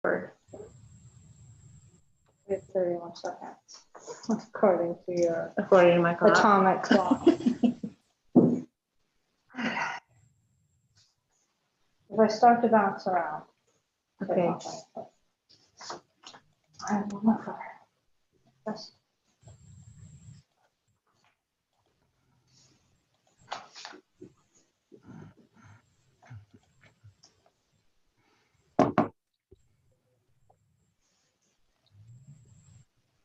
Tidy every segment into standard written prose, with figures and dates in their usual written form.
We have 31 seconds, according to my clock. Atomic clock. If I start to bounce around. Okay. I will never. Yes.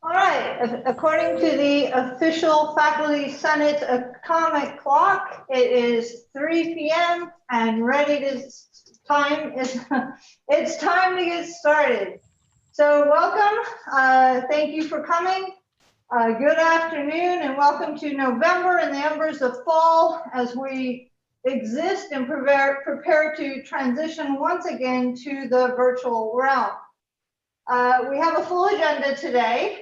All right, according to the official Faculty Senate atomic clock, it is 3 p.m. and ready to it's time to get started. So welcome, thank you for coming. Good afternoon and welcome to November and the embers of fall as we exist and prepare to transition once again to the virtual realm. We have a full agenda today.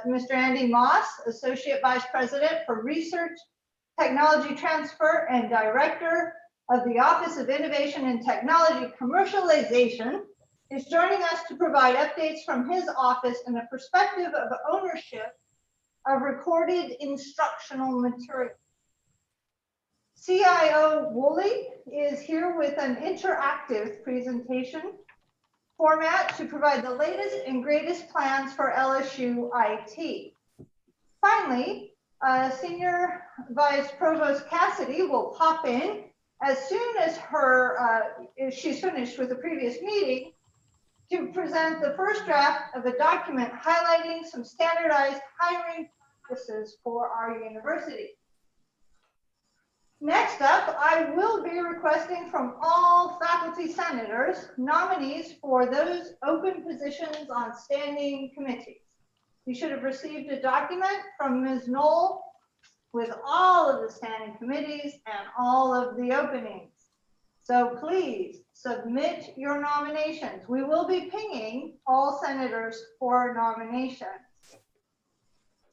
Mr. Andy Maas, Associate Vice President for Research, Technology Transfer, and Director of the Office of Innovation and Technology Commercialization, is joining us to provide updates from his office and a perspective of ownership of recorded instructional material. CIO Woolley is here with an interactive presentation format to provide the latest and greatest plans for LSU IT. Finally, Senior Vice Provost Cassidy will pop in as soon as she's finished with the previous meeting to present the first draft of a document highlighting some standardized hiring practices for our university. Next up, I will be requesting from all faculty senators nominees for those open positions on standing committees. You should have received a document from Ms. Knoll with all of the standing committees and all of the openings. So please submit your nominations. We will be pinging all senators for nominations.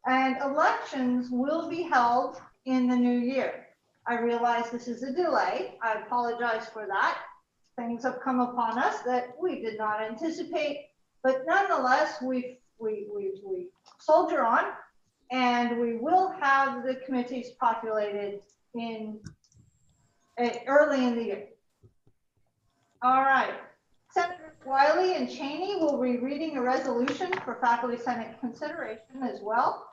And elections will be held in the new year. I realize this is a delay. I apologize for that. Things have come upon us that we did not anticipate, but nonetheless, we soldier on, and we will have the committees populated in early in the year. All right. Senators Wiley and Cheney will be reading a resolution for Faculty Senate consideration as well.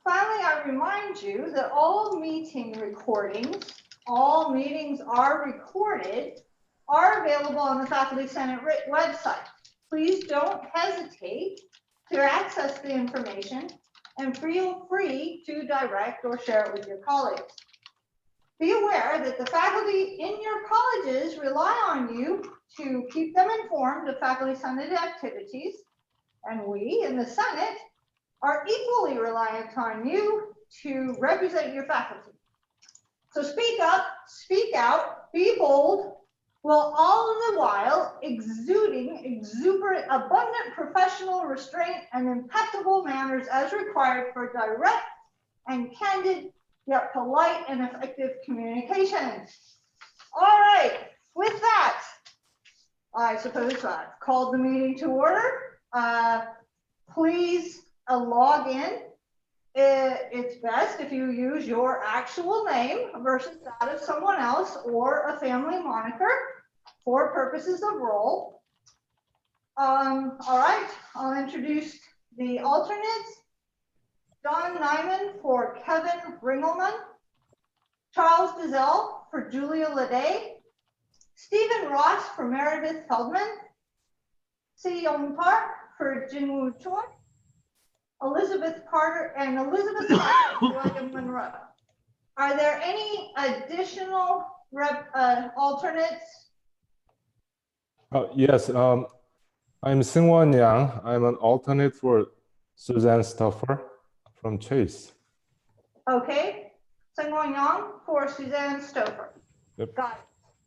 Finally, I remind you that all meeting recordings, all meetings are recorded, are available on the Faculty Senate website. Please don't hesitate to access the information and feel free to direct or share it with your colleagues. Be aware that the faculty in your colleges rely on you to keep them informed of Faculty Senate activities, and we in the Senate are equally reliant on you to represent your faculty. So speak up, speak out, be bold, while all the while exuding exuberant, abundant professional restraint and impeccable manners as required for direct and candid, yet polite and effective communication. All right, with that, I suppose I've called the meeting to order. Please log in. It's best if you use your actual name versus that of someone else or a family moniker for purposes of roll. All right, I'll introduce the alternates. John Nyman for Kevin Ringelman, Charles Dizelle for Julia Lede, Stephen Ross for Meredith Feldman, Si Young Park for Jinwoo Choi, Elizabeth Carter and Elizabeth William Monroe. Are there any additional alternates? Yes, I'm Seungwon Yang. I'm an alternate for Suzanne Stoffer from Chase. Okay, Seungwon Yang for Suzanne Stoffer. Yep. Got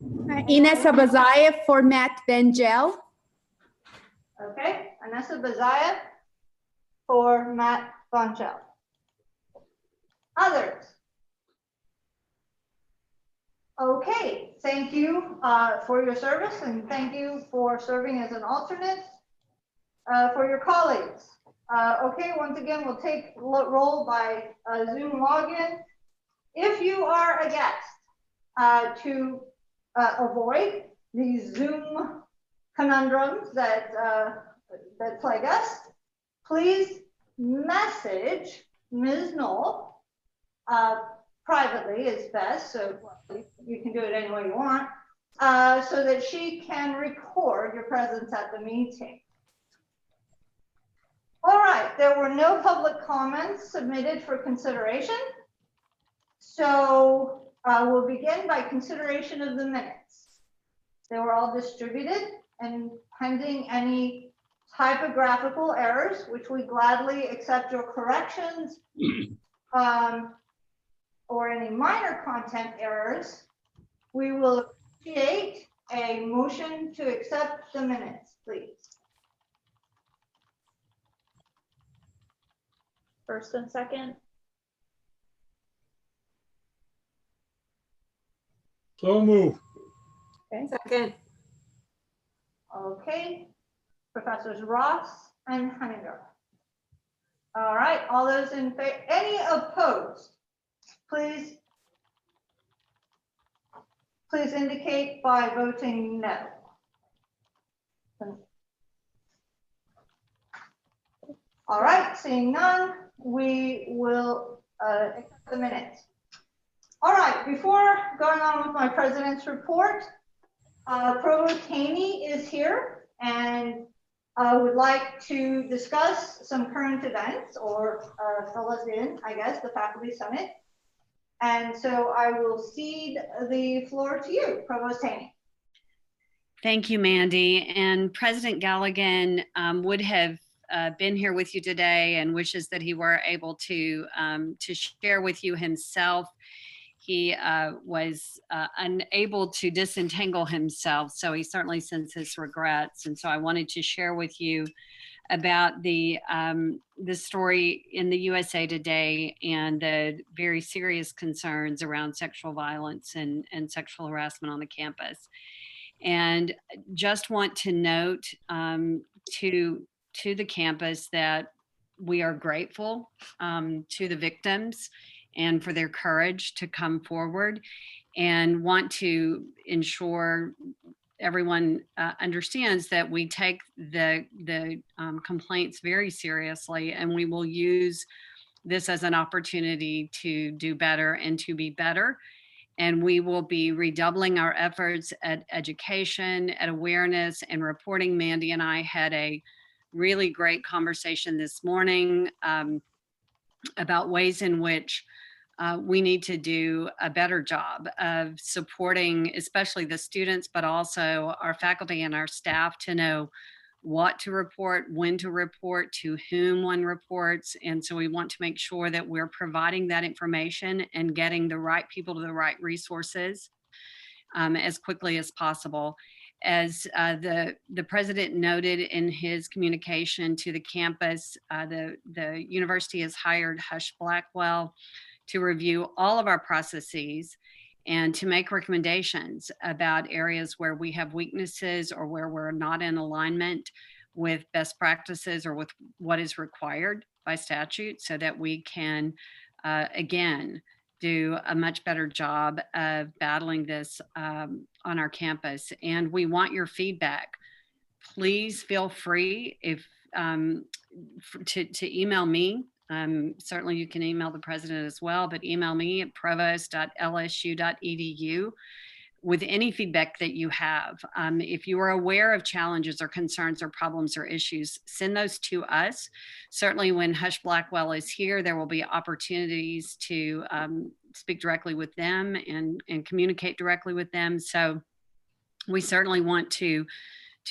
it. Inessa Bazayev for Matt Bengel. Okay, Inessa Bazayev for Matt Bonchel. Others? Okay, thank you for your service, and thank you for serving as an alternate for your colleagues. Okay, once again, we'll take roll by Zoom login. If you are a guest, to avoid these Zoom conundrums that plague us, please message Ms. Knoll privately is best, so you can do it any way you want, so that she can record your presence at the meeting. All right, there were no public comments submitted for consideration. So we'll begin by consideration of the minutes. They were all distributed, and pending any typographical errors, which we gladly accept your corrections, or any minor content errors, we will create a motion to accept the minutes, please. First and second. So move. Okay. Second. Okay, Professors Ross and Hunninger. All right, all those in favor, any opposed, please indicate by voting no. All right, seeing none, we will accept the minutes. All right, before going on with my president's report, Provost Haney is here and would like to discuss some current events, or fill us in, I guess, the Faculty Senate. And so I will cede the floor to you, Provost Haney. Thank you, Mandy. And President Galligan would have been here with you today and wishes that he were able to share with you himself. He was unable to disentangle himself, so he certainly sends his regrets. And so I wanted to share with you about the story in the USA Today and the very serious concerns around sexual violence and sexual harassment on the campus. And just want to note to the campus that we are grateful to the victims and for their courage to come forward, and want to ensure everyone understands that we take the complaints very seriously, and we will use this as an opportunity to do better and to be better. And we will be redoubling our efforts at education, at awareness, and reporting. Mandy and I had a really great conversation this morning about ways in which we need to do a better job of supporting, especially the students, but also our faculty and our staff to know what to report, when to report, to whom one reports. And so we want to make sure that we're providing that information and getting the right people to the right resources as quickly as possible. As the president noted in his communication to the campus, the university has hired Hush Blackwell to review all of our processes and to make recommendations about areas where we have weaknesses or where we're not in alignment with best practices or with what is required by statute, so that we can, again, do a much better job of battling this on our campus. And we want your feedback. Please feel free to email me. Certainly you can email the president as well, but email me at provost.lsu.edu with any feedback that you have. If you are aware of challenges or concerns or problems or issues, send those to us. Certainly when Hush Blackwell is here, there will be opportunities to speak directly with them and communicate directly with them. So we certainly want to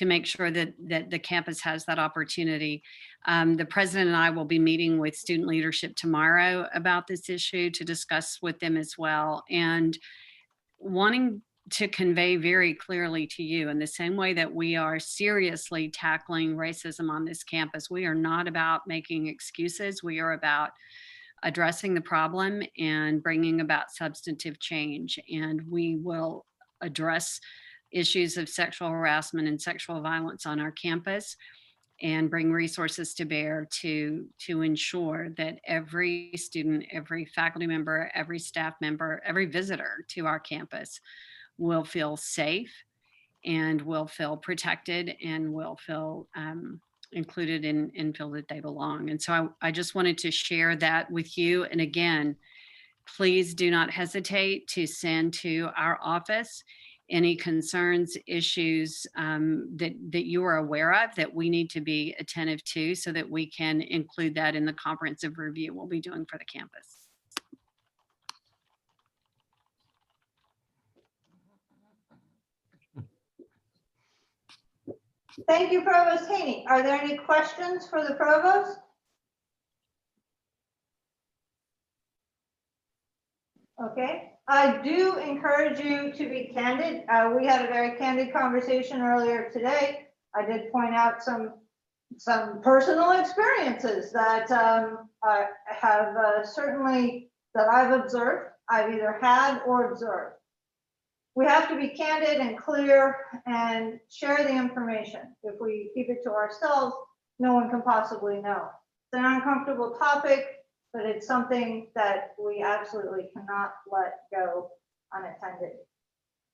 make sure that the campus has that opportunity. The president and I will be meeting with student leadership tomorrow about this issue to discuss with them as well, and wanting to convey very clearly to you, in the same way that we are seriously tackling racism on this campus, we are not about making excuses. We are about addressing the problem and bringing about substantive change. And we will address issues of sexual harassment and sexual violence on our campus and bring resources to bear to ensure that every student, every faculty member, every staff member, every visitor to our campus will feel safe and will feel protected and will feel included and feel that they belong. And so I just wanted to share that with you. And again, please do not hesitate to send to our office any concerns, issues that you are aware of that we need to be attentive to so that we can include that in the comprehensive review we'll be doing for the campus. Thank you, Provost Haney. Are there any questions for the Provost? Okay, I do encourage you to be candid. We had a very candid conversation earlier today. I did point out some personal experiences that I have certainly that I've observed, I've either had or observed. We have to be candid and clear and share the information. If we keep it to ourselves, no one can possibly know. It's an uncomfortable topic, but it's something that we absolutely cannot let go unattended.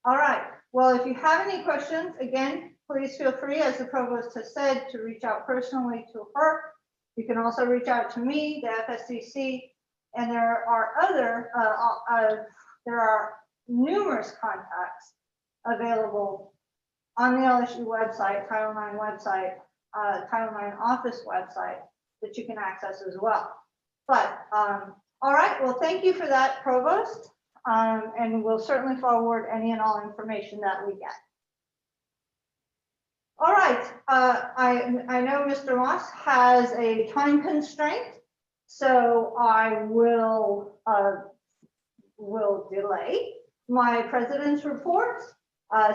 All right, well, if you have any questions, again, please feel free, as the Provost has said, to reach out personally to her. You can also reach out to me, the FSCC, and there are numerous contacts available on the LSU website, Title IX website, Title IX office website that you can access as well. But all right, well, thank you for that, Provost, and we'll certainly forward any and all information that we get. All right, I know Mr. Maas has a time constraint, so I will delay my president's report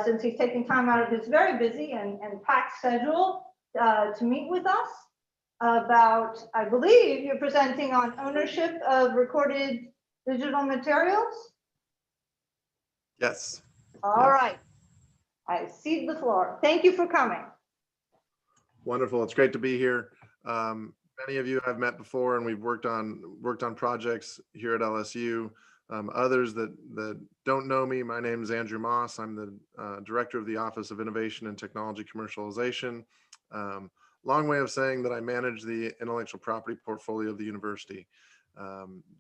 since he's taking time out of his very busy and packed schedule to meet with us about, I believe you're presenting on ownership of recorded digital materials. Yes. All right, I cede the floor. Thank you for coming. Wonderful. It's great to be here. Many of you I've met before, and we've worked on projects here at LSU. Others that don't know me, my name is Andrew Maas. I'm the director of the Office of Innovation and Technology Commercialization. Long way of saying that I manage the intellectual property portfolio of the university.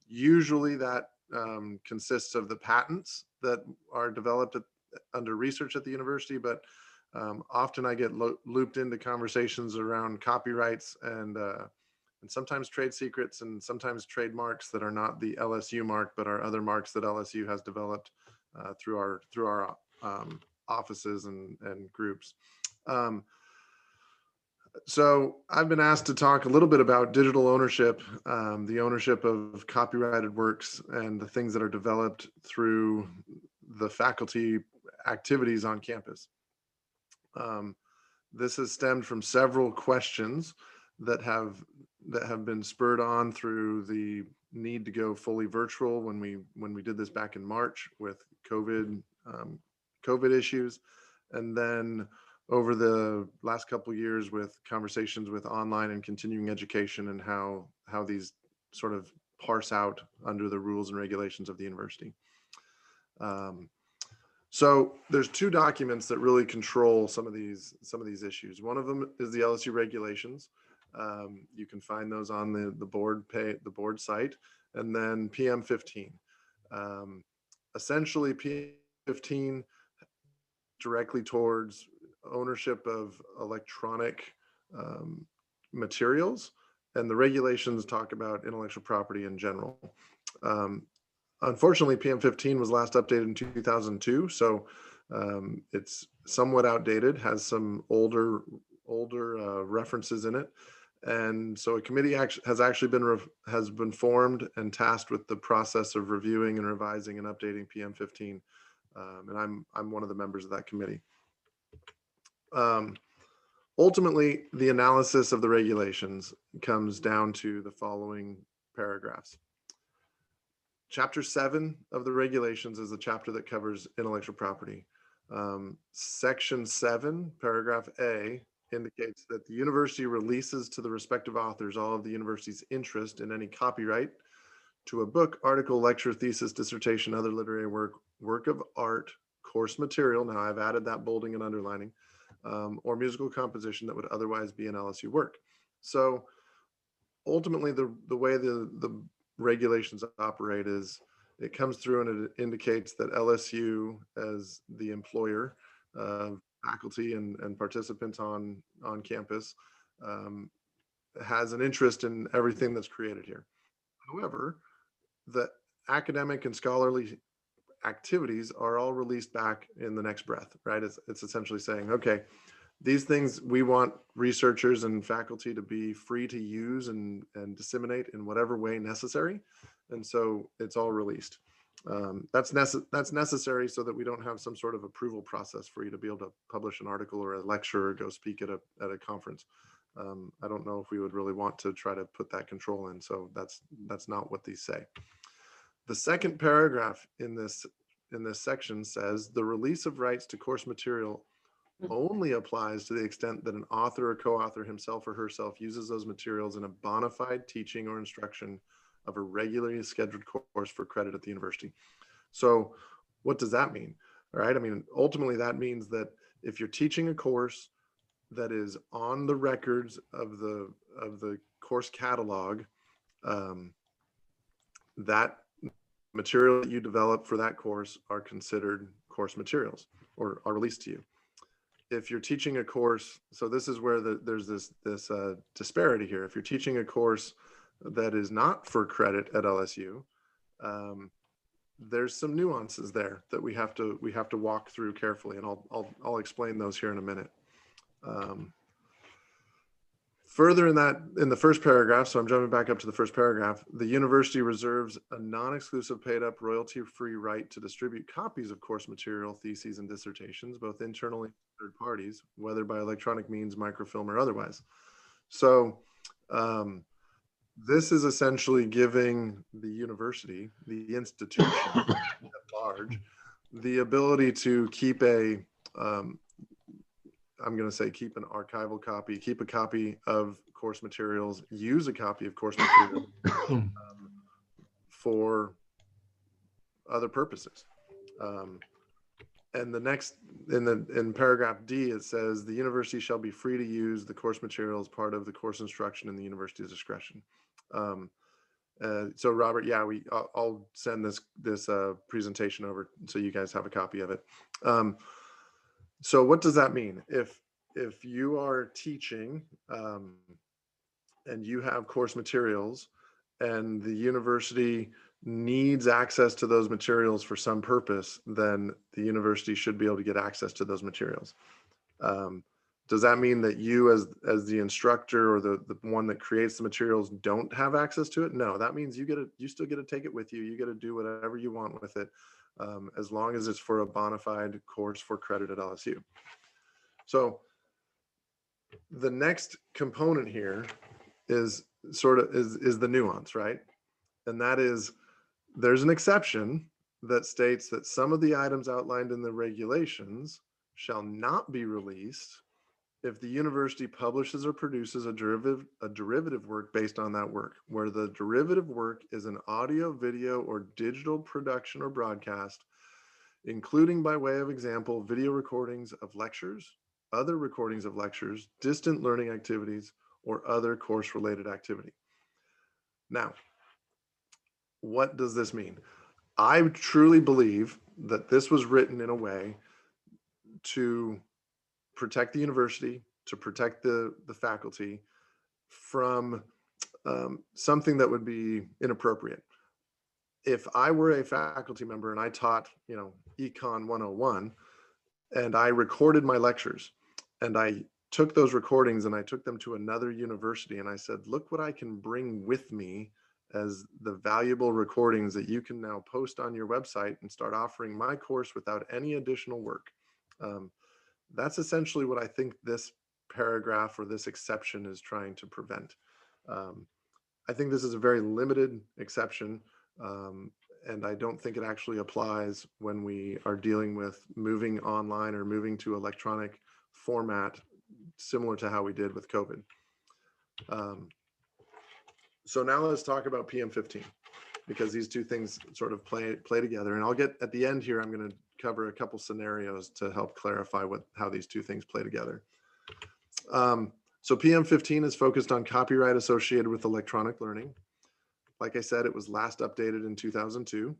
Usually that consists of the patents that are developed under research at the university, but often I get looped into conversations around copyrights and sometimes trade secrets and sometimes trademarks that are not the LSU mark, but are other marks that LSU has developed through our offices and groups. So I've been asked to talk a little bit about digital ownership, the ownership of copyrighted works and the things that are developed through the faculty activities on campus. This has stemmed from several questions that have been spurred on through the need to go fully virtual when we did this back in March with COVID issues, and then over the last couple of years with conversations with online and continuing education and how these sort of parse out under the rules and regulations of the university. So there's two documents that really control some of these issues. One of them is the LSU regulations. You can find those on the board site, and then PM15. Essentially, PM15 directly towards ownership of electronic materials, and the regulations talk about intellectual property in general. Unfortunately, PM15 was last updated in 2002, so it's somewhat outdated, has some older references in it. And so a committee has been formed and tasked with the process of reviewing and revising and updating PM15. And I'm one of the members of that committee. Ultimately, the analysis of the regulations comes down to the following paragraphs. Chapter 7 of the regulations is the chapter that covers intellectual property. Section 7, paragraph A, indicates that the university releases to the respective authors all of the university's interest in any copyright to a book, article, lecture, thesis, dissertation, other literary work, work of art, course material, now I've added that bolding and underlining, or musical composition that would otherwise be an LSU work. So ultimately, the way the regulations operate is it comes through and it indicates that LSU, as the employer of faculty and participants on campus, has an interest in everything that's created here. However, the academic and scholarly activities are all released back in the next breath, right? It's essentially saying, okay, these things we want researchers and faculty to be free to use and disseminate in whatever way necessary. And so it's all released. That's necessary so that we don't have some sort of approval process for you to be able to publish an article or a lecture or go speak at a conference. I don't know if we would really want to try to put that control in. So that's not what these say. The second paragraph in this section says the release of rights to course material only applies to the extent that an author or co-author himself or herself uses those materials in a bona fide teaching or instruction of a regularly scheduled course for credit at the university. So what does that mean? All right, I mean, ultimately that means that if you're teaching a course that is on the records of the course catalog, that material that you develop for that course are considered course materials or are released to you. If you're teaching a course, so this is where there's this disparity here. If you're teaching a course that is not for credit at LSU, there's some nuances there that we have to walk through carefully, and I'll explain those here in a minute. Further in the first paragraph, so I'm jumping back up to the first paragraph, the university reserves a non-exclusive paid-up royalty-free right to distribute copies of course material, theses, and dissertations, both internally and third parties, whether by electronic means, microfilm, or otherwise. So this is essentially giving the university, the institution at large, the ability to keep I'm going to say keep an archival copy, keep a copy of course materials, use a copy of course material for other purposes. And the next, in paragraph D, it says the university shall be free to use the course material as part of the course instruction in the university's discretion. So Robert, yeah, I'll send this presentation over so you guys have a copy of it. So what does that mean? If you are teaching and you have course materials and the university needs access to those materials for some purpose, then the university should be able to get access to those materials. Does that mean that you as the instructor or the one that creates the materials don't have access to it? No, that means you still get to take it with you. You get to do whatever you want with it. As long as it's for a bona fide course for credit at LSU. So the next component here is the nuance, right? And that is there's an exception that states that some of the items outlined in the regulations shall not be released if the university publishes or produces a derivative work based on that work, where the derivative work is an audio, video, or digital production or broadcast, including by way of example, video recordings of lectures, other recordings of lectures, distant learning activities, or other course-related activity. Now, what does this mean? I truly believe that this was written in a way to protect the university, to protect the faculty from something that would be inappropriate. If I were a faculty member and I taught, Econ 101, and I recorded my lectures, and I took those recordings and I took them to another university, and I said, look what I can bring with me as the valuable recordings that you can now post on your website and start offering my course without any additional work. That's essentially what I think this paragraph or this exception is trying to prevent. I think this is a very limited exception, And I don't think it actually applies when we are dealing with moving online or moving to electronic format, similar to how we did with COVID. So now let's talk about PM15, because these two things sort of play together. And I'll get at the end here, I'm going to cover a couple scenarios to help clarify how these two things play together. So PM15 is focused on copyright associated with electronic learning. Like I said, it was last updated in 2002.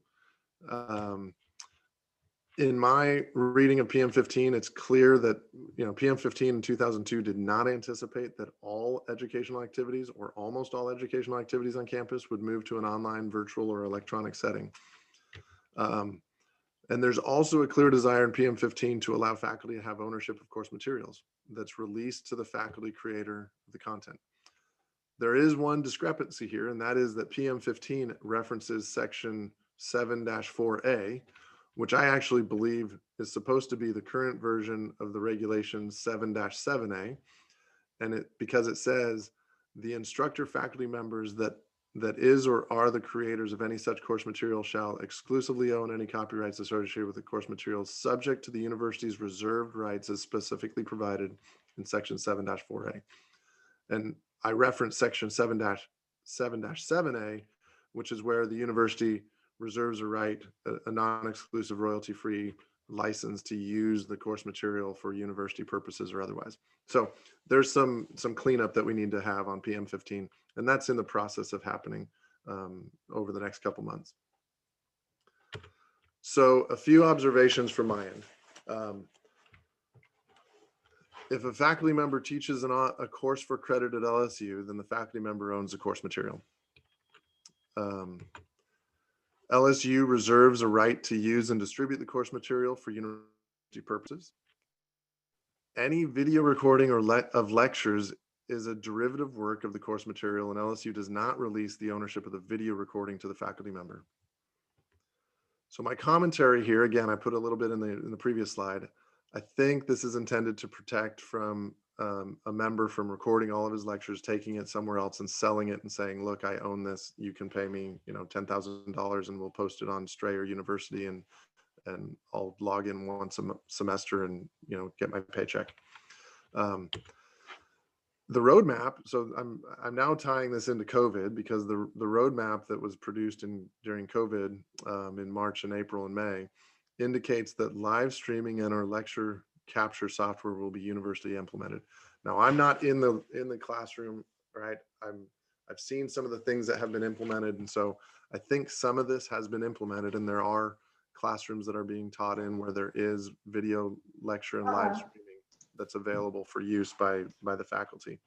In my reading of PM15, it's clear that PM15 in 2002 did not anticipate that all educational activities or almost all educational activities on campus would move to an online, virtual, or electronic setting. And there's also a clear desire in PM15 to allow faculty to have ownership of course materials that's released to the faculty creator of the content. There is one discrepancy here, and that is that PM15 references section 7-4A, which I actually believe is supposed to be the current version of the regulation 7-7A. And because it says the instructor faculty members that is or are the creators of any such course material shall exclusively own any copyrights associated with the course materials subject to the university's reserved rights as specifically provided in section 7-4A. And I reference section 7-7A, which is where the university reserves a right, a non-exclusive royalty-free license to use the course material for university purposes or otherwise. So there's some cleanup that we need to have on PM15, and that's in the process of happening over the next couple months. So a few observations from my end. If a faculty member teaches a course for credit at LSU, then the faculty member owns the course material. LSU reserves a right to use and distribute the course material for university purposes. Any video recording of lectures is a derivative work of the course material, and LSU does not release the ownership of the video recording to the faculty member. So my commentary here, again, I put a little bit in the previous slide. I think this is intended to protect from a member from recording all of his lectures, taking it somewhere else and selling it and saying, look, I own this. You can pay me, $10,000 and we'll post it on Strayer University and I'll log in once a semester and, get my paycheck. The roadmap, so I'm now tying this into COVID, because the roadmap that was produced during COVID in March and April and May indicates that live streaming and our lecture capture software will be university implemented. Now, I'm not in the classroom, right? I've seen some of the things that have been implemented, and so I think some of this has been implemented, and there are classrooms that are being taught in where there is video lecture and live streaming that's available for use by the faculty.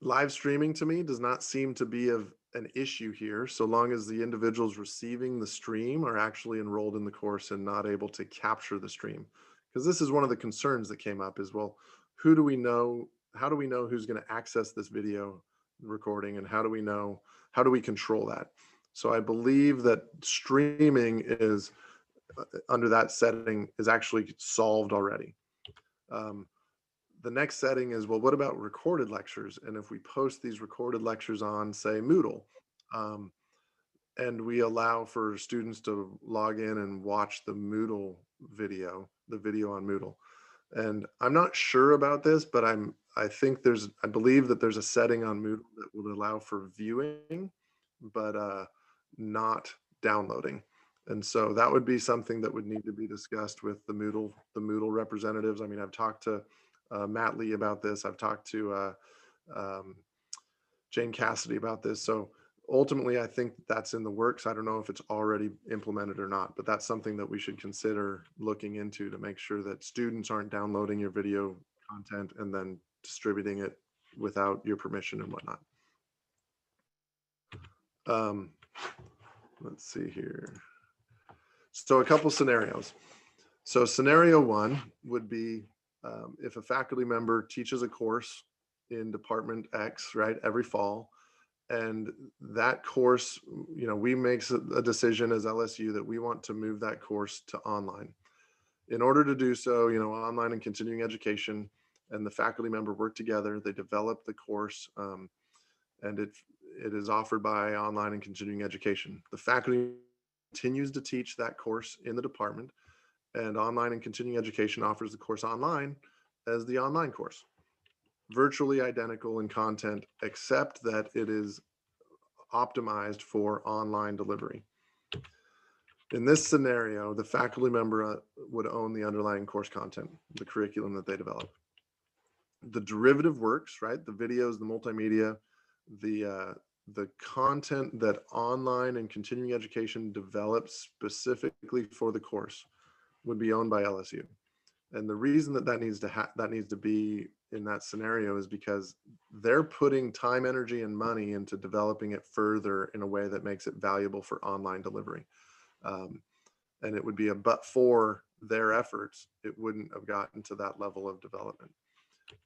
Live streaming to me does not seem to be of an issue here, so long as the individuals receiving the stream are actually enrolled in the course and not able to capture the stream. Because this is one of the concerns that came up is, well, how do we know who's going to access this video recording, and how do we control that? So I believe that streaming is under that setting is actually solved already. The next setting is, well, what about recorded lectures? And if we post these recorded lectures on, say, Moodle, and we allow for students to log in and watch the Moodle video, the video on Moodle. And I'm not sure about this, but I believe that there's a setting on Moodle that would allow for viewing, but not downloading. And so that would be something that would need to be discussed with the Moodle representatives. I mean, I've talked to Matt Lee about this. I've talked to Jane Cassidy about this. So ultimately, I think that's in the works. I don't know if it's already implemented or not, but that's something that we should consider looking into to make sure that students aren't downloading your video content and then distributing it without your permission and whatnot. Let's see here. So a couple scenarios. So scenario one would be if a faculty member teaches a course in Department X, right, every fall, and that course, we make a decision as LSU that we want to move that course to online. In order to do so, online and continuing education and the faculty member work together, they develop the course, and it is offered by Online and Continuing Education. The faculty continues to teach that course in the department, and Online and Continuing Education offers the course online as the online course. Virtually identical in content, except that it is optimized for online delivery. In this scenario, the faculty member would own the underlying course content, the curriculum that they develop. The derivative works, right? The videos, the multimedia, the content that Online and Continuing Education develops specifically for the course would be owned by LSU. And the reason that needs to be in that scenario is because they're putting time, energy, and money into developing it further in a way that makes it valuable for online delivery. And it would be but for their efforts, it wouldn't have gotten to that level of development.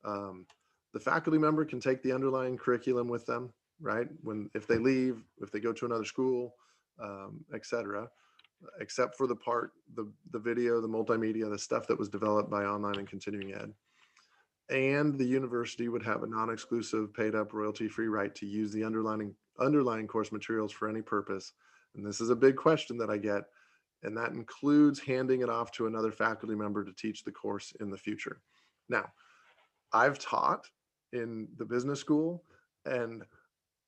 The faculty member can take the underlying curriculum with them, right? If they leave, if they go to another school, etc., except for the video, the multimedia, the stuff that was developed by Online and Continuing Ed. And the university would have a non-exclusive, paid-up, royalty-free right to use the underlying course materials for any purpose. And this is a big question that I get, and that includes handing it off to another faculty member to teach the course in the future. Now, I've taught in the business school, and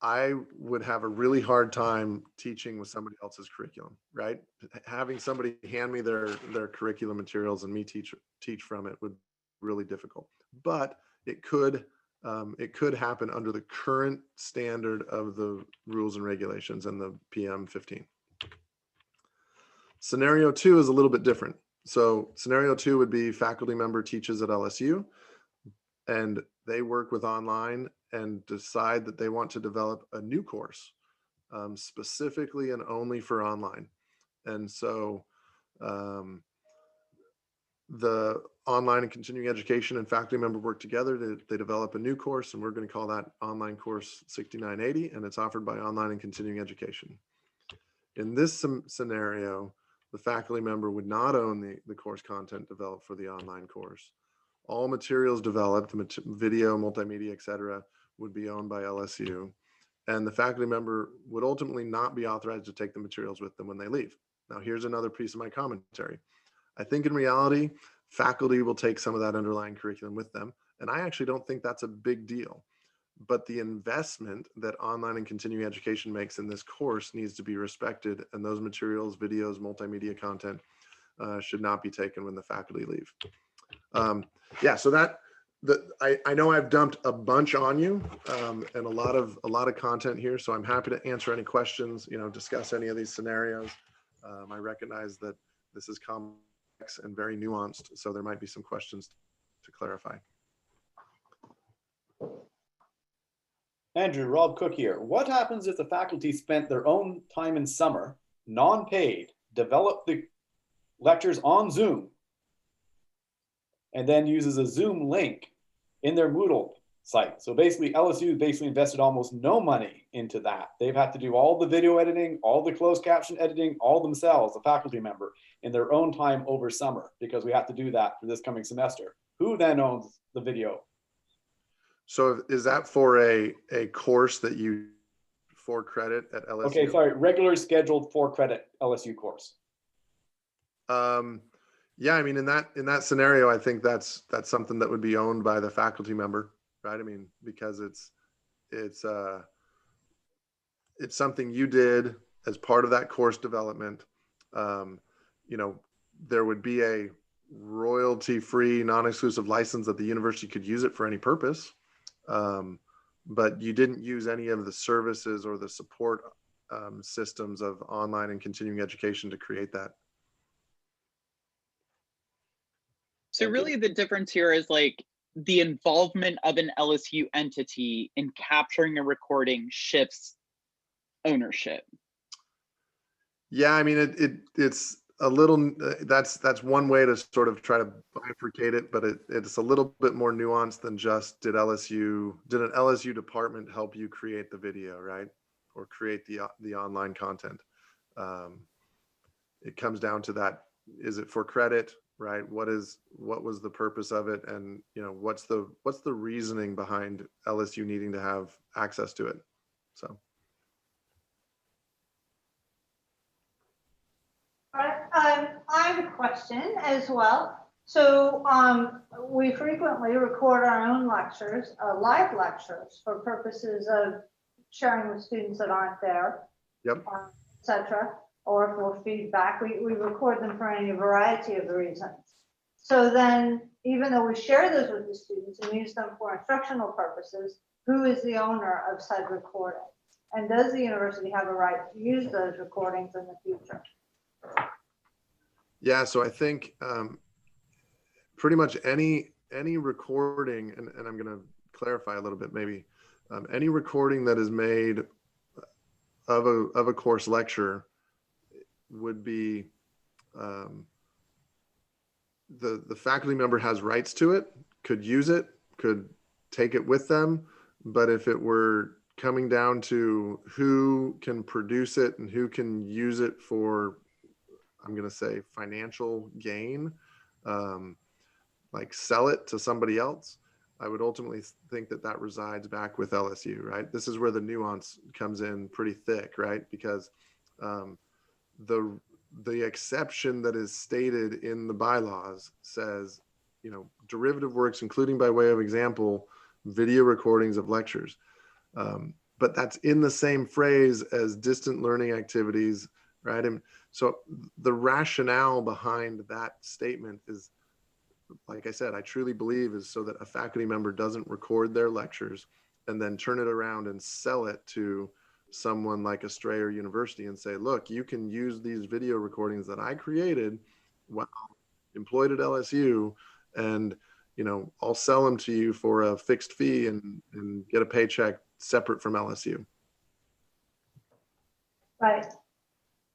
I would have a really hard time teaching with somebody else's curriculum, right? Having somebody hand me their curriculum materials and me teach from it would be really difficult. But it could happen under the current standard of the rules and regulations and the PM 15. Scenario 2 is a little bit different. So scenario 2 would be faculty member teaches at LSU, and they work with Online and decide that they want to develop a new course specifically and only for online. And so the Online and Continuing Education and faculty member work together. They develop a new course, and we're going to call that online course 6980, and it's offered by Online and Continuing Education. In this scenario, the faculty member would not own the course content developed for the online course. All materials developed, video, multimedia, etc., would be owned by LSU, and the faculty member would ultimately not be authorized to take the materials with them when they leave. Now, here's another piece of my commentary. I think in reality, faculty will take some of that underlying curriculum with them, and I actually don't think that's a big deal. But the investment that Online and Continuing Education makes in this course needs to be respected, and those materials, videos, multimedia content should not be taken when the faculty leave. Yeah, so I know I've dumped a bunch on you and a lot of content here, so I'm happy to answer any questions, discuss any of these scenarios. I recognize that this is complex and very nuanced, so there might be some questions to clarify. Andrew, Rob Cook here. What happens if the faculty spent their own time in summer, non-paid, developed the lectures on Zoom, and then uses a Zoom link in their Moodle site? So basically, LSU basically invested almost no money into that. They've had to do all the video editing, all the closed caption editing, all themselves, the faculty member, in their own time over summer, because we have to do that for this coming semester. Who then owns the video? So is that for a course that you for credit at LSU? Okay, sorry, regular scheduled 4-credit LSU course. Yeah, I mean, in that scenario, I think that's something that would be owned by the faculty member, right? I mean, because it's something you did as part of that course development. There would be a royalty-free, non-exclusive license that the university could use it for any purpose. But you didn't use any of the services or the support systems of Online and Continuing Education to create that. So really the difference here is like the involvement of an LSU entity in capturing a recording shifts ownership. Yeah, I mean, it's a little, that's one way to sort of try to bifurcate it, but it's a little bit more nuanced than just did an LSU department help you create the video, right? Or create the online content. It comes down to that. Is it for credit, right? What was the purpose of it? And what's the reasoning behind LSU needing to have access to it? So I have a question as well. So we frequently record our own lectures, live lectures, for purposes of sharing with students that aren't there, Yep. etc. Or for feedback, we record them for any variety of reasons. So then, even though we share those with the students and use them for instructional purposes, who is the owner of said recording? And does the university have a right to use those recordings in the future? Yeah, so I think pretty much any recording, and I'm going to clarify a little bit maybe, any recording that is made of a course lecture would be, the faculty member has rights to it, could use it, could take it with them, but if it were coming down to who can produce it and who can use it for, I'm going to say, financial gain, like sell it to somebody else, I would ultimately think that that resides back with LSU, right? This is where the nuance comes in pretty thick, right? Because the exception that is stated in the bylaws says, you know, derivative works, including by way of example, video recordings of lectures. But that's in the same phrase as distant learning activities, right? And so the rationale behind that statement is, like I said, I truly believe is so that a faculty member doesn't record their lectures and then turn it around and sell it to someone like a Strayer University and say, look, you can use these video recordings that I created while employed at LSU, and, you know, I'll sell them to you for a fixed fee and get a paycheck separate from LSU. Right.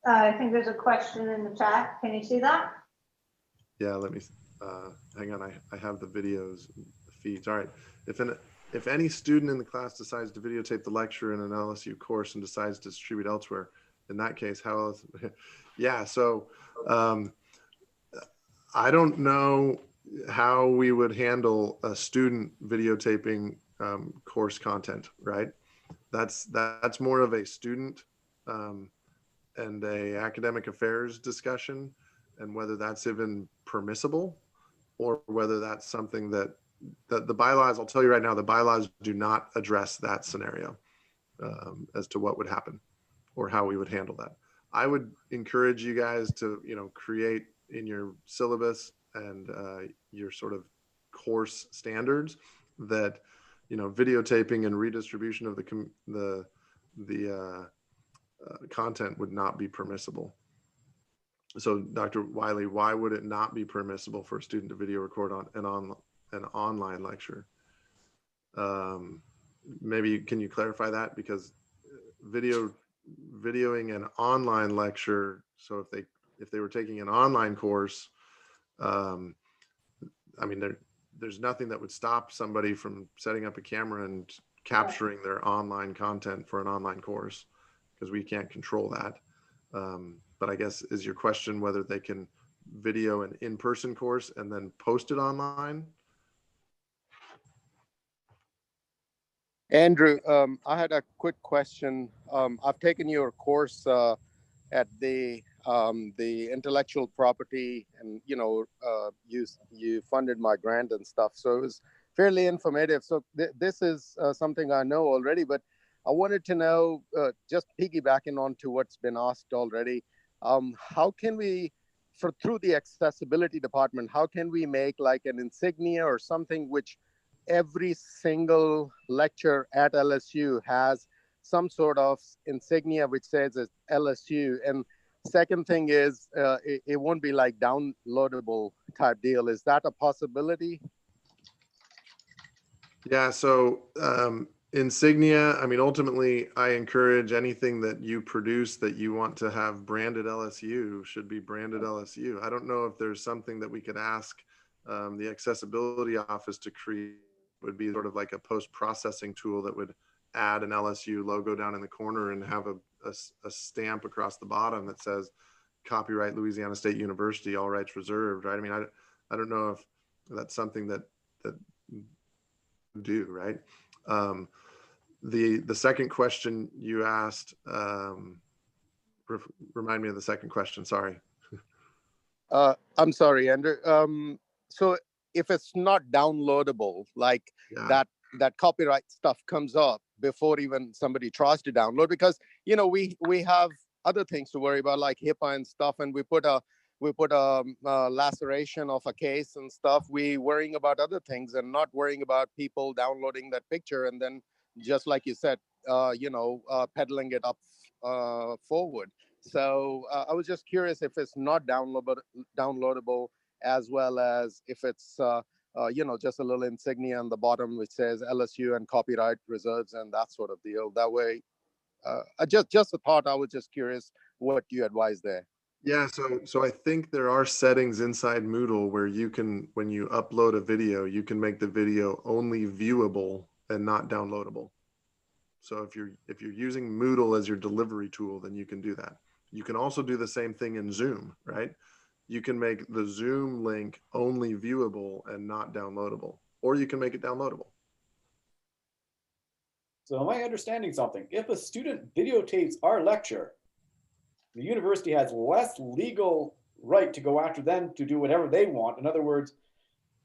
I think there's a question in the chat. Can you see that? Yeah, let me, hang on. I have the videos, the feeds. All right. If any student in the class decides to videotape the lecture in an LSU course and decides to distribute elsewhere, in that case, how else? Yeah, so I don't know how we would handle a student videotaping course content, right? That's more of a student and a academic affairs discussion, and whether that's even permissible or whether that's something that the bylaws, I'll tell you right now, the bylaws do not address that scenario as to what would happen or how we would handle that. I would encourage you guys to, you know, create in your syllabus and your sort of course standards that, you know, videotaping and redistribution of the content would not be permissible. So Dr. Wiley, why would it not be permissible for a student to video record on an online lecture? Maybe can you clarify that? Because videoing an online lecture, so if they were taking an online course, I mean, there's nothing that would stop somebody from setting up a camera and capturing their online content for an online course, because we can't control that. But I guess is your question whether they can video an in-person course and then post it online? Andrew, I had a quick question. I've taken your course at the intellectual property, and you funded my grant and stuff, so it was fairly informative. So this is something I know already, but I wanted to know, just piggybacking onto what's been asked already, how can we, through the accessibility department, how can we make like an insignia or something which every single lecture at LSU has some sort of insignia which says it's LSU? And second thing is, it won't be like downloadable type deal. Is that a possibility? Yeah, so insignia, I mean, ultimately, I encourage anything that you produce that you want to have branded LSU should be branded LSU. I don't know if there's something that we could ask the accessibility office to create. Would be sort of like a post-processing tool that would add an LSU logo down in the corner and have a stamp across the bottom that says copyright Louisiana State University, all rights reserved, right? I mean, I don't know if that's something that do, right? The second question you asked, remind me of the second question, sorry. I'm sorry, Andrew. So if it's not downloadable, like Yeah. that copyright stuff comes up before even somebody tries to download, because we have other things to worry about, like HIPAA and stuff, and we put a laceration of a case and stuff. We worrying about other things and not worrying about people downloading that picture and then, just like you said, peddling it up forward. So I was just curious if it's not downloadable, as well as if it's just a little insignia on the bottom which says LSU and copyright reserves and that sort of deal. That way, just a thought. I was just curious what you advise there. Yeah, so I think there are settings inside Moodle where you can, when you upload a video, you can make the video only viewable and not downloadable. So if you're using Moodle as your delivery tool, then you can do that. You can also do the same thing in Zoom, right? You can make the Zoom link only viewable and not downloadable, or you can make it downloadable. So am I understanding something? If a student videotapes our lecture, the university has less legal right to go after them to do whatever they want. In other words,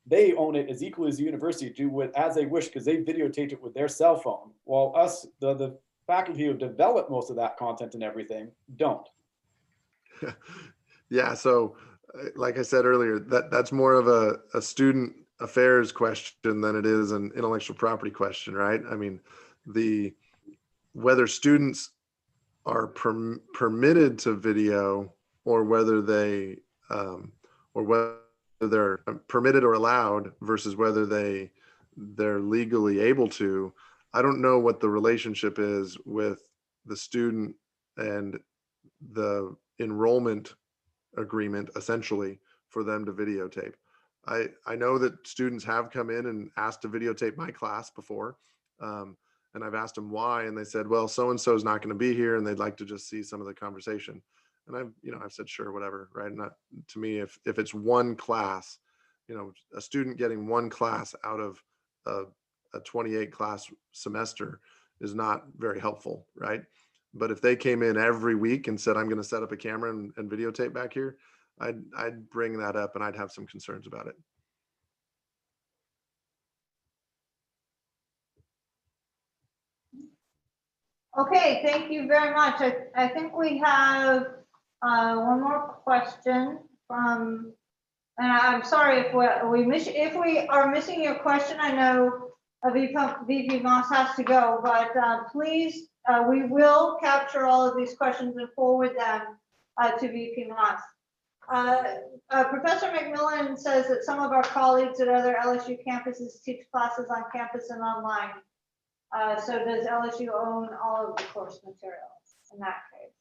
they own it as equally as the university do with as they wish, because they videotaped it with their cell phone, while us, the faculty who develop most of that content and everything, don't. Yeah, so like I said earlier, that's more of a student affairs question than it is an intellectual property question, right? I mean, whether students are permitted to video, or whether they're permitted or allowed versus whether they're legally able to. I don't know what the relationship is with the student and the enrollment agreement, essentially, for them to videotape. I know that students have come in and asked to videotape my class before. And I've asked them why, and they said, well, so-and-so is not going to be here and they'd like to just see some of the conversation. And I've said, sure, whatever, right? Not to me, if it's one class, a student getting one class out of a 28 class semester is not very helpful, right? But if they came in every week and said, I'm going to set up a camera and videotape back here, I'd bring that up and I'd have some concerns about it. Okay, thank you very much. I think we have one more question from, and I'm sorry if we are missing your question. I know VP Maas has to go, but please, we will capture all of these questions and forward them to VP Maas. Professor McMillan says that some of our colleagues at other LSU campuses teach classes on campus and online. So does LSU own all of the course materials in that case?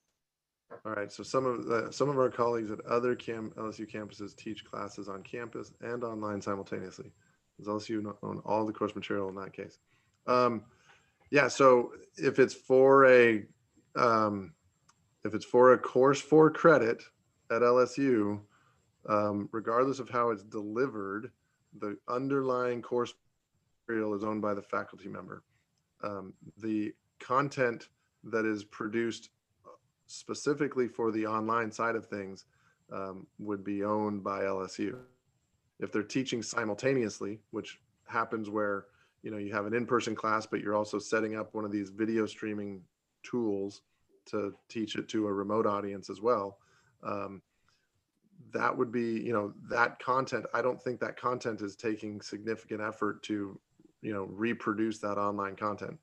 All right, so some of our colleagues at other LSU campuses teach classes on campus and online simultaneously. Does LSU own all the course material in that case? Yeah, so if it's for a course for credit at LSU, regardless of how it's delivered, the underlying course material is owned by the faculty member. The content that is produced specifically for the online side of things would be owned by LSU. If they're teaching simultaneously, which happens where you have an in-person class, but you're also setting up one of these video streaming tools to teach it to a remote audience as well, that would be, that content. I don't think that content is taking significant effort to reproduce that online content.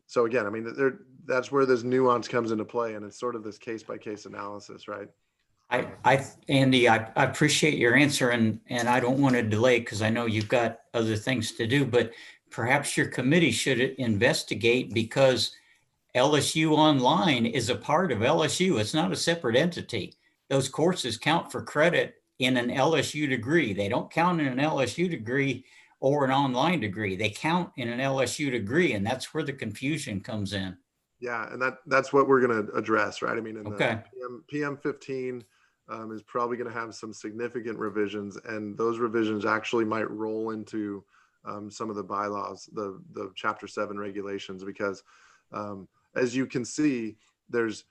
So again, I mean, that's where this nuance comes into play, and it's sort of this case-by-case analysis, right? Andy, I appreciate your answer, and I don't want to delay because I know you've got other things to do, but perhaps your committee should investigate, because LSU Online is a part of LSU. It's not a separate entity. Those courses count for credit in an LSU degree. They don't count in an LSU degree or an online degree. They count in an LSU degree, and that's where the confusion comes in. Yeah, and that's what we're going to address, right? I mean, in Okay. the PM 15 is probably going to have some significant revisions, and those revisions actually might roll into some of the bylaws, the Chapter 7 regulations, because as you can see, there's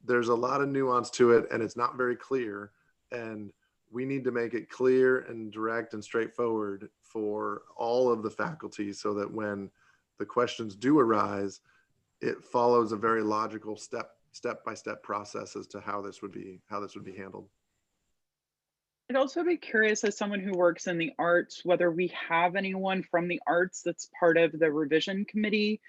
a lot of nuance to it, and it's not very clear. And we need to make it clear and direct and straightforward for all of the faculty so that when the questions do arise, it follows a very logical step-by-step process as to how this would be handled. I'd also be curious, as someone who works in the arts, whether we have anyone from the arts that's part of the revision committee.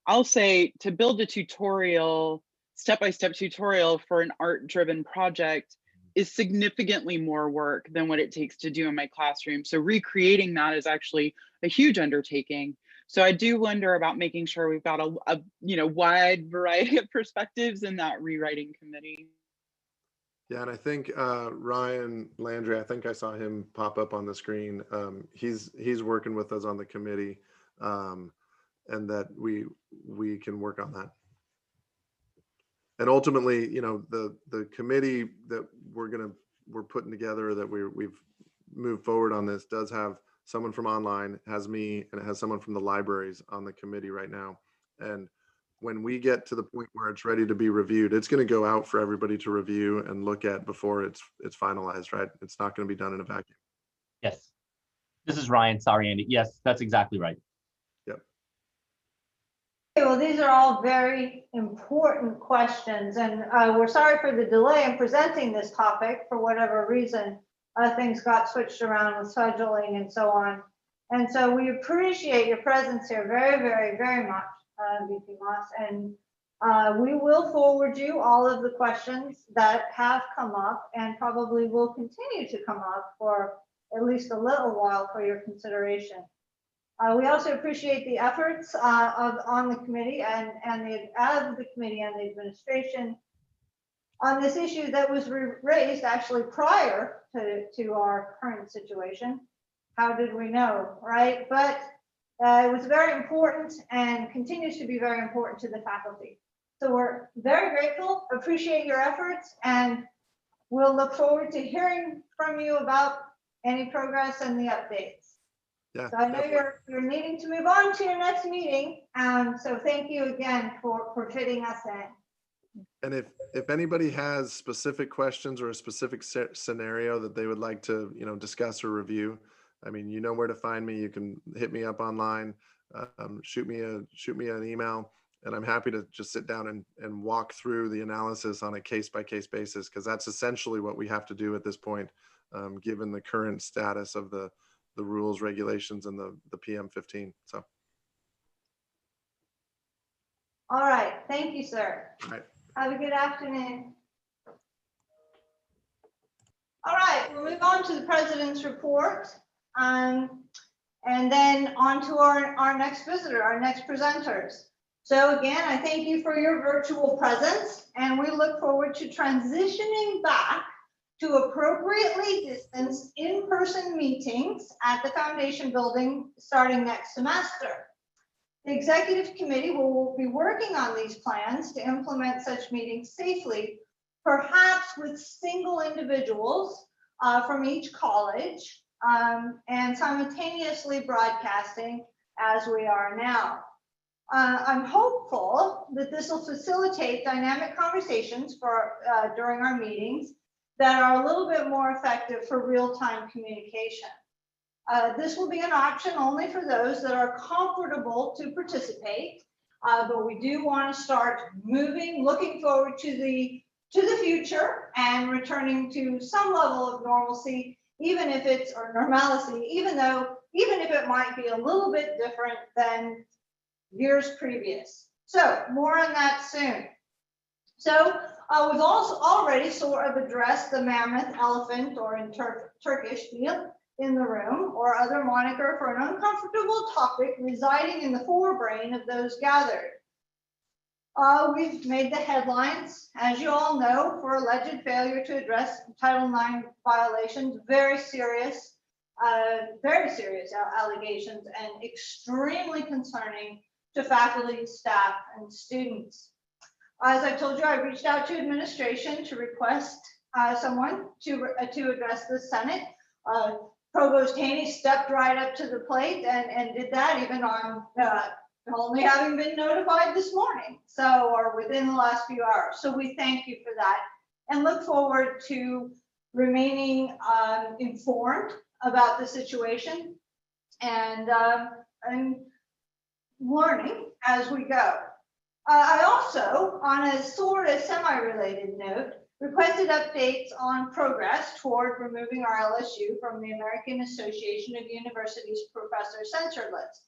I'll say to build a tutorial, step-by-step tutorial for an art-driven project is significantly more work than what it takes to do in my classroom. So recreating that is actually a huge undertaking. So I do wonder about making sure we've got a wide variety of perspectives in that rewriting committee. Yeah, and I think Ryan Landry, I think I saw him pop up on the screen. He's working with us on the committee, and that we can work on that. And ultimately, the committee that we're putting together, that we've moved forward on this, does have someone from online, has me, and it has someone from the libraries on the committee right now. And when we get to the point where it's ready to be reviewed, it's going to go out for everybody to review and look at before it's finalized, right? It's not going to be done in a vacuum. Yes. This is Ryan. Sorry, Andy. Yes, that's exactly right. Yep. Okay, well, these are all very important questions, and we're sorry for the delay in presenting this topic. For whatever reason, things got switched around with scheduling and so on. And so we appreciate your presence here very, very, very much, VP Maas. And we will forward you all of the questions that have come up and probably will continue to come up for at least a little while for your consideration. We also appreciate the efforts on the committee and the committee and the administration on this issue that was raised actually prior to our current situation. How did we know, right? But it was very important and continues to be very important to the faculty. So we're very grateful, appreciate your efforts, and we'll look forward to hearing from you about any progress and the updates. Yeah, so I know you're needing to move on to your next meeting. So thank you again for fitting us in. And if anybody has specific questions or a specific scenario that they would like to, discuss or review, I mean, you know where to find me. You can hit me up online, shoot me an email, and I'm happy to just sit down and walk through the analysis on a case-by-case basis, because that's essentially what we have to do at this point, given the current status of the rules, regulations, and the PM15. So. All right, thank you, sir. All right. Have a good afternoon. All right, we'll move on to the president's report. And then on to our next visitor, our next presenters. So again, I thank you for your virtual presence, and we look forward to transitioning back to appropriately distanced in-person meetings at the Foundation building starting next semester. The executive committee will be working on these plans to implement such meetings safely, perhaps with single individuals from each college, and simultaneously broadcasting as we are now. I'm hopeful that this will facilitate dynamic conversations during our meetings that are a little bit more effective for real-time communication. This will be an option only for those that are comfortable to participate, but we do want to start looking forward to the future and returning to some level of normalcy, even if if it might be a little bit different than years previous. So more on that soon. So we've also already sort of addressed the mammoth, elephant, or in Turkish, in the room, or other moniker for an uncomfortable topic residing in the forebrain of those gathered. We've made the headlines, as you all know, for alleged failure to address Title IX violations, very serious allegations, and extremely concerning to faculty, staff, and students. As I told you, I reached out to administration to request someone to address the Senate. Provost Haney stepped right up to the plate and did that, even on only having been notified this morning, or within the last few hours. So we thank you for that and look forward to remaining informed about the situation and learning as we go. I also, on a sort of semi-related note, requested updates on progress toward removing our LSU from the American Association of Universities Professor Censor List.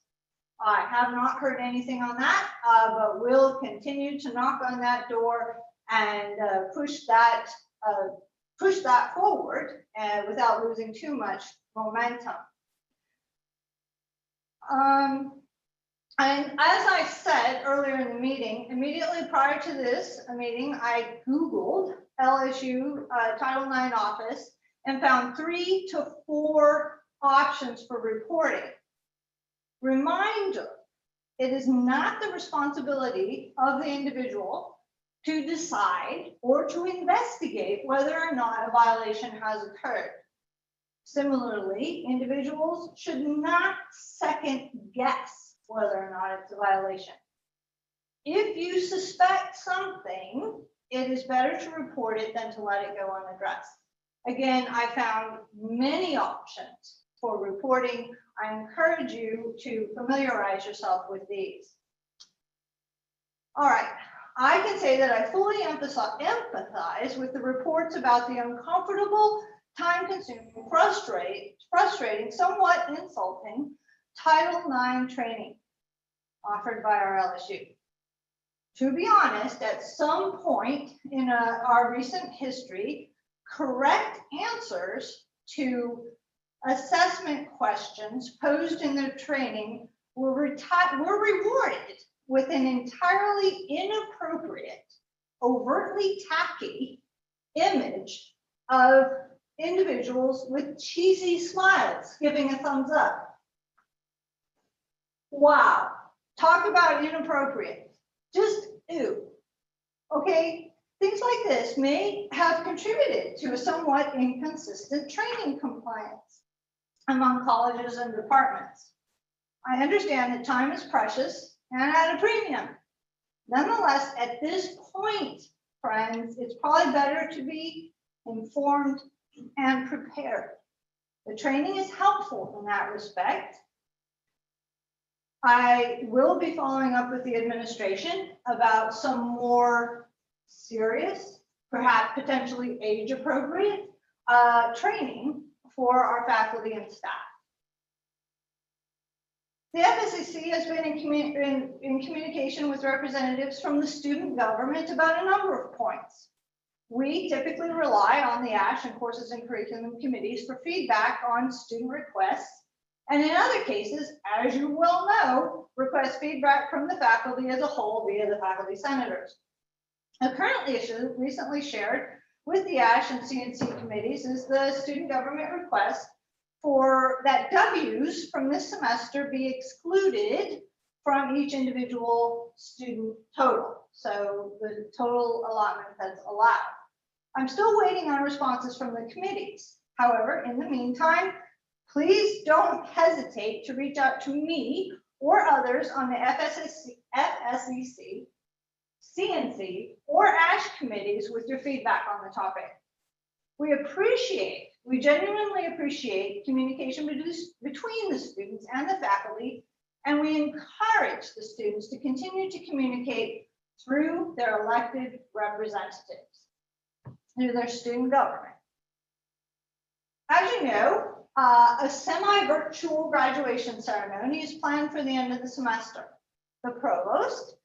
I have not heard anything on that, but we'll continue to knock on that door and push that forward without losing too much momentum. And as I said earlier in the meeting, immediately prior to this meeting, I Googled LSU Title IX office and found 3 to 4 options for reporting. Reminder, it is not the responsibility of the individual to decide or to investigate whether or not a violation has occurred. Similarly, individuals should not second guess whether or not it's a violation. If you suspect something, it is better to report it than to let it go unaddressed. Again, I found many options for reporting. I encourage you to familiarize yourself with these. All right, I can say that I fully empathize with the reports about the uncomfortable, time-consuming, frustrating, somewhat insulting Title IX training offered by our LSU. To be honest, at some point in our recent history, correct answers to assessment questions posed in the training were rewarded with an entirely inappropriate, overtly tacky image of individuals with cheesy smiles giving a thumbs up. Wow, talk about inappropriate. Just ew. Okay, things like this may have contributed to a somewhat inconsistent training compliance among colleges and departments. I understand that time is precious and at a premium. Nonetheless, at this point, friends, it's probably better to be informed and prepared. The training is helpful in that respect. I will be following up with the administration about some more serious, perhaps potentially age-appropriate training for our faculty and staff. The FSAC has been in communication with representatives from the student government about a number of points. We typically rely on the ASH and courses and curriculum committees for feedback on student requests, and in other cases, as you well know, request feedback from the faculty as a whole via the faculty senators. A current issue recently shared with the ASH and CNC committees is the student government request for that W's from this semester be excluded from each individual student total. So the total allotment that's allowed. I'm still waiting on responses from the committees. However, in the meantime, please don't hesitate to reach out to me or others on the FSEC, CNC, or ASH committees with your feedback on the topic. We genuinely appreciate communication between the students and the faculty, and we encourage the students to continue to communicate through their elected representatives, through their student government. As you know, a semi-virtual graduation ceremony is planned for the end of the semester. The provost,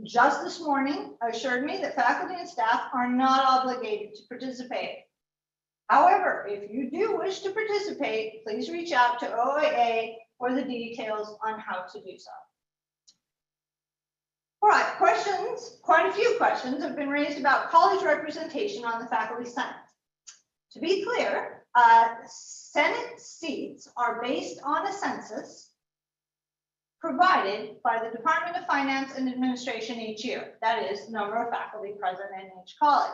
just this morning, assured me that faculty and staff are not obligated to participate. However, if you do wish to participate, please reach out to OAA for the details on how to do so. All right, questions, quite a few questions have been raised about college representation on the faculty senate. To be clear, Senate seats are based on a census provided by the Department of Finance and Administration each year. That is, the number of faculty present in each college.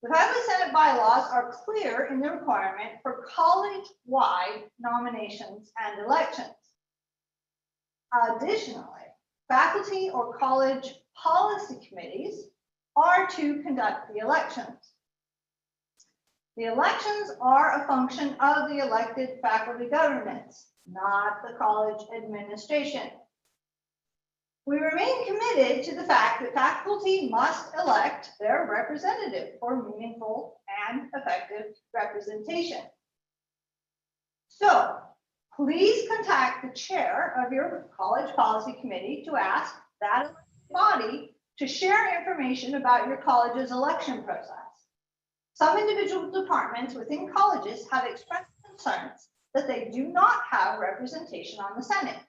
The faculty senate bylaws are clear in the requirement for college-wide nominations and elections. Additionally, faculty or college policy committees are to conduct the elections. The elections are a function of the elected faculty governments, not the college administration. We remain committed to the fact that faculty must elect their representative for meaningful and effective representation. So please contact the chair of your college policy committee to ask that body to share information about your college's election process. Some individual departments within colleges have expressed concerns that they do not have representation on the Senate.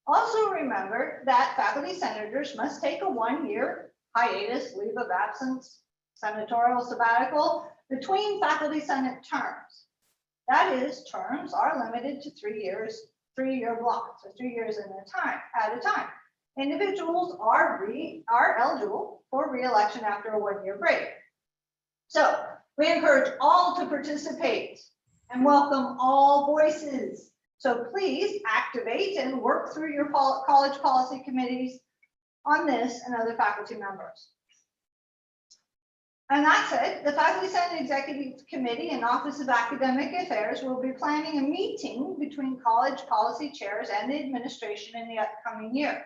Also remember that faculty senators must take a 1-year hiatus, leave of absence, senatorial sabbatical between faculty Senate terms. That is, terms are limited to 3 years, 3-year blocks, or 3 years at a time. Individuals are eligible for re-election after a 1-year break. So we encourage all to participate and welcome all voices. So please activate and work through your college policy committees on this and other faculty members. And that's it. The Faculty Senate Executive Committee and Office of Academic Affairs will be planning a meeting between college policy chairs and the administration in the upcoming year.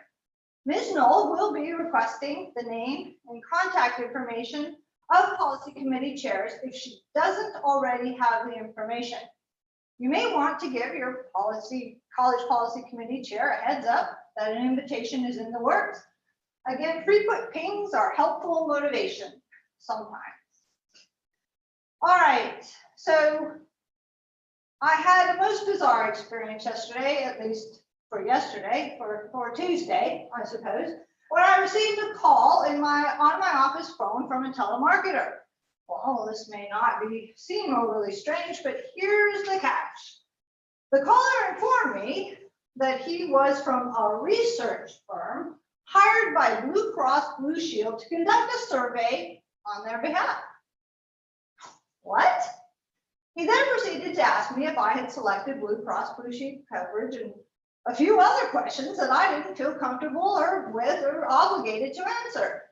Ms. Knoll will be requesting the name and contact information of policy committee chairs if she doesn't already have the information. You may want to give your college policy committee chair a heads up that an invitation is in the works. Again, frequent pings are helpful motivation sometimes. All right, so I had a most bizarre experience yesterday, at least for yesterday, for Tuesday, I suppose, when I received a call on my office phone from a telemarketer. Well, this may not seem overly strange, but here's the catch. The caller informed me that he was from a research firm hired by Blue Cross Blue Shield to conduct a survey on their behalf. What? He then proceeded to ask me if I had selected Blue Cross Blue Shield coverage and a few other questions that I didn't feel comfortable with or obligated to answer.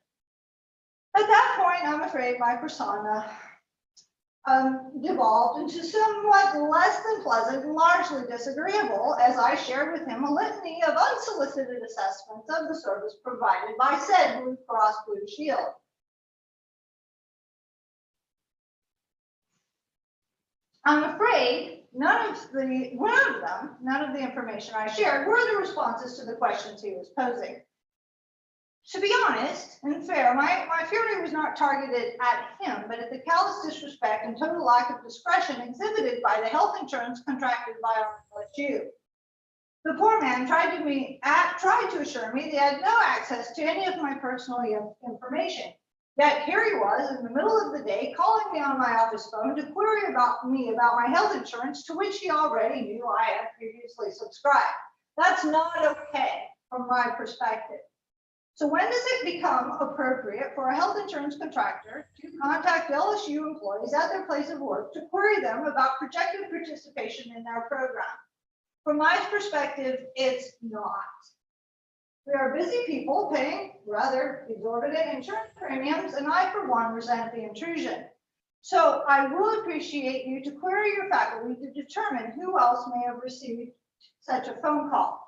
At that point, I'm afraid my persona devolved into somewhat less than pleasant and largely disagreeable as I shared with him a litany of unsolicited assessments of the service provided by said Blue Cross Blue Shield. I'm afraid none of the information I shared were the responses to the questions he was posing. To be honest and fair, my fury was not targeted at him, but at the callous disrespect and total lack of discretion exhibited by the health insurance contracted by our LSU. The poor man tried to assure me that he had no access to any of my personal information. Yet here he was in the middle of the day calling me on my office phone to query about my health insurance, to which he already knew I had previously subscribed. That's not okay from my perspective. So when does it become appropriate for a health insurance contractor to contact LSU employees at their place of work to query them about projected participation in their program? From my perspective, it's not. We are busy people paying rather exorbitant insurance premiums, and I, for one, resent the intrusion. So I will appreciate you to query your faculty to determine who else may have received such a phone call.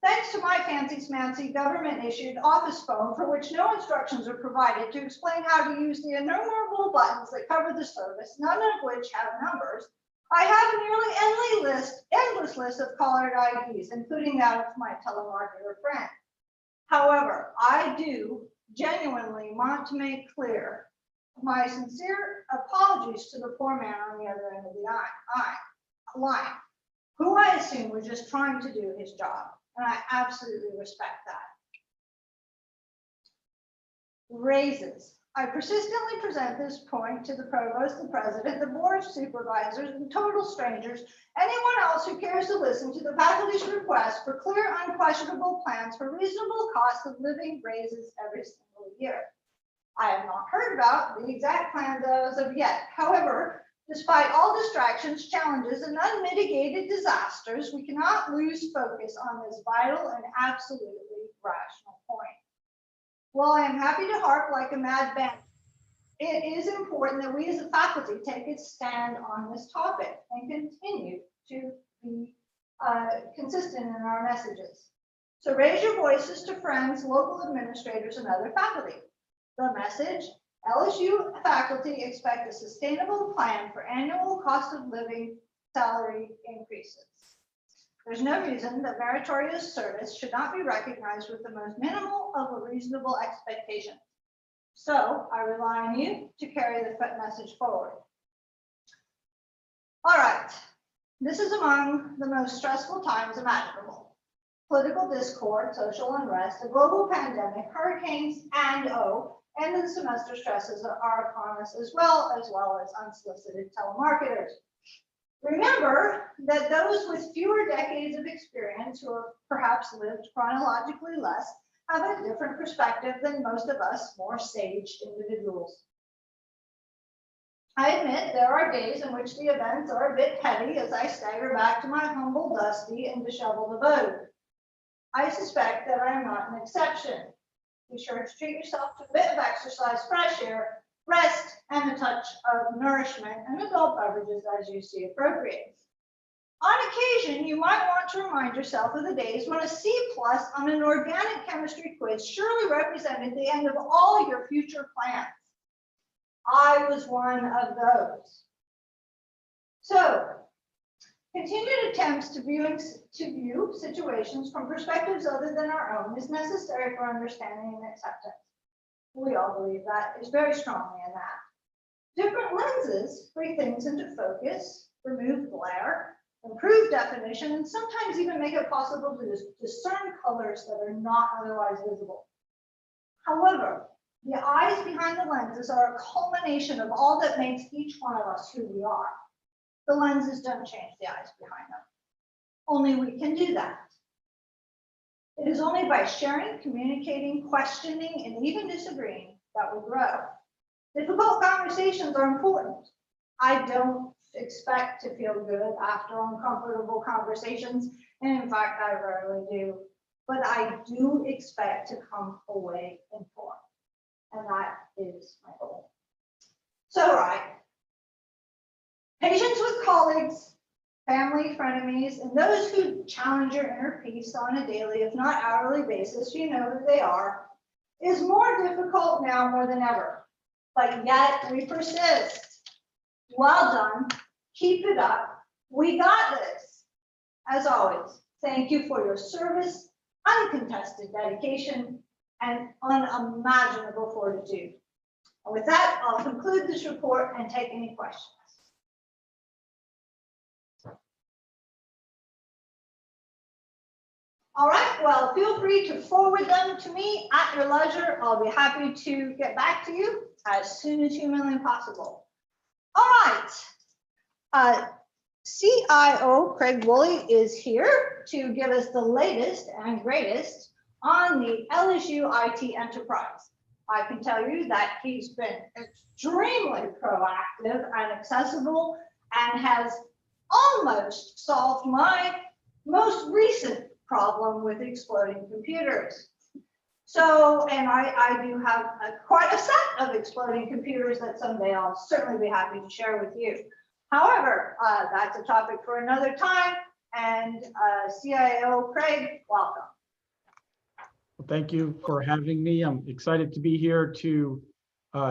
Thanks to my fancy-smancy government-issued office phone, for which no instructions are provided to explain how to use the innumerable buttons that cover the service, none of which have numbers, I have a nearly endless list of caller IDs, including that of my telemarketer friend. However, I do genuinely want to make clear my sincere apologies to the poor man on the other end of the line, who I assume was just trying to do his job, and I absolutely respect that. Raises. I persistently present this point to the provost, the president, the board of supervisors, and total strangers, anyone else who cares to listen to the faculty's request for clear, unquestionable plans for reasonable cost of living raises every single year. I have not heard about the exact plans as of yet. However, despite all distractions, challenges, and unmitigated disasters, we cannot lose focus on this vital and absolutely rational point. Well, I am happy to harp like a mad bandit it is important that we as a faculty take a stand on this topic and continue to be consistent in our messages. So raise your voices to friends, local administrators, and other faculty. The message: LSU faculty expect a sustainable plan for annual cost of living salary increases. There's no reason that meritorious service should not be recognized with the most minimal of a reasonable expectation. So I rely on you to carry the message forward. All right, this is among the most stressful times imaginable. Political discord, social unrest, a global pandemic, hurricanes, and end of the semester stresses are upon us as well as unsolicited telemarketers. Remember that those with fewer decades of experience, who have perhaps lived chronologically less, have a different perspective than most of us more sage individuals. I admit there are days in which the events are a bit heavy as I stagger back to my humble, dusty, and disheveled abode. I suspect that I am not an exception. Be sure to treat yourself to a bit of exercise, fresh air, rest, and a touch of nourishment and adult beverages as you see appropriate. On occasion, you might want to remind yourself of the days when a C+ on an organic chemistry quiz surely represented the end of all your future plans. I was one of those. So, continued attempts to view situations from perspectives other than our own is necessary for understanding and acceptance. We all believe that, is very strongly in that. Different lenses bring things into focus, remove glare, improve definition, and sometimes even make it possible to discern colors that are not otherwise visible. However, the eyes behind the lenses are a culmination of all that makes each one of us who we are. The lenses don't change the eyes behind them. Only we can do that. It is only by sharing, communicating, questioning, and even disagreeing that we grow. Difficult conversations are important. I don't expect to feel good after uncomfortable conversations, and in fact, I rarely do. But I do expect to come away informed, and that is my goal. So, right. Patience with colleagues, family, frenemies, and those who challenge your inner peace on a daily, if not hourly basis, you know who they are, is more difficult now more than ever. But yet we persist. Well done. Keep it up. We got this. As always, thank you for your service, uncontested dedication, and unimaginable fortitude. And with that, I'll conclude this report and take any questions. All right, well, feel free to forward them to me at your leisure. I'll be happy to get back to you as soon as humanly possible. All right, CIO Craig Woolley is here to give us the latest and greatest on the LSU IT enterprise. I can tell you that he's been extremely proactive and accessible and has almost solved my most recent problem with exploding computers. So, and I do have quite a set of exploding computers that someday I'll certainly be happy to share with you. However, that's a topic for another time. And CIO Craig, welcome. Well, thank you for having me. I'm excited to be here to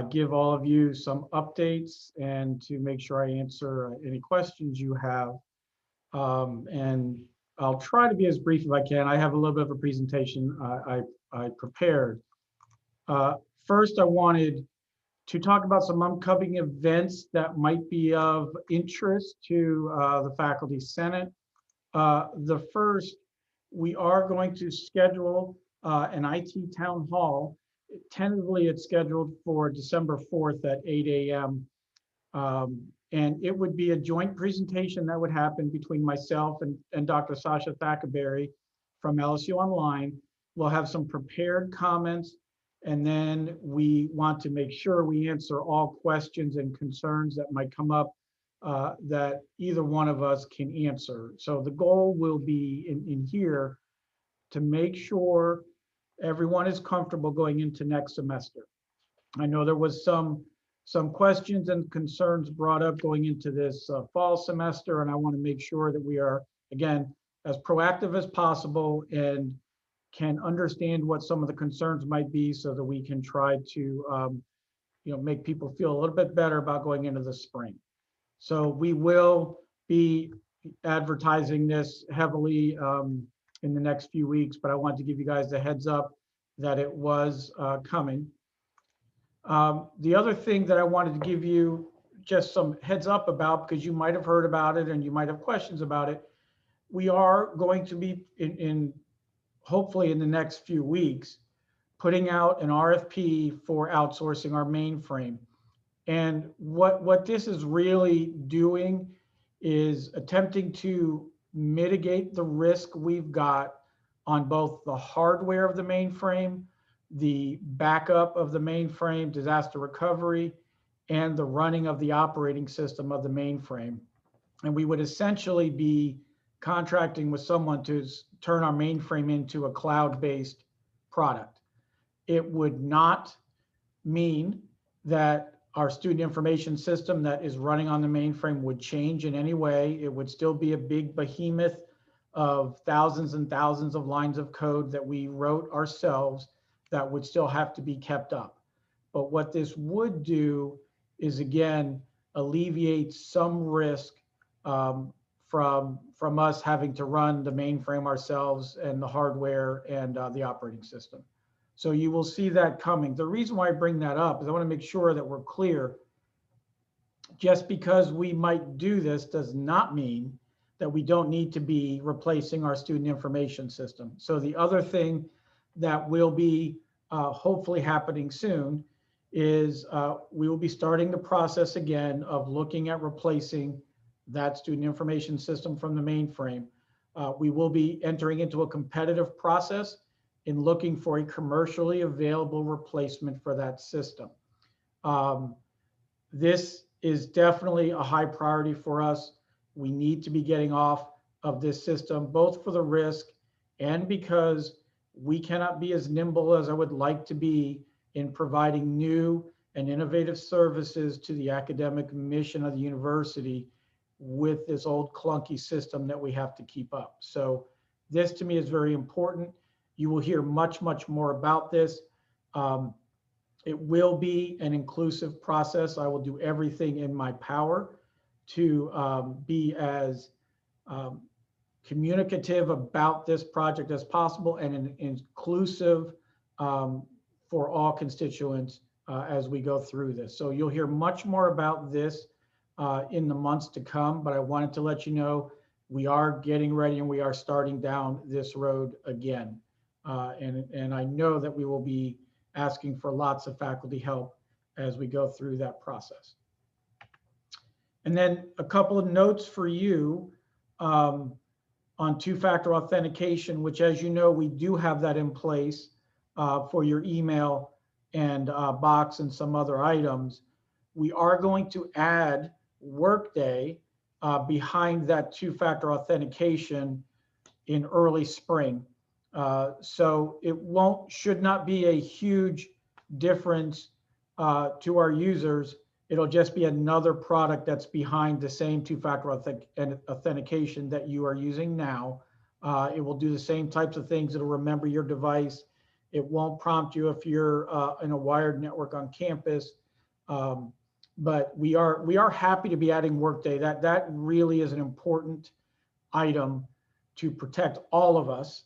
give all of you some updates and to make sure I answer any questions you have. And I'll try to be as brief as I can. I have a little bit of a presentation I prepared. First, I wanted to talk about some upcoming events that might be of interest to the Faculty Senate. The first, we are going to schedule an IT town hall. Tentatively, it's scheduled for December 4th at 8 a.m. And it would be a joint presentation that would happen between myself and Dr. Sasha Thackerberry from LSU Online. We'll have some prepared comments, and then we want to make sure we answer all questions and concerns that might come up that either one of us can answer. So the goal will be in here to make sure everyone is comfortable going into next semester. I know there was some some questions and concerns brought up going into this fall semester, and I want to make sure that we are, again, as proactive as possible and can understand what some of the concerns might be so that we can try to make people feel a little bit better about going into the spring. So we will be advertising this heavily in the next few weeks, but I want to give you guys a heads up that it was coming. The other thing that I wanted to give you just some heads up about, because you might have heard about it and you might have questions about it, we are going to be hopefully in the next few weeks, putting out an RFP for outsourcing our mainframe. And what this is really doing is attempting to mitigate the risk we've got on both the hardware of the mainframe, the backup of the mainframe, disaster recovery, and the running of the operating system of the mainframe. And we would essentially be contracting with someone to turn our mainframe into a cloud-based product. It would not mean that our student information system that is running on the mainframe would change in any way. It would still be a big behemoth of thousands and thousands of lines of code that we wrote ourselves that would still have to be kept up. But what this would do is, again, alleviate some risk from us having to run the mainframe ourselves and the hardware and the operating system. So you will see that coming. The reason why I bring that up is I want to make sure that we're clear. Just because we might do this does not mean that we don't need to be replacing our student information system. So the other thing that will be hopefully happening soon is we will be starting the process again of looking at replacing that student information system from the mainframe. We will be entering into a competitive process in looking for a commercially available replacement for that system. This is definitely a high priority for us. We need to be getting off of this system, both for the risk and because we cannot be as nimble as I would like to be in providing new and innovative services to the academic mission of the university with this old clunky system that we have to keep up. So this to me is very important. You will hear much, much more about this. It will be an inclusive process. I will do everything in my power to be as communicative about this project as possible and inclusive for all constituents as we go through this. So you'll hear much more about this in the months to come, but I wanted to let you know we are getting ready and we are starting down this road again. And I know that we will be asking for lots of faculty help as we go through that process. And then a couple of notes for you on two-factor authentication, which, as you know, we do have that in place for your email and box and some other items. We are going to add Workday behind that two-factor authentication in early spring. So it should not be a huge difference to our users. It'll just be another product that's behind the same two-factor authentication that you are using now. It will do the same types of things. It'll remember your device. It won't prompt you if you're in a wired network on campus. But we are happy to be adding Workday. That really is an important item to protect all of us.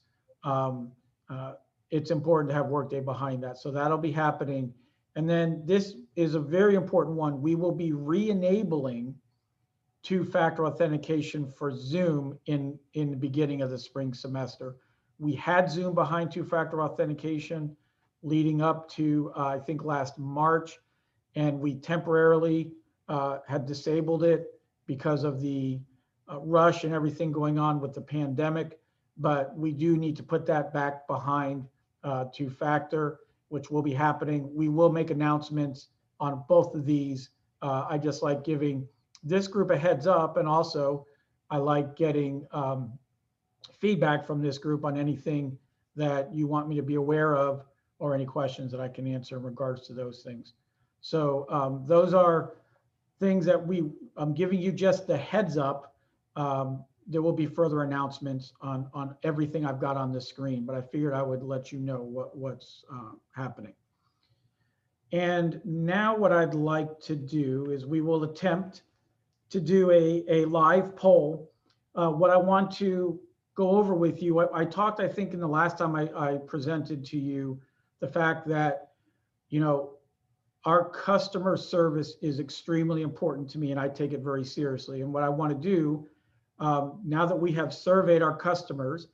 It's important to have Workday behind that. So that'll be happening. And then this is a very important one. We will be re-enabling two-factor authentication for Zoom in the beginning of the spring semester. We had Zoom behind two-factor authentication leading up to, I think, last March, and we temporarily had disabled it because of the rush and everything going on with the pandemic. But we do need to put that back behind two-factor, which will be happening. We will make announcements on both of these. I just like giving this group a heads up, and also I like getting feedback from this group on anything that you want me to be aware of or any questions that I can answer in regards to those things. Those are things that I'm giving you just the heads up. There will be further announcements on everything I've got on the screen, but I figured I would let you know what's happening. And now what I'd like to do is we will attempt to do a live poll. What I want to go over with you, I talked, I think in the last time I presented to you, the fact that, you know, our customer service is extremely important to me and I take it very seriously. And what I want to do, now that we have surveyed our customers,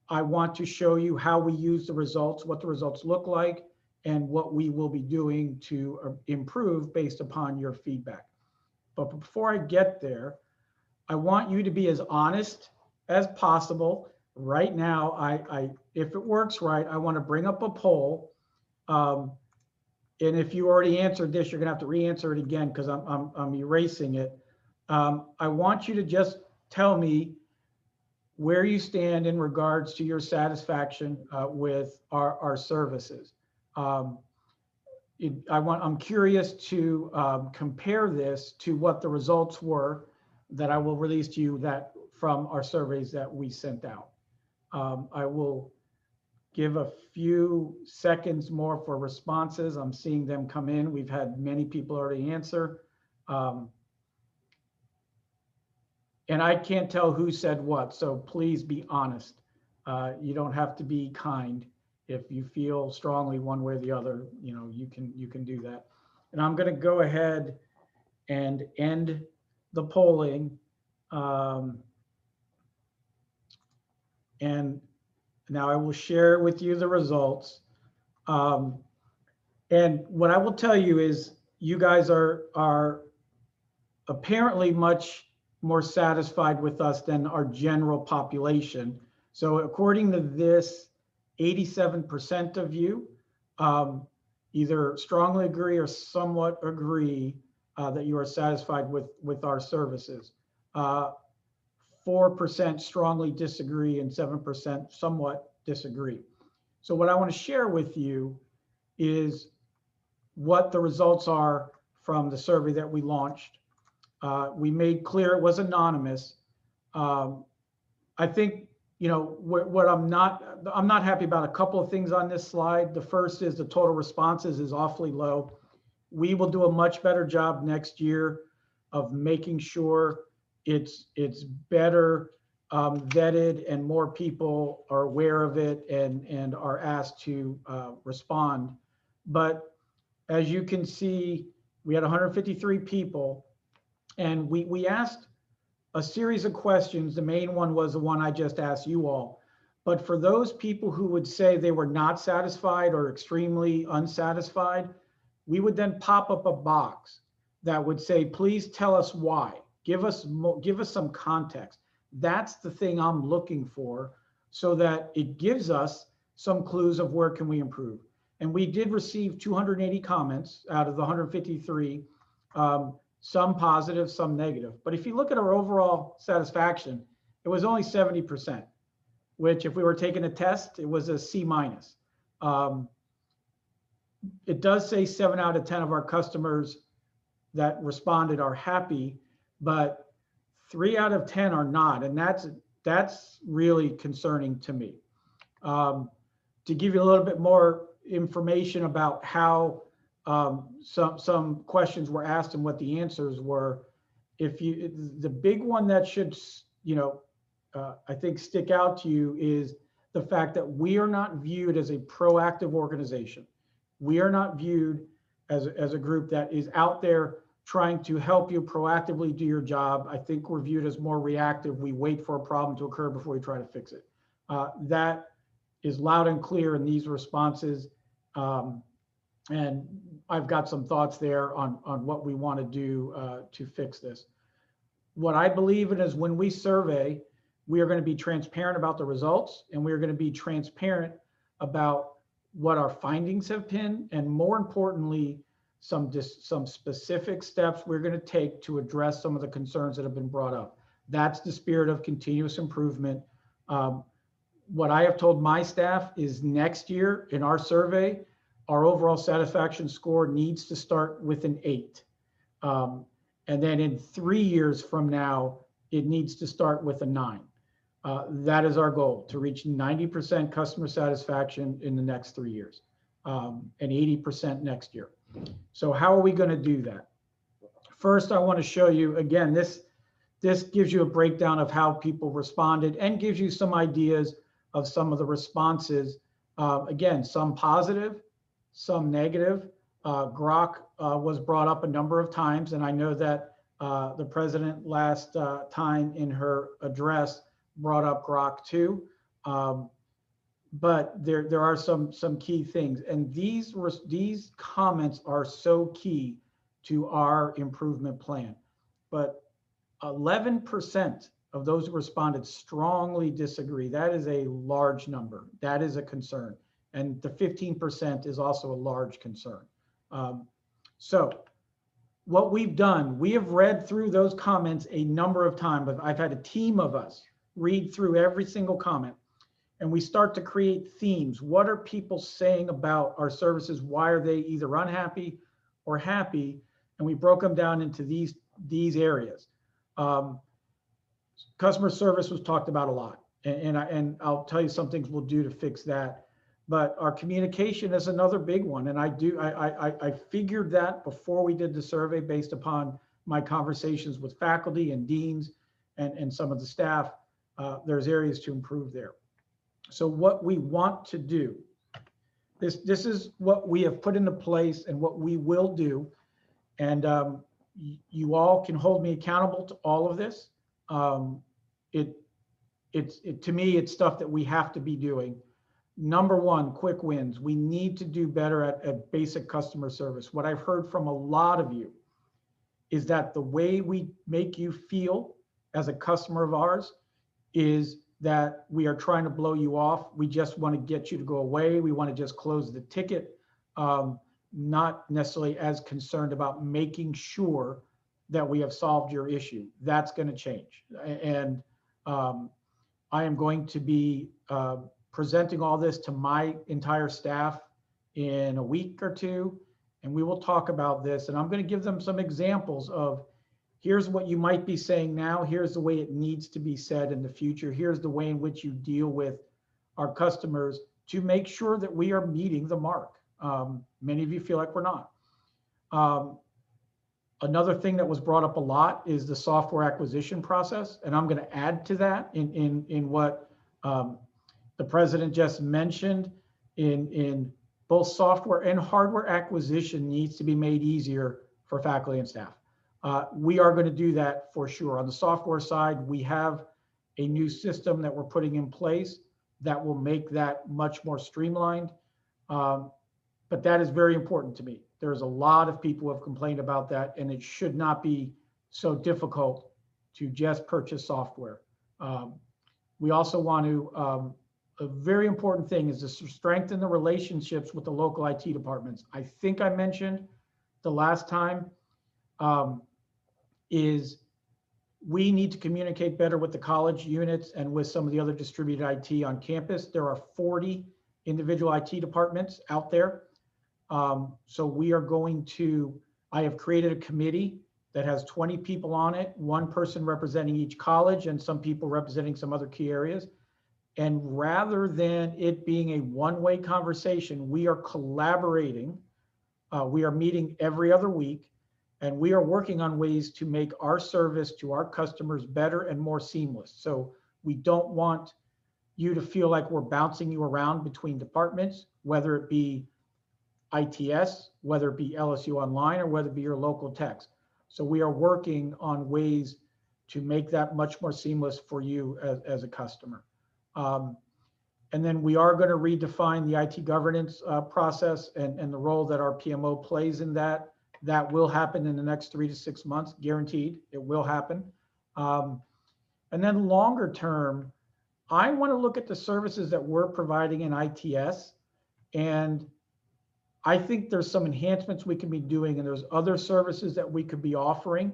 I want to show you how we use the results, what the results look like, and what we will be doing to improve based upon your feedback. But before I get there, I want you to be as honest as possible. Right now, if it works right, I want to bring up a poll. And if you already answered this, you're gonna have to re-answer it again because I'm erasing it. I want you to just tell me where you stand in regards to your satisfaction with our services. I'm curious to compare this to what the results were that I will release to you from our surveys that we sent out. I will give a few seconds more for responses. I'm seeing them come in. We've had many people already answer. And I can't tell who said what, so please be honest. You don't have to be kind. If you feel strongly one way or the other, you know, you can do that. And I'm going to go ahead and end the polling. And now I will share with you the results. And what I will tell you is you guys are apparently much more satisfied with us than our general population. So according to this, 87% of you either strongly agree or somewhat agree that you are satisfied with our services. 4% strongly disagree and 7% somewhat disagree. So what I want to share with you is what the results are from the survey that we launched. We made clear it was anonymous. I think, you know, what I'm not happy about a couple of things on this slide. The first is the total responses is awfully low. We will do a much better job next year of making sure it's better vetted and more people are aware of it and are asked to respond. But as you can see, we had 153 people and we asked a series of questions. The main one was the one I just asked you all. But for those people who would say they were not satisfied or extremely unsatisfied, we would then pop up a box that would say, please tell us why. Give us some context. That's the thing I'm looking for so that it gives us some clues of where can we improve. And we did receive 280 comments out of the 153, some positive, some negative. But if you look at our overall satisfaction, it was only 70%, which if we were taking a test, it was a C-. It does say 7 out of 10 of our customers that responded are happy, but 3 out of 10 are not. And that's really concerning to me. To give you a little bit more information about how some questions were asked and what the answers were, the big one that should, you know, I think stick out to you is the fact that we are not viewed as a proactive organization. We are not viewed as a group that is out there trying to help you proactively do your job. I think we're viewed as more reactive. We wait for a problem to occur before we try to fix it. That is loud and clear in these responses. And I've got some thoughts there on what we want to do to fix this. What I believe in is when we survey, we are going to be transparent about the results, and we are going to be transparent about what our findings have been, and more importantly, some specific steps we're going to take to address some of the concerns that have been brought up. That's the spirit of continuous improvement. What I have told my staff is next year in our survey, our overall satisfaction score needs to start with an 8. And then in 3 years from now, it needs to start with a 9. That is our goal, to reach 90% customer satisfaction in the next 3 years, and 80% next year. So how are we going to do that? First, I want to show you, again, this gives you a breakdown of how people responded and gives you some ideas of some of the responses. Again, some positive, some negative. Grok was brought up a number of times, and I know that the president last time in her address brought up Grok too. But there are some key things, and these comments are so key to our improvement plan. But 11% of those who responded strongly disagree. That is a large number. That is a concern. And the 15% is also a large concern. So what we've done, we have read through those comments a number of times. I've had a team of us read through every single comment, and we start to create themes. What are people saying about our services? Why are they either unhappy or happy? And we broke them down into these areas. Customer service was talked about a lot, and I'll tell you some things we'll do to fix that. But our communication is another big one, and I figured that before we did the survey based upon my conversations with faculty and deans and some of the staff. There's areas to improve there. So what we want to do, this is what we have put into place and what we will do, and you all can hold me accountable to all of this. To me, it's stuff that we have to be doing. Number one, quick wins. We need to do better at basic customer service. What I've heard from a lot of you is that the way we make you feel as a customer of ours is that we are trying to blow you off. We just want to get you to go away. We want to just close the ticket. Not necessarily as concerned about making sure that we have solved your issue. That's going to change. And I am going to be presenting all this to my entire staff in a week or two, and we will talk about this. And I'm going to give them some examples of, here's what you might be saying now. Here's the way it needs to be said in the future. Here's the way in which you deal with our customers to make sure that we are meeting the mark. Many of you feel like we're not. Another thing that was brought up a lot is the software acquisition process. And I'm going to add to that in what the president just mentioned. In both software and hardware acquisition needs to be made easier for faculty and staff. We are going to do that for sure. On the software side, we have a new system that we're putting in place that will make that much more streamlined. But that is very important to me. There's a lot of people who have complained about that, and it should not be so difficult to just purchase software. We also want to, a very important thing is to strengthen the relationships with the local IT departments. I think I mentioned the last time is we need to communicate better with the college units and with some of the other distributed IT on campus. There are 40 individual IT departments out there. So we are going to, I have created a committee that has 20 people on it, one person representing each college and some people representing some other key areas. And rather than it being a one-way conversation, we are collaborating. We are meeting every other week, and we are working on ways to make our service to our customers better and more seamless. So we don't want you to feel like we're bouncing you around between departments, whether it be ITS, whether it be LSU Online, or whether it be your local techs. So we are working on ways to make that much more seamless for you as a customer. And then we are going to redefine the IT governance process and the role that our PMO plays in that. That will happen in the next 3 to 6 months, guaranteed. It will happen. And then longer term, I want to look at the services that we're providing in ITS, and I think there's some enhancements we can be doing, and there's other services that we could be offering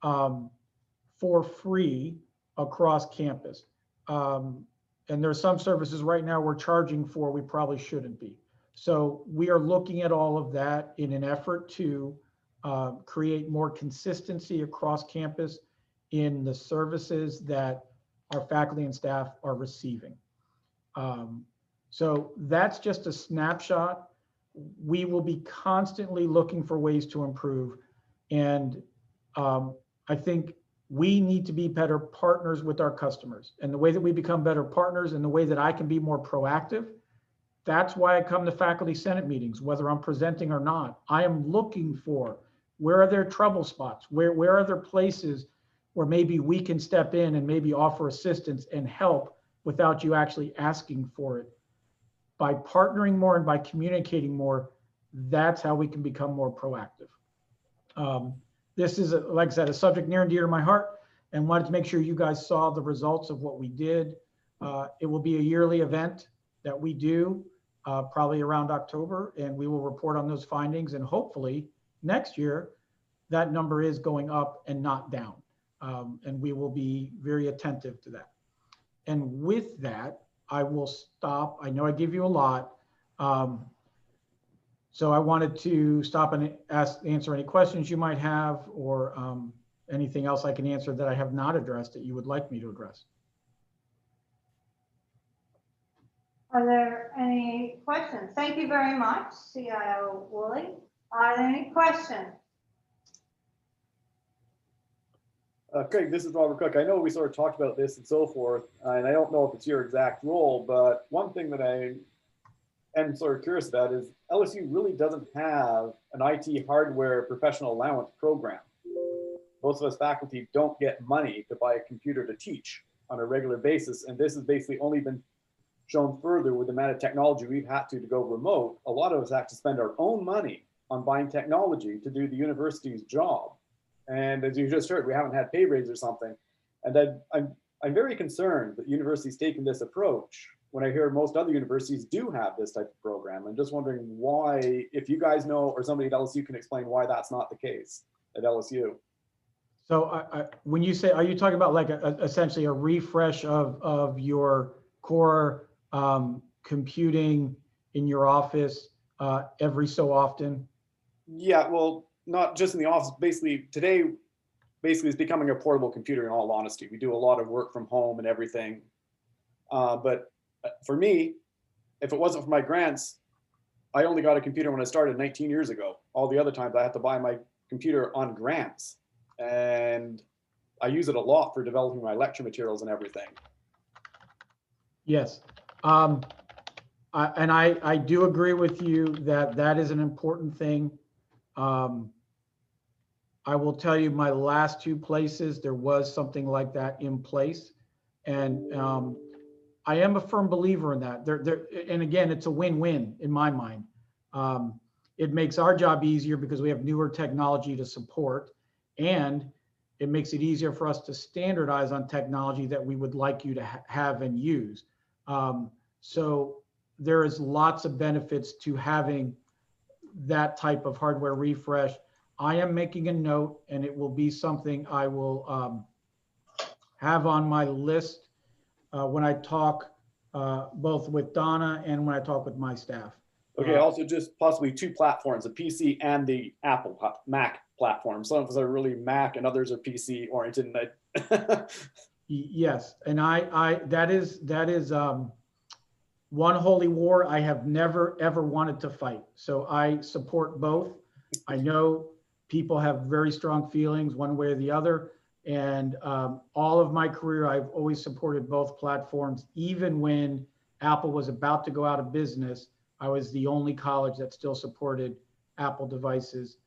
for free across campus. And there's some services right now we're charging for we probably shouldn't be. So we are looking at all of that in an effort to create more consistency across campus in the services that our faculty and staff are receiving. So that's just a snapshot. We will be constantly looking for ways to improve. And I think we need to be better partners with our customers. And the way that we become better partners and the way that I can be more proactive, that's why I come to faculty senate meetings, whether I'm presenting or not. I am looking for where are there trouble spots? Where are there places where maybe we can step in and maybe offer assistance and help without you actually asking for it? By partnering more and by communicating more, that's how we can become more proactive. This is, like I said, a subject near and dear to my heart, and wanted to make sure you guys saw the results of what we did. It will be a yearly event that we do, probably around October, and we will report on those findings. And hopefully next year, that number is going up and not down. And we will be very attentive to that. And with that, I will stop. I know I give you a lot. So I wanted to stop and answer any questions you might have, or anything else I can answer that I have not addressed that you would like me to address. Are there any questions? Thank you very much, CIO Woolley. Are there any questions? Craig, this is Robert Cook. I know we sort of talked about this and so forth, and I don't know if it's your exact role, but one thing that I am sort of curious about is LSU really doesn't have an IT hardware professional allowance program. Most of us faculty don't get money to buy a computer to teach on a regular basis, and this has basically only been shown further with the amount of technology we've had to go remote. A lot of us have to spend our own money on buying technology to do the university's job. And as you just heard, we haven't had pay raise or something. And I'm very concerned that universities taking this approach when I hear most other universities do have this type of program. I'm just wondering why, if you guys know, or somebody at LSU can explain why that's not the case at LSU. So when you say, are you talking about like essentially a refresh of your core computing in your office every so often? Yeah, well, not just in the office. Basically, today, it's becoming a portable computer, in all honesty. We do a lot of work from home and everything. But for me, if it wasn't for my grants, I only got a computer when I started 19 years ago. All the other times I had to buy my computer on grants. And I use it a lot for developing my lecture materials and everything. Yes. And I do agree with you that that is an important thing. I will tell you, my last two places, there was something like that in place. And I am a firm believer in that. And again, it's a win-win in my mind. It makes our job easier because we have newer technology to support, and it makes it easier for us to standardize on technology that we would like you to have and use. So there is lots of benefits to having that type of hardware refresh. I am making a note, and it will be something I will have on my list when I talk both with Donna and when I talk with my staff. Okay, also just possibly two platforms, the PC and the Apple Mac platform. Some of us are really Mac and others are PC oriented. Yes, and that is one holy war I have never ever wanted to fight. So I support both. I know people have very strong feelings one way or the other. And all of my career, I've always supported both platforms. Even when Apple was about to go out of business, I was the only college that still supported Apple devices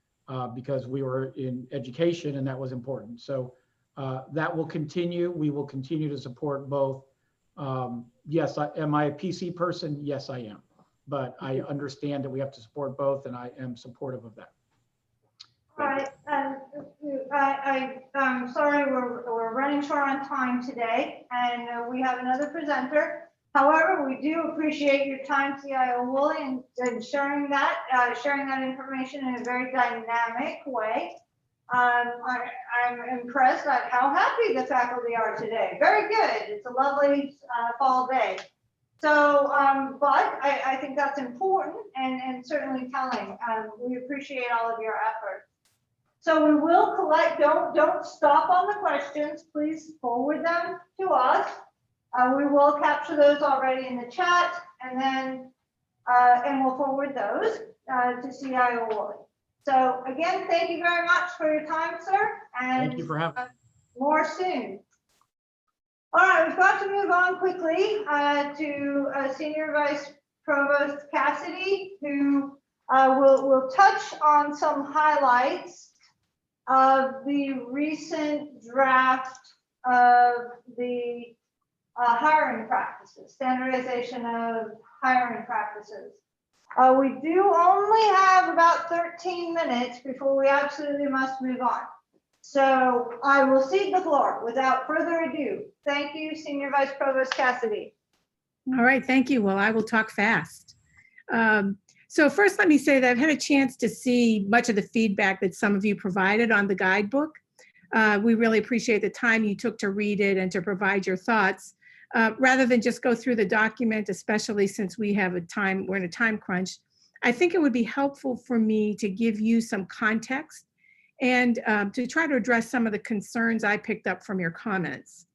because we were in education and that was important. So that will continue. We will continue to support both. Yes, am I a PC person? Yes, I am. But I understand that we have to support both, and I am supportive of that. All right, I'm sorry, we're running short on time today, and we have another presenter. However, we do appreciate your time, CIO Woolley, and sharing that information in a very dynamic way. I'm impressed at how happy the faculty are today. Very good. It's a lovely fall day. So, but I think that's important and certainly telling. We appreciate all of your efforts. So we will collect, don't stop on the questions, please forward them to us. We will capture those already in the chat, and then, and we'll forward those to CIO Woolley. So again, thank you very much for your time, sir. And Thank you for having me. more soon. All right, we've got to move on quickly to Senior Vice Provost Cassidy, who will touch on some highlights of the recent draft of the hiring practices, standardization of hiring practices. We do only have about 13 minutes before we absolutely must move on. So I will cede the floor without further ado. Thank you, Senior Vice Provost Cassidy. All right, thank you. Well, I will talk fast. So first, let me say that I've had a chance to see much of the feedback that some of you provided on the guidebook. We really appreciate the time you took to read it and to provide your thoughts. Rather than just go through the document, especially since we're in a time crunch, I think it would be helpful for me to give you some context and to try to address some of the concerns I picked up from your comments.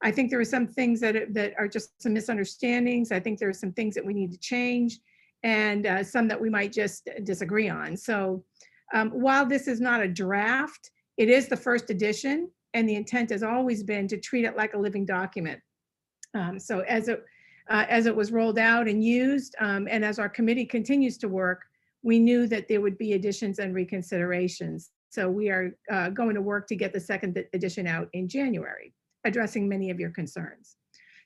I think there are some things that are just some misunderstandings. I think there are some things that we need to change, and some that we might just disagree on. So while this is not a draft, it is the first edition, and the intent has always been to treat it like a living document. So as it was rolled out and used, and as our committee continues to work, we knew that there would be additions and reconsiderations. So we are going to work to get the second edition out in January, addressing many of your concerns.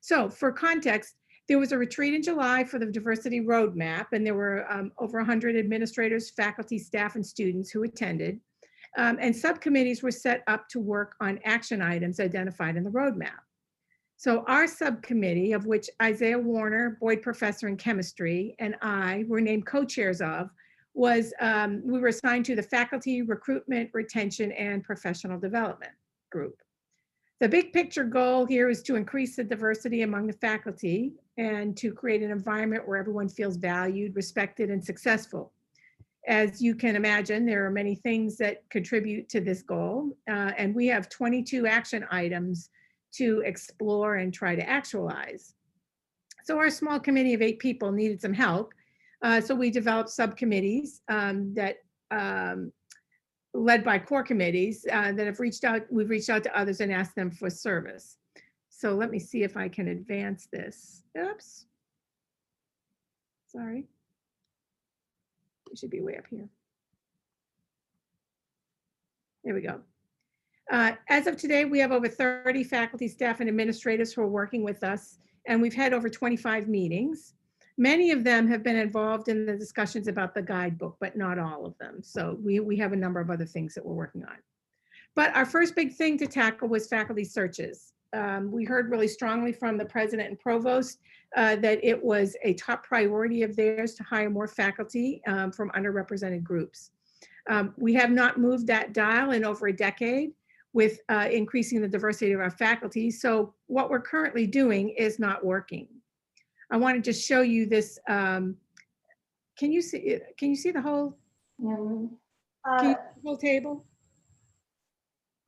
So for context, there was a retreat in July for the diversity roadmap, and there were over 100 administrators, faculty, staff, and students who attended. And subcommittees were set up to work on action items identified in the roadmap. So our subcommittee, of which Isaiah Warner, Boyd Professor in Chemistry, and I were named co-chairs of, we were assigned to the Faculty Recruitment, Retention, and Professional Development group. The big picture goal here is to increase the diversity among the faculty and to create an environment where everyone feels valued, respected, and successful. As you can imagine, there are many things that contribute to this goal, and we have 22 action items to explore and try to actualize. So our small committee of 8 people needed some help. So we developed subcommittees that led by core committees that have reached out. We've reached out to others and asked them for service. So let me see if I can advance this. Oops. Sorry. It should be way up here. There we go. As of today, we have over 30 faculty, staff, and administrators who are working with us, and we've had over 25 meetings. Many of them have been involved in the discussions about the guidebook, but not all of them. So we have a number of other things that we're working on. But our first big thing to tackle was faculty searches. We heard really strongly from the president and provost that it was a top priority of theirs to hire more faculty from underrepresented groups. We have not moved that dial in over a decade with increasing the diversity of our faculty. So what we're currently doing is not working. I want to just show you this. Can you see it? Can you see the whole, can you see the whole table?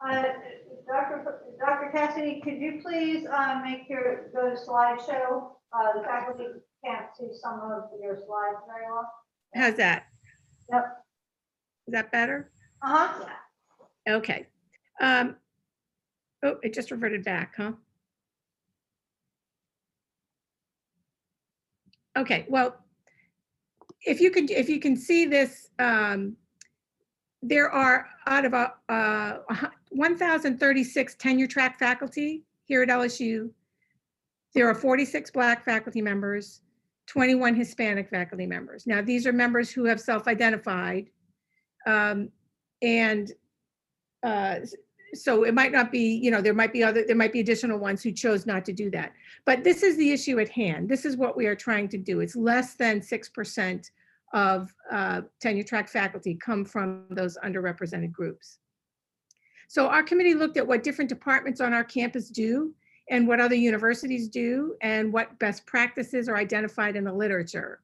Dr. Cassidy, could you please make go to slideshow? The faculty can't see some of your slides very well. How's that? Yep. Is that better? Uh-huh. Yeah. Okay. Oh, it just reverted back, huh? Okay, well, if you can see this, there are out of 1,036 tenure track faculty here at LSU. There are 46 Black faculty members, 21 Hispanic faculty members. Now, these are members who have self-identified, so it might not be, there might be additional ones who chose not to do that. But this is the issue at hand. This is what we are trying to do. It's less than 6% of tenure track faculty come from those underrepresented groups. So our committee looked at what different departments on our campus do and what other universities do and what best practices are identified in the literature.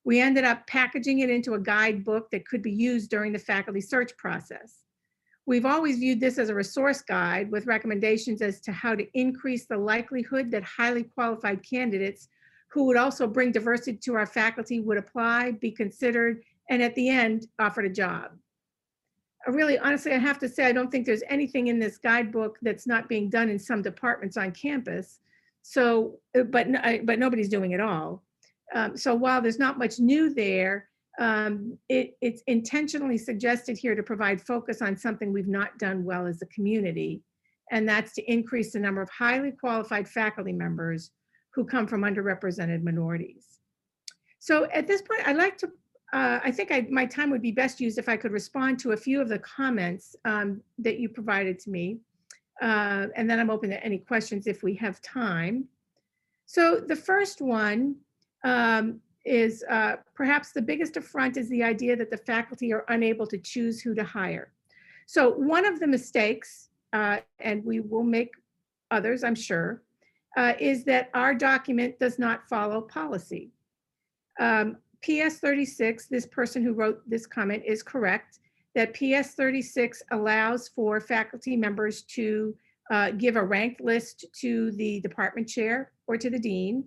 We ended up packaging it into a guidebook that could be used during the faculty search process. We've always viewed this as a resource guide with recommendations as to how to increase the likelihood that highly qualified candidates who would also bring diversity to our faculty would apply, be considered, and at the end, offered a job. Really, honestly, I have to say, I don't think there's anything in this guidebook that's not being done in some departments on campus. So, but nobody's doing it all. So while there's not much new there, it's intentionally suggested here to provide focus on something we've not done well as a community, and that's to increase the number of highly qualified faculty members who come from underrepresented minorities. So at this point, I'd like to, I think my time would be best used if I could respond to a few of the comments that you provided to me. And then I'm open to any questions if we have time. So the first one is perhaps the biggest affront is the idea that the faculty are unable to choose who to hire. So one of the mistakes, and we will make others, I'm sure, is that our document does not follow policy. PS 36, this person who wrote this comment is correct, that PS 36 allows for faculty members to give a ranked list to the department chair or to the dean,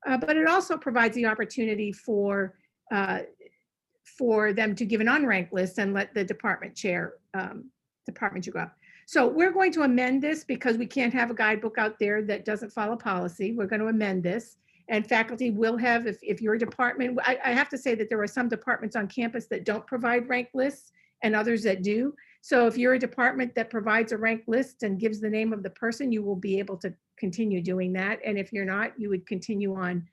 but it also provides the opportunity for them to give an unranked list and let the department chair go up. So we're going to amend this because we can't have a guidebook out there that doesn't follow policy. We're going to amend this. And faculty will have, if your department, I have to say that there are some departments on campus that don't provide ranked lists and others that do. So if you're a department that provides a ranked list and gives the name of the person, you will be able to continue doing that. And if you're not, you would continue on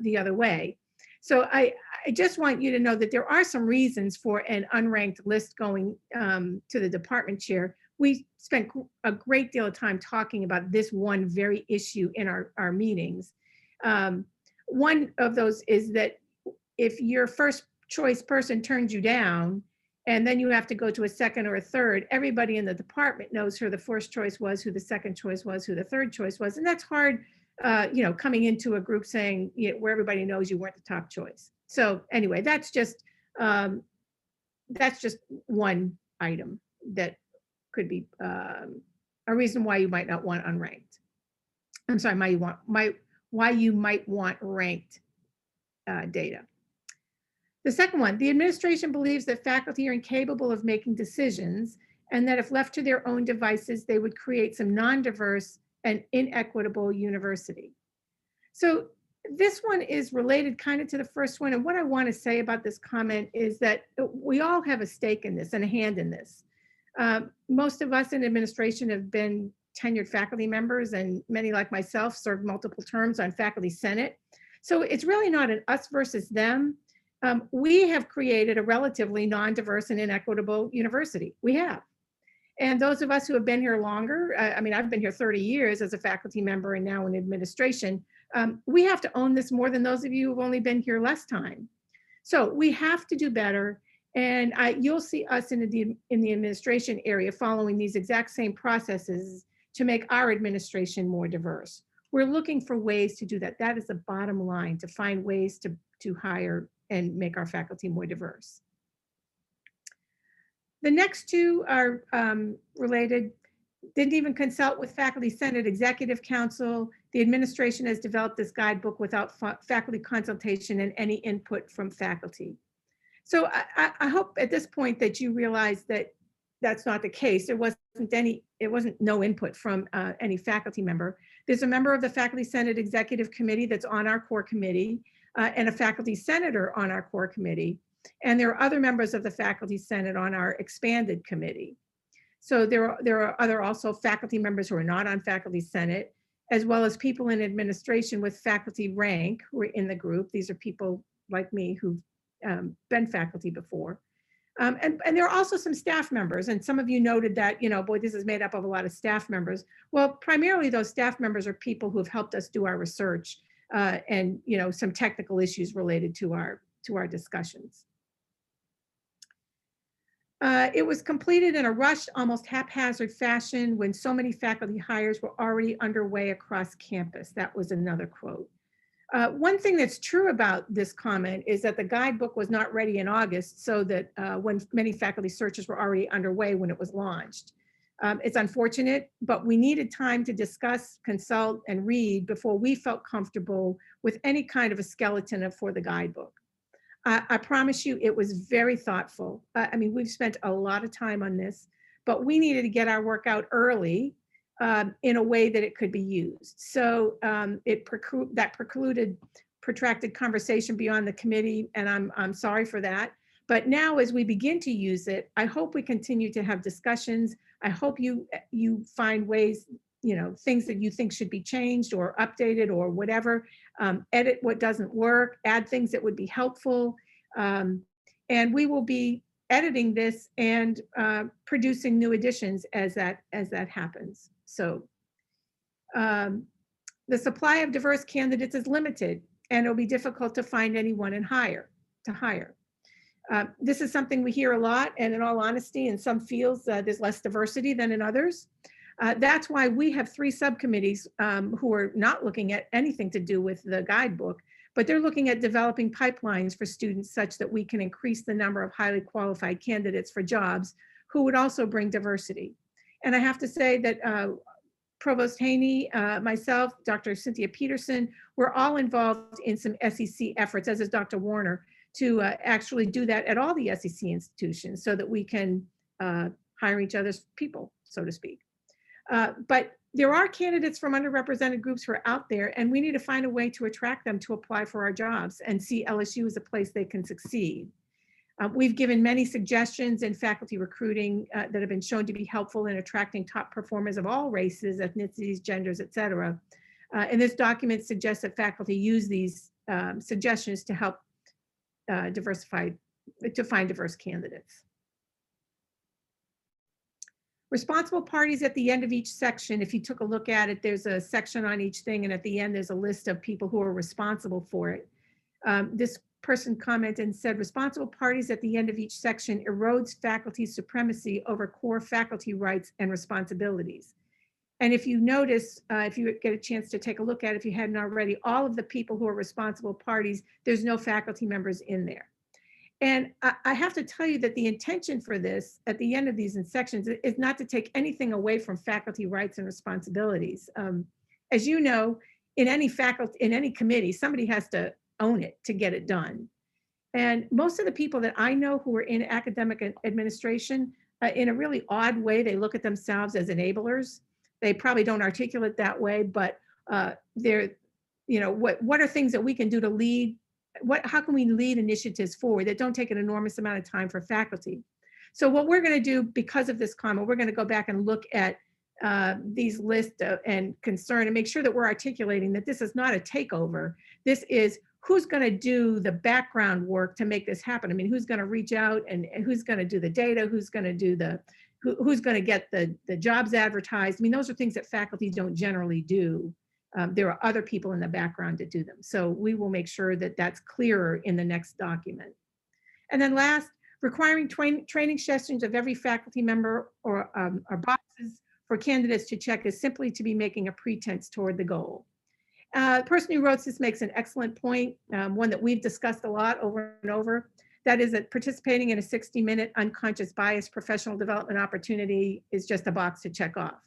the other way. So I just want you to know that there are some reasons for an unranked list going to the department chair. We spent a great deal of time talking about this one very issue in our meetings. One of those is that if your first choice person turns you down and then you have to go to a second or a third, everybody in the department knows who the first choice was, who the second choice was, who the third choice was. And that's hard, coming into a group saying, where everybody knows you weren't the top choice. So anyway, that's just one item that could be a reason why you might not want unranked. I'm sorry, why you might want ranked data. The second one, the administration believes that faculty are incapable of making decisions and that if left to their own devices, they would create some non-diverse and inequitable university. So this one is related kind of to the first one. And what I want to say about this comment is that we all have a stake in this and a hand in this. Most of us in administration have been tenured faculty members, and many like myself served multiple terms on faculty senate. So it's really not an us versus them. We have created a relatively non-diverse and inequitable university. We have. And those of us who have been here longer, I've been here 30 years as a faculty member and now in administration, we have to own this more than those of you who've only been here less time. So we have to do better. And you'll see us in the administration area following these exact same processes to make our administration more diverse. We're looking for ways to do that. That is the bottom line, to find ways to hire and make our faculty more diverse. The next two are related. Didn't even consult with Faculty Senate Executive Council. The administration has developed this guidebook without faculty consultation and any input from faculty. So I hope at this point that you realize that that's not the case. It wasn't no input from any faculty member. There's a member of the Faculty Senate Executive Committee that's on our core committee and a faculty senator on our core committee. And there are other members of the Faculty Senate on our expanded committee. So there are other also faculty members who are not on Faculty Senate, as well as people in administration with faculty rank who are in the group. These are people like me who've been faculty before. And there are also some staff members, and some of you noted that, boy, this is made up of a lot of staff members. Well, primarily those staff members are people who have helped us do our research and, some technical issues related to our discussions. It was completed in a rushed, almost haphazard fashion when so many faculty hires were already underway across campus. That was another quote. One thing that's true about this comment is that the guidebook was not ready in August, so that when many faculty searches were already underway when it was launched. It's unfortunate, but we needed time to discuss, consult, and read before we felt comfortable with any kind of a skeleton for the guidebook. I promise you it was very thoughtful. I mean, we've spent a lot of time on this, but we needed to get our work out early in a way that it could be used. So that precluded protracted conversation beyond the committee, and I'm sorry for that. But now as we begin to use it, I hope we continue to have discussions. I hope you find ways, things that you think should be changed or updated or whatever, edit what doesn't work, add things that would be helpful. And we will be editing this and producing new editions as that happens. So the supply of diverse candidates is limited, and it'll be difficult to find anyone to hire. This is something we hear a lot, and in all honesty, in some fields, there's less diversity than in others. That's why we have 3 subcommittees who are not looking at anything to do with the guidebook, but they're looking at developing pipelines for students such that we can increase the number of highly qualified candidates for jobs who would also bring diversity. And I have to say that Provost Haney, myself, Dr. Cynthia Peterson, we're all involved in some SEC efforts, as is Dr. Warner, to actually do that at all the SEC institutions so that we can hire each other's people, so to speak. But there are candidates from underrepresented groups who are out there, and we need to find a way to attract them to apply for our jobs and see LSU as a place they can succeed. We've given many suggestions in faculty recruiting that have been shown to be helpful in attracting top performers of all races, ethnicities, genders, et cetera. And this document suggests that faculty use these suggestions to help find diverse candidates. Responsible parties at the end of each section, if you took a look at it, there's a section on each thing, and at the end there's a list of people who are responsible for it. This person commented and said, responsible parties at the end of each section erodes faculty supremacy over core faculty rights and responsibilities. And if you notice, if you get a chance to take a look at it, if you hadn't already, all of the people who are responsible parties, there's no faculty members in there. And I have to tell you that the intention for this at the end of these sections is not to take anything away from faculty rights and responsibilities. As you know, in any committee, somebody has to own it to get it done. And most of the people that I know who are in academic administration, in a really odd way, they look at themselves as enablers. They probably don't articulate that way, but they're, what are things that we can do to lead? How can we lead initiatives forward that don't take an enormous amount of time for faculty? So what we're going to do because of this comment, we're going to go back and look at these lists and concern and make sure that we're articulating that this is not a takeover. This is who's going to do the background work to make this happen. I mean, who's going to reach out and who's going to do the data, who's going to do who's going to get the jobs advertised. I mean, those are things that faculty don't generally do. There are other people in the background to do them. So we will make sure that that's clearer in the next document. And then last, requiring training sessions of every faculty member or boxes for candidates to check is simply to be making a pretense toward the goal. The person who wrote this makes an excellent point, one that we've discussed a lot over and over. That is that participating in a 60-minute unconscious bias professional development opportunity is just a box to check off.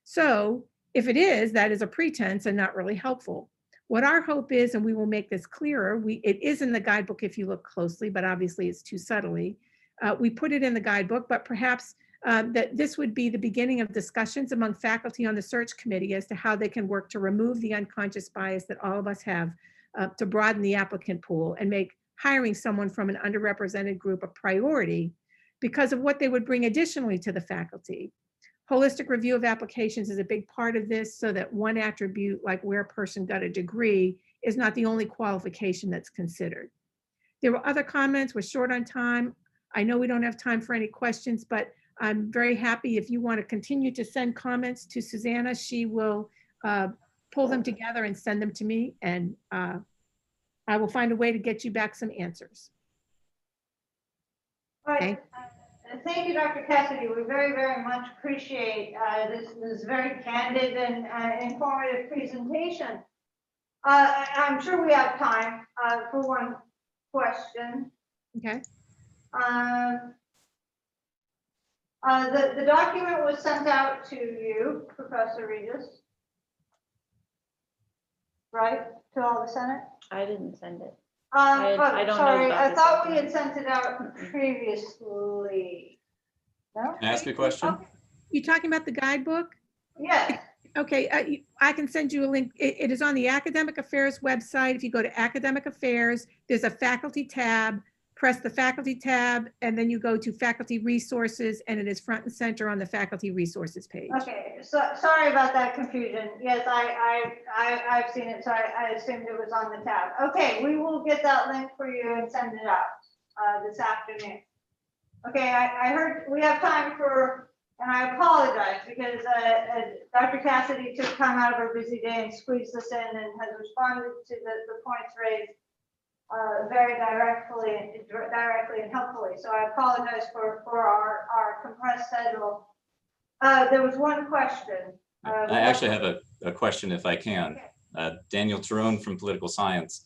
So if it is, that is a pretense and not really helpful. What our hope is, and we will make this clearer, it is in the guidebook if you look closely, but obviously it's too subtly. We put it in the guidebook, but perhaps that this would be the beginning of discussions among faculty on the search committee as to how they can work to remove the unconscious bias that all of us have to broaden the applicant pool and make hiring someone from an underrepresented group a priority because of what they would bring additionally to the faculty. Holistic review of applications is a big part of this so that one attribute like where a person got a degree is not the only qualification that's considered. There were other comments, we're short on time. I know we don't have time for any questions, but I'm very happy if you want to continue to send comments to Susanna, she will pull them together and send them to me, and I will find a way to get you back some answers. All right. thank you, Dr. Cassidy. We very, very much appreciate this very candid and informative presentation. I'm sure we have time for one question. Okay. The document was sent out to you, Professor Regis, right? To all the Senate? I didn't send it. I don't know sorry, about I this thought we document. had sent it out previously. No? Can I ask a question? You talking about the guidebook? Yes. Okay, I can send you a link. It is on the Academic Affairs website. If you go to Academic Affairs, there's a faculty tab. Press the faculty tab, and then you go to faculty resources, and it is front and center on the faculty resources page. Okay, so sorry about that confusion. Yes, I've seen it, so I assumed it was on the tab. Okay, we will get that link for you and send it out this afternoon. Okay, I heard we have time for, and I apologize because Dr. Cassidy took time out of her busy day and squeezed this in and has responded to the points raised very directly and helpfully. So I apologize for our compressed schedule. There was one question. I actually have a question if I can. Daniel Terone from Political Science.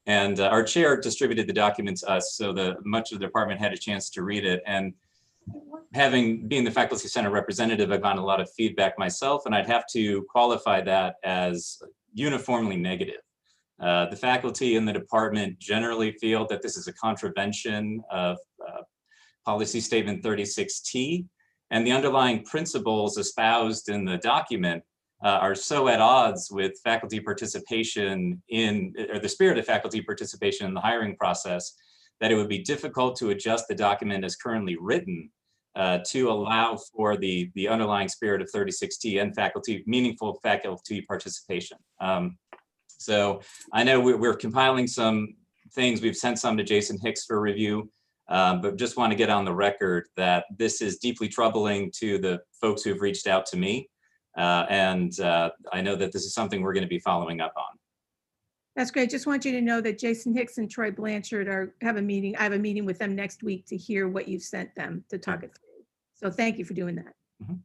And our chair distributed the document to us so that much of the department had a chance to read it. And being the Faculty Senate representative, I've gotten a lot of feedback myself, and I'd have to qualify that as uniformly negative. The faculty in the department generally feel that this is a contravention of Policy Statement 36T, and the underlying principles espoused in the document are so at odds with faculty participation or the spirit of faculty participation in the hiring process that it would be difficult to adjust the document as currently written to allow for the underlying spirit of 36T and meaningful faculty participation. So I know we're compiling some things. We've sent some to Jason Hicks for review, but just want to get on the record that this is deeply troubling to the folks who've reached out to me. And I know that this is something we're going to be following up on. That's great. Just want you to know that Jason Hicks and Troy Blanchard have a meeting. I have a meeting with them next week to hear what you've sent them to talk it through. So thank you for doing that. Mm-hmm.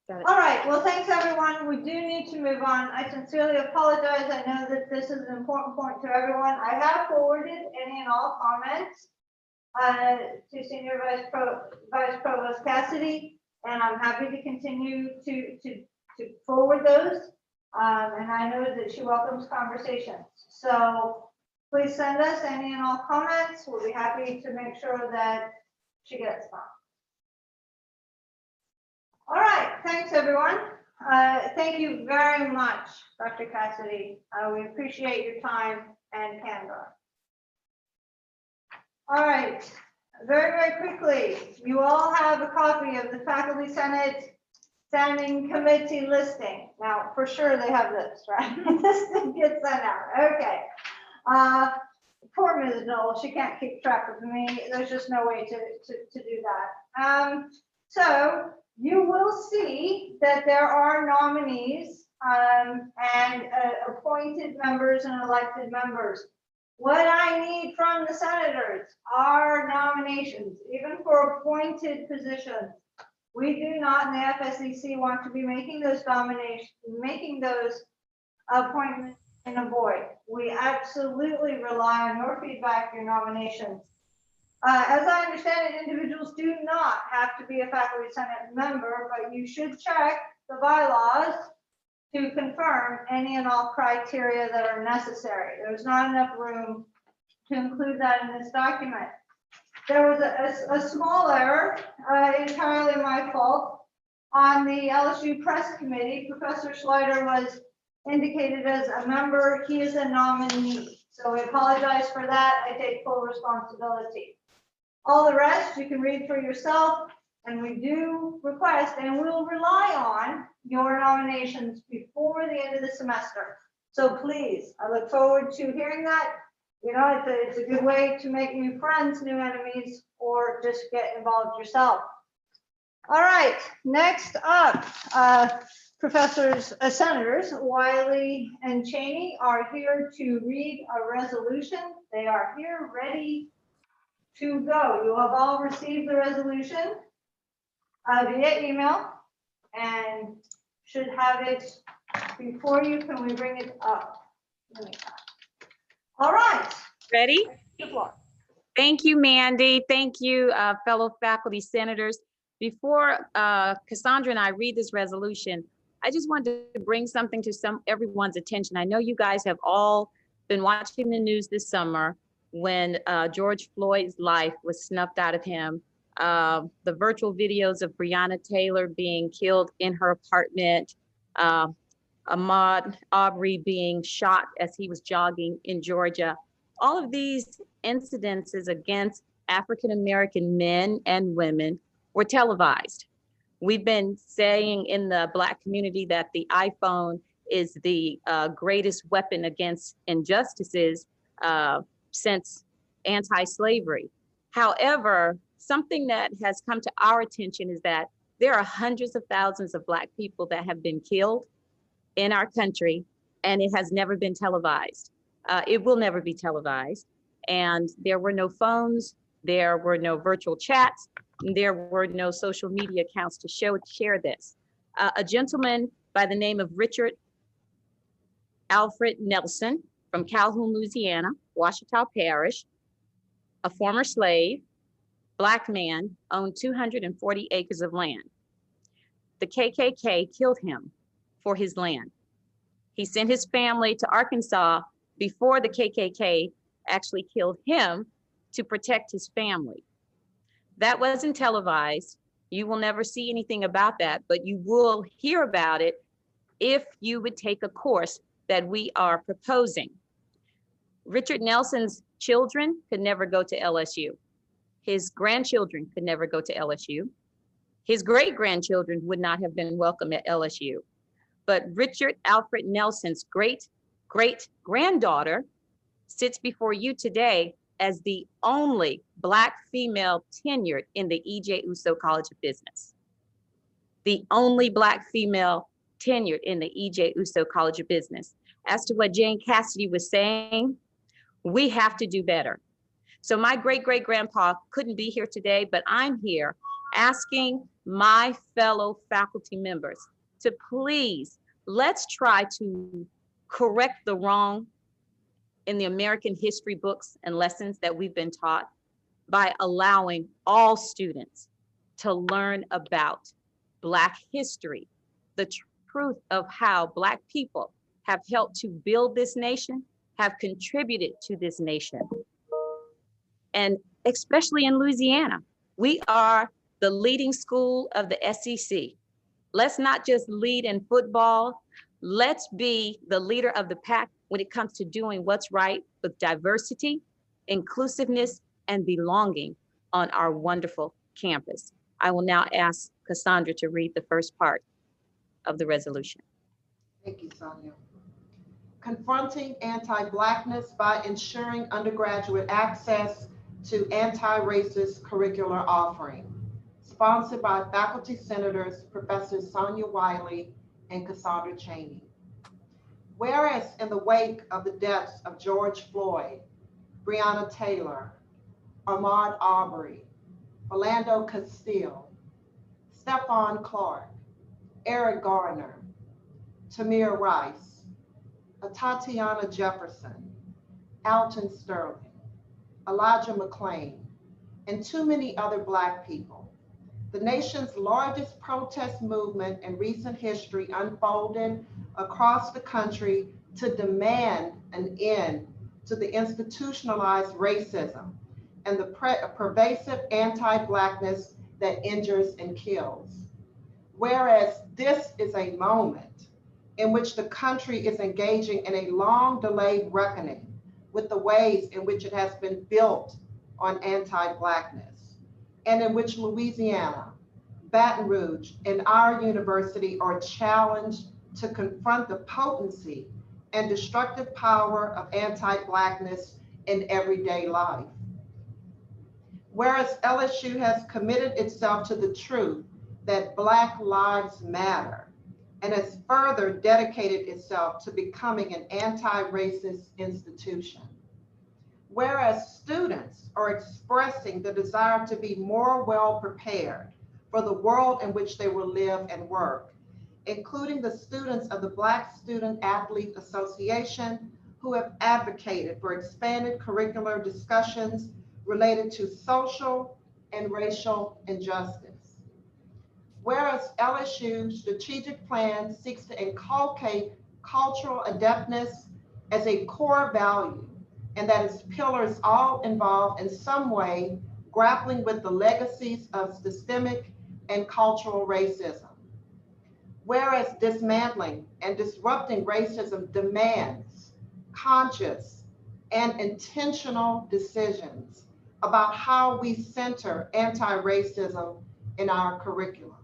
All right, well, thanks everyone. We do need to move on. I sincerely apologize. I know that this is an important point to everyone. I have forwarded any and all comments to Senior Vice Provost Cassidy, and I'm happy to continue to forward those. And I know that she welcomes conversations. So please send us any and all comments. We'll be happy to make sure that she gets them. All right, thanks everyone. Thank you very much, Dr. Cassidy. We appreciate your time and candor. All right, very, very quickly, you all have a copy of the Faculty Senate Standing Committee listing. Now, for sure they have this, right? This thing gets sent out, okay. Poor Ms. Knoll, she can't keep track of me. There's just no way to do that. So you will see that there are nominees and appointed members and elected members. What I need from the senators are nominations, even for appointed positions. We do not in the FSEC want to be making those nominations, making those appointments in a void. We absolutely rely on your feedback, your nominations. As I understand it, individuals do not have to be a Faculty Senate member, but you should check the bylaws to confirm any and all criteria that are necessary. There's not enough room to include that in this document. There was a small error, entirely my fault. On the LSU Press Committee, Professor Schleider was indicated as a member. He is a nominee. So we apologize for that. I take full responsibility. All the rest you can read for yourself, and we do request and we'll rely on your nominations before the end of the semester. So please, I look forward to hearing that. You know, it's a good way to make new friends, new enemies, or just get involved yourself. All right, next up, Senators Wiley and Cheney are here to read a resolution. They are here ready to go. You have all received the resolution via email and should have it before you. Can we bring it up? All right. Ready? The floor. Thank you, Mandy. Thank you, fellow faculty senators. Before Cassandra and I read this resolution, I just wanted to bring something to everyone's attention. I know you guys have all been watching the news this summer when George Floyd's life was snuffed out of him. The virtual videos of Breonna Taylor being killed in her apartment, Ahmaud Arbery being shot as he was jogging in Georgia. All of these incidences against African-American men and women were televised. We've been saying in the Black community that the iPhone is the greatest weapon against injustices since anti-slavery. However, something that has come to our attention is that there are hundreds of thousands of Black people that have been killed in our country, and it has never been televised. It will never be televised. And there were no phones, there were no virtual chats, there were no social media accounts to share this. A gentleman by the name of Richard Alfred Nelson from Calhoun, Louisiana, Ouachita Parish, a former slave, Black man, owned 240 acres of land. The KKK killed him for his land. He sent his family to Arkansas before the KKK actually killed him to protect his family. That wasn't televised. You will never see anything about that, but you will hear about it if you would take a course that we are proposing. Richard Nelson's children could never go to LSU. His grandchildren could never go to LSU. His great-grandchildren would not have been welcome at LSU. But Richard Alfred Nelson's great-great-granddaughter sits before you today as the only Black female tenured in the E.J. Uso College of Business. The only Black female tenured in the E.J. Uso College of Business. As to what Jane Cassidy was saying, we have to do better. So my great-great-grandpa couldn't be here today, but I'm here asking my fellow faculty members to please, let's try to correct the wrong in the American history books and lessons that we've been taught by allowing all students to learn about Black history, the truth of how Black people have helped to build this nation, have contributed to this nation. And especially in Louisiana, we are the leading school of the SEC. Let's not just lead in football, let's be the leader of the pack when it comes to doing what's right with diversity, inclusiveness, and belonging on our wonderful campus. I will now ask Cassandra to read the first part of the resolution. Thank you, Sonia. Confronting anti-Blackness by ensuring undergraduate access to anti-racist curricular offering. Sponsored by faculty senators, Professors Sonia Wiley and Cassandra Chaney. Whereas in the wake of the deaths of George Floyd, Breonna Taylor, Ahmaud Arbery, Philando Castile, Stephon Clark, Eric Garner, Tamir Rice, Tatiana Jefferson, Alton Sterling, Elijah McClain, and too many other Black people, the nation's largest protest movement in recent history unfolded across the country to demand an end to the institutionalized racism and the pervasive anti-Blackness that injures and kills. Whereas this is a moment in which the country is engaging in a long delayed reckoning with the ways in which it has been built on anti-Blackness, and in which Louisiana, Baton Rouge, and our university are challenged to confront the potency and destructive power of anti-Blackness in everyday life. Whereas LSU has committed itself to the truth that Black lives matter and has further dedicated itself to becoming an anti-racist institution. Whereas students are expressing the desire to be more well prepared for the world in which they will live and work, including the students of the Black Student Athlete Association, who have advocated for expanded curricular discussions related to social and racial injustice. Whereas LSU's strategic plan seeks to inculcate cultural adeptness as a core value, and that its pillars all involve in some way grappling with the legacies of systemic and cultural racism. Whereas dismantling and disrupting racism demands conscious and intentional decisions about how we center anti-racism in our curriculum.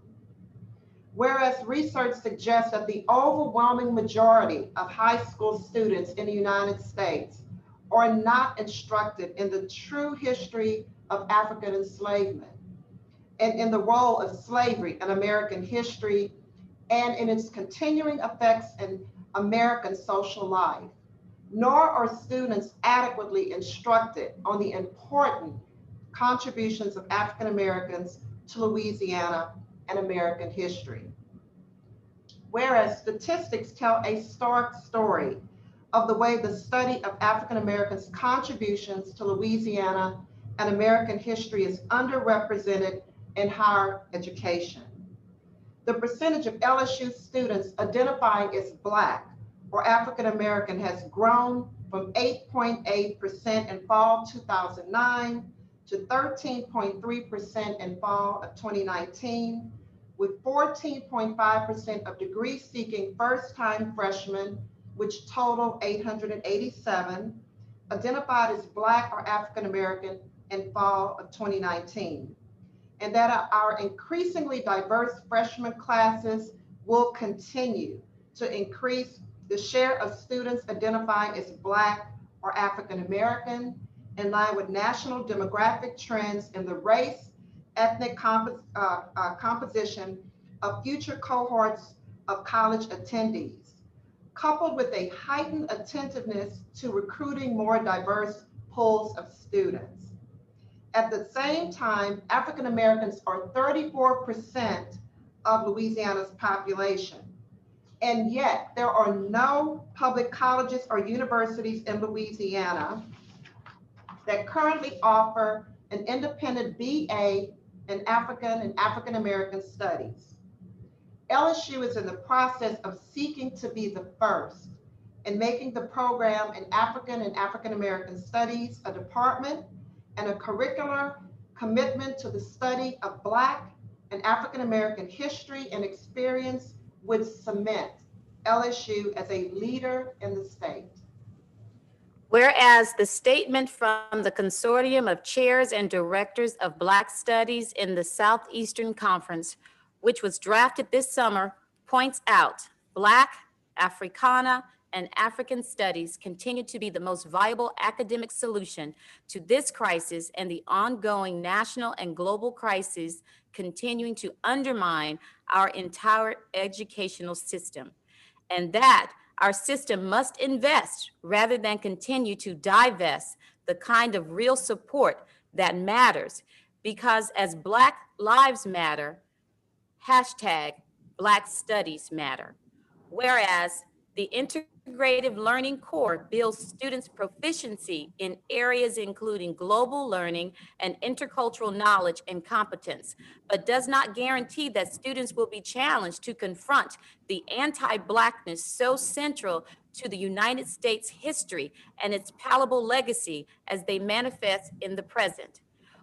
Whereas research suggests that the overwhelming majority of high school students in the United States are not instructed in the true history of African enslavement and in the role of slavery in American history and in its continuing effects in American social life, nor are students adequately instructed on the important contributions of African Americans to Louisiana and American history. Whereas statistics tell a stark story of the way the study of African Americans' contributions to Louisiana and American history is underrepresented in higher education. The percentage of LSU students identifying as Black or African American has grown from 8.8% in fall 2009 to 13.3% in fall of 2019, with 14.5% of degree-seeking first-time freshmen, which total 887, identified as Black or African American in fall of 2019. And that our increasingly diverse freshman classes will continue to increase the share of students identifying as Black or African American in line with national demographic trends in the race, ethnic composition of future cohorts of college attendees, coupled with a heightened attentiveness to recruiting more diverse pools of students. At the same time, African Americans are 34% of Louisiana's population. And yet there are no public colleges or universities in Louisiana that currently offer an independent BA in African and African American studies. LSU is in the process of seeking to be the first in making the program in African and African American studies a department and a curricular commitment to the study of Black and African American history and experience would cement LSU as a leader in the state. Whereas the statement from the Consortium of Chairs and Directors of Black Studies in the Southeastern Conference, which was drafted this summer, points out Black, Africana, and African studies continue to be the most viable academic solution to this crisis and the ongoing national and global crises continuing to undermine our entire educational system. And that our system must invest rather than continue to divest the kind of real support that matters, because as Black Lives Matter, hashtag Black Studies Matter. Whereas the integrative learning core builds students' proficiency in areas including global learning and intercultural knowledge and competence, but does not guarantee that students will be challenged to confront the anti-Blackness so central to the United States history and its palpable legacy as they manifest in the present.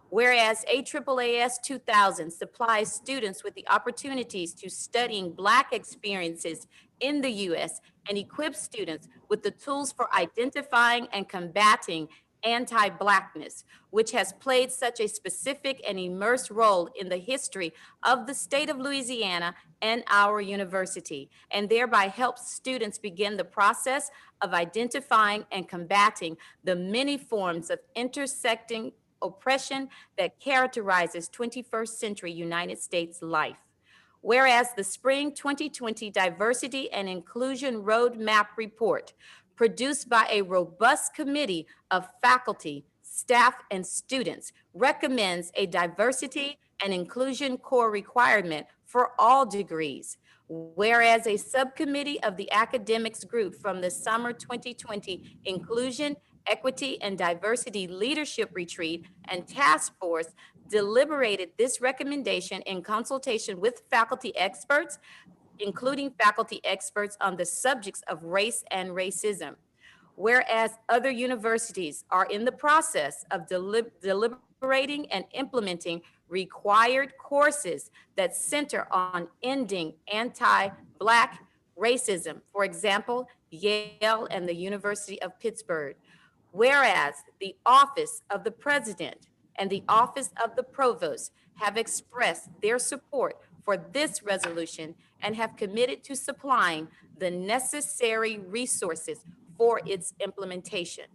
Whereas AAAS 2000 supplies students with the opportunities to studying Black experiences in the U.S. and equips students with the tools for identifying and combating anti-Blackness, which has played such a specific and immersed role in the history of the state of Louisiana and our university, and thereby helps students begin the process of identifying and combating the many forms of intersecting oppression that characterizes 21st century United States life. Whereas the Spring 2020 Diversity and Inclusion Roadmap Report produced by a robust committee of faculty, staff, and students, recommends a diversity and inclusion core requirement for all degrees. Whereas a subcommittee of the academics group from the summer 2020 Inclusion, Equity, and Diversity Leadership Retreat and Task Force deliberated this recommendation in consultation with faculty experts, including faculty experts on the subjects of race and racism. Whereas other universities are in the process of deliberating and implementing required courses that center on ending anti-Black racism, for example, Yale and the University of Pittsburgh. Whereas the Office of the President and the Office of the Provost have expressed their support for this resolution and have committed to supplying the necessary resources for its implementation.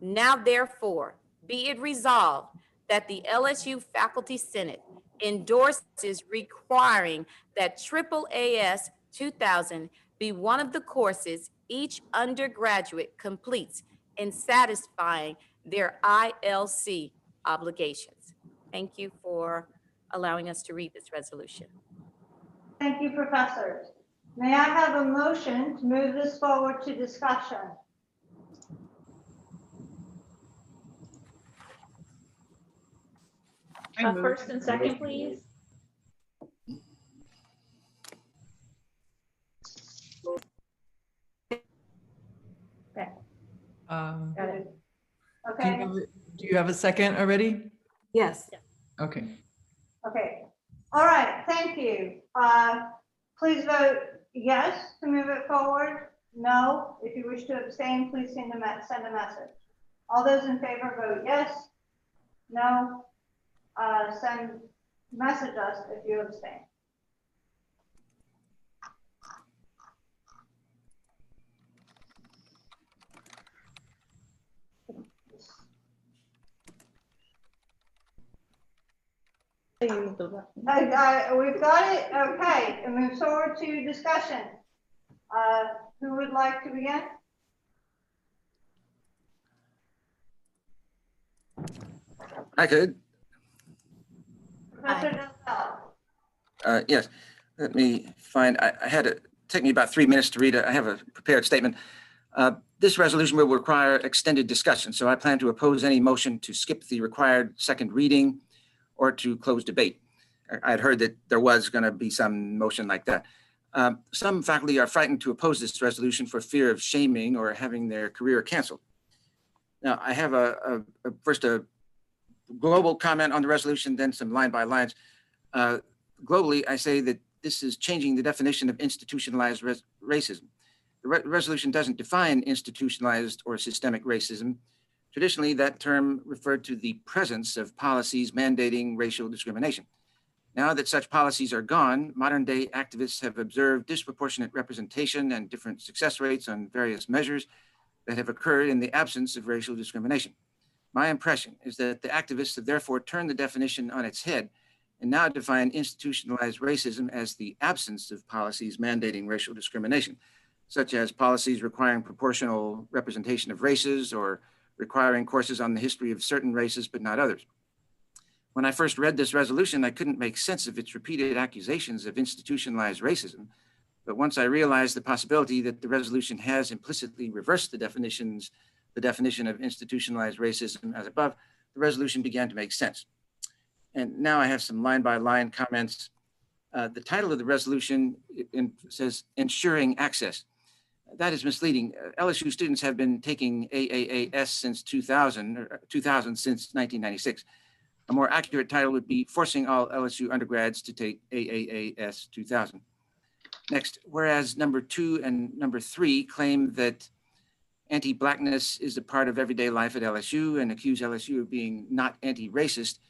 Now, therefore, be it resolved that the LSU Faculty Senate endorses requiring that AAAS 2000 be one of the courses each undergraduate completes in satisfying their ILC obligations. Thank you for allowing us to read this resolution. Thank you, professors. May I have a motion to move this forward to discussion? First and second, please. Okay. Got it. Do Okay. do you have a second already? Yes. Okay. Okay. All right. Thank you. Please vote yes to move it forward. No. If you wish to abstain, please send a message. All those in favor vote yes. No. Message us if you abstain. We've got it. Okay, and move forward to discussion. Who would like to begin? I could. Professor Del. Yes. Let me find. I had it take me about 3 minutes to read it. I have a prepared statement. This resolution will require extended discussion, so I plan to oppose any motion to skip the required second reading or to close debate. I had heard that there was going to be some motion like that. Some faculty are frightened to oppose this resolution for fear of shaming or having their career canceled. Now, I have first a global comment on the resolution, then some line by lines. Globally, I say that this is changing the definition of institutionalized racism. The resolution doesn't define institutionalized or systemic racism. Traditionally, that term referred to the presence of policies mandating racial discrimination. Now that such policies are gone, modern day activists have observed disproportionate representation and different success rates on various measures that have occurred in the absence of racial discrimination. My impression is that the activists have therefore turned the definition on its head and now define institutionalized racism as the absence of policies mandating racial discrimination, such as policies requiring proportional representation of races or requiring courses on the history of certain races but not others. When I first read this resolution, I couldn't make sense of its repeated accusations of institutionalized racism. But once I realized the possibility that the resolution has implicitly reversed the definition of institutionalized racism as above, the resolution began to make sense. And now I have some line-by-line comments. The title of the resolution says ensuring access. That is misleading. LSU students have been taking AAAS since 2000 since 1996. A more accurate title would be forcing all LSU undergrads to take AAAS 2000. Next, whereas number 2 and number 3 claim that anti-Blackness is a part of everyday life at LSU and accuse LSU of being not anti-racist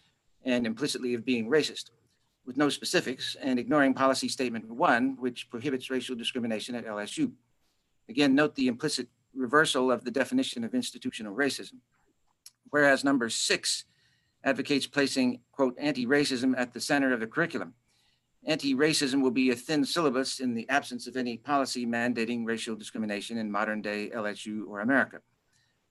and implicitly of being racist, with no specifics and ignoring policy statement 1, which prohibits racial discrimination at LSU. Again, note the implicit reversal of the definition of institutional racism. Whereas number 6 advocates placing, quote, anti-racism at the center of the curriculum. Anti-racism will be a thin syllabus in the absence of any policy mandating racial discrimination in modern-day LSU or America.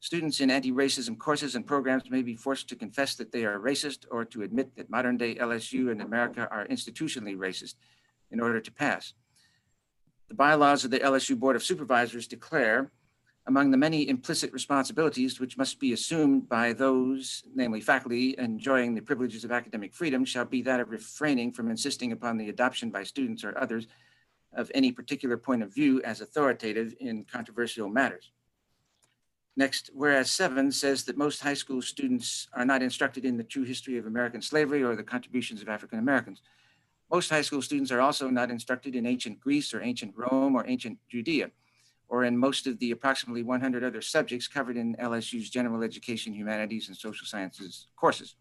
Students in anti-racism courses and programs may be forced to confess that they are racist or to admit that modern-day LSU and America are institutionally racist in order to pass. The bylaws of the LSU Board of Supervisors declare, among the many implicit responsibilities which must be assumed by those, namely faculty, enjoying the privileges of academic freedom, shall be that of refraining from insisting upon the adoption by students or others of any particular point of view as authoritative in controversial matters. Next, whereas 7 says that most high school students are not instructed in the true history of American slavery or the contributions of African Americans. Most high school students are also not instructed in ancient Greece or ancient Rome or ancient Judea, or in most of the approximately 100 other subjects covered in LSU's general education, humanities, and social sciences courses.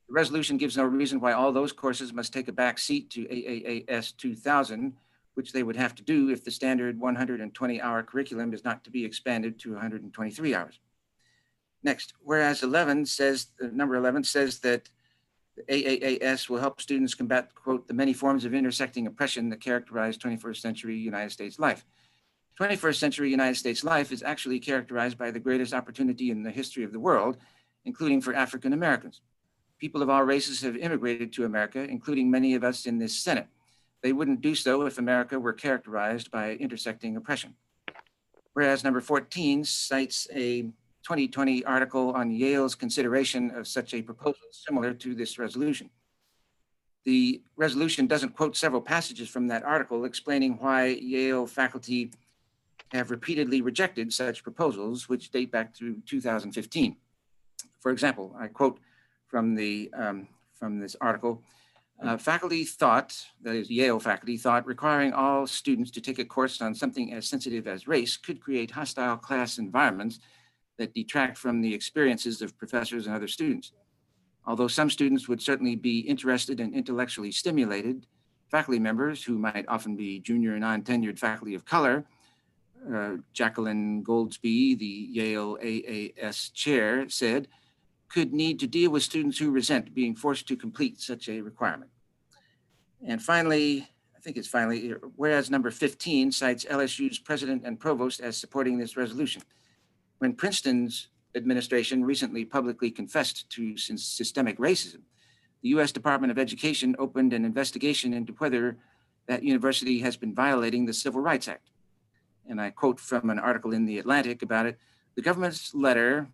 The resolution gives no reason why all those courses must take a back seat to AAAS 2000, which they would have to do if the standard 120-hour curriculum is not to be expanded to 123 hours. Next, whereas number 11 says that the AAAS will help students combat, quote, the many forms of intersecting oppression that characterize 21st century United States life. 21st century United States life is actually characterized by the greatest opportunity in the history of the world, including for African Americans. People of all races have immigrated to America, including many of us in this Senate. They wouldn't do so if America were characterized by intersecting oppression. Whereas number 14 cites a 2020 article on Yale's consideration of such a proposal similar to this resolution. The resolution doesn't quote several passages from that article explaining why Yale faculty have repeatedly rejected such proposals, which date back to 2015. For example, I quote from this article, faculty thought, that is Yale faculty thought, requiring all students to take a course on something as sensitive as race could create hostile class environments that detract from the experiences of professors and other students. Although some students would certainly be interested and intellectually stimulated, faculty members who might often be junior non-tenured faculty of color, Jacqueline Goldsby, the Yale AAS chair, said, could need to deal with students who resent being forced to complete such a requirement. And finally, whereas number 15 cites LSU's president and provost as supporting this resolution. When Princeton's administration recently publicly confessed to systemic racism, the US Department of Education opened an investigation into whether that university has been violating the Civil Rights Act. And I quote from an article in The Atlantic about it, the government's letter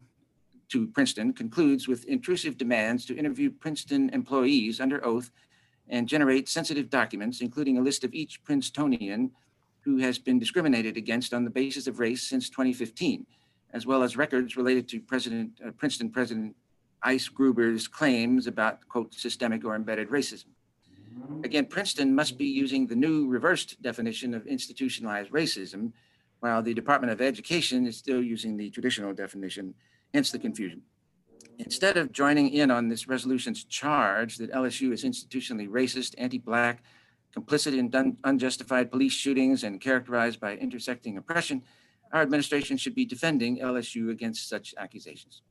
to Princeton concludes with intrusive demands to interview Princeton employees under oath and generate sensitive documents, including a list of each Princetonian who has been discriminated against on the basis of race since 2015, as well as records related to Princeton President Ice Gruber's claims about, quote, systemic or embedded racism. Again, Princeton must be using the new reversed definition of institutionalized racism, while the Department of Education is still using the traditional definition, hence the confusion. Instead of joining in on this resolution's charge that LSU is institutionally racist, anti-Black, complicit in unjustified police shootings, and characterized by intersecting oppression, our administration should be defending LSU against such accusations.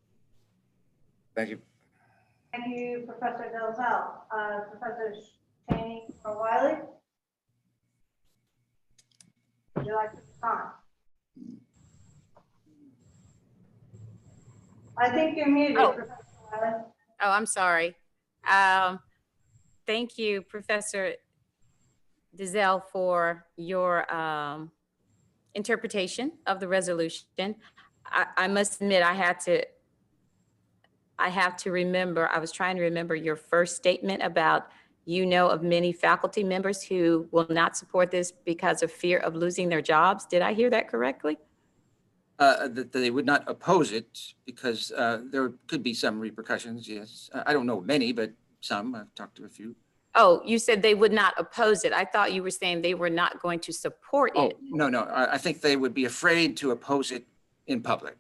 Thank you. Thank you, Professor Delzell. Professor Cheney or Wiley? Would you like to respond? I think you're muted, Professor Wiley. Oh, I'm sorry. Thank you, Professor Delzell, for your interpretation of the resolution. I must admit, I have to remember, I was trying to remember your first statement about, you know, of many faculty members who will not support this because of fear of losing their jobs. Did I hear that correctly? That they would not oppose it because there could be some repercussions, yes. I don't know many, but some. I've talked to a few. Oh, you said they would not oppose it. I thought you were saying they were not going to support it. No. I think they would be afraid to oppose it in public.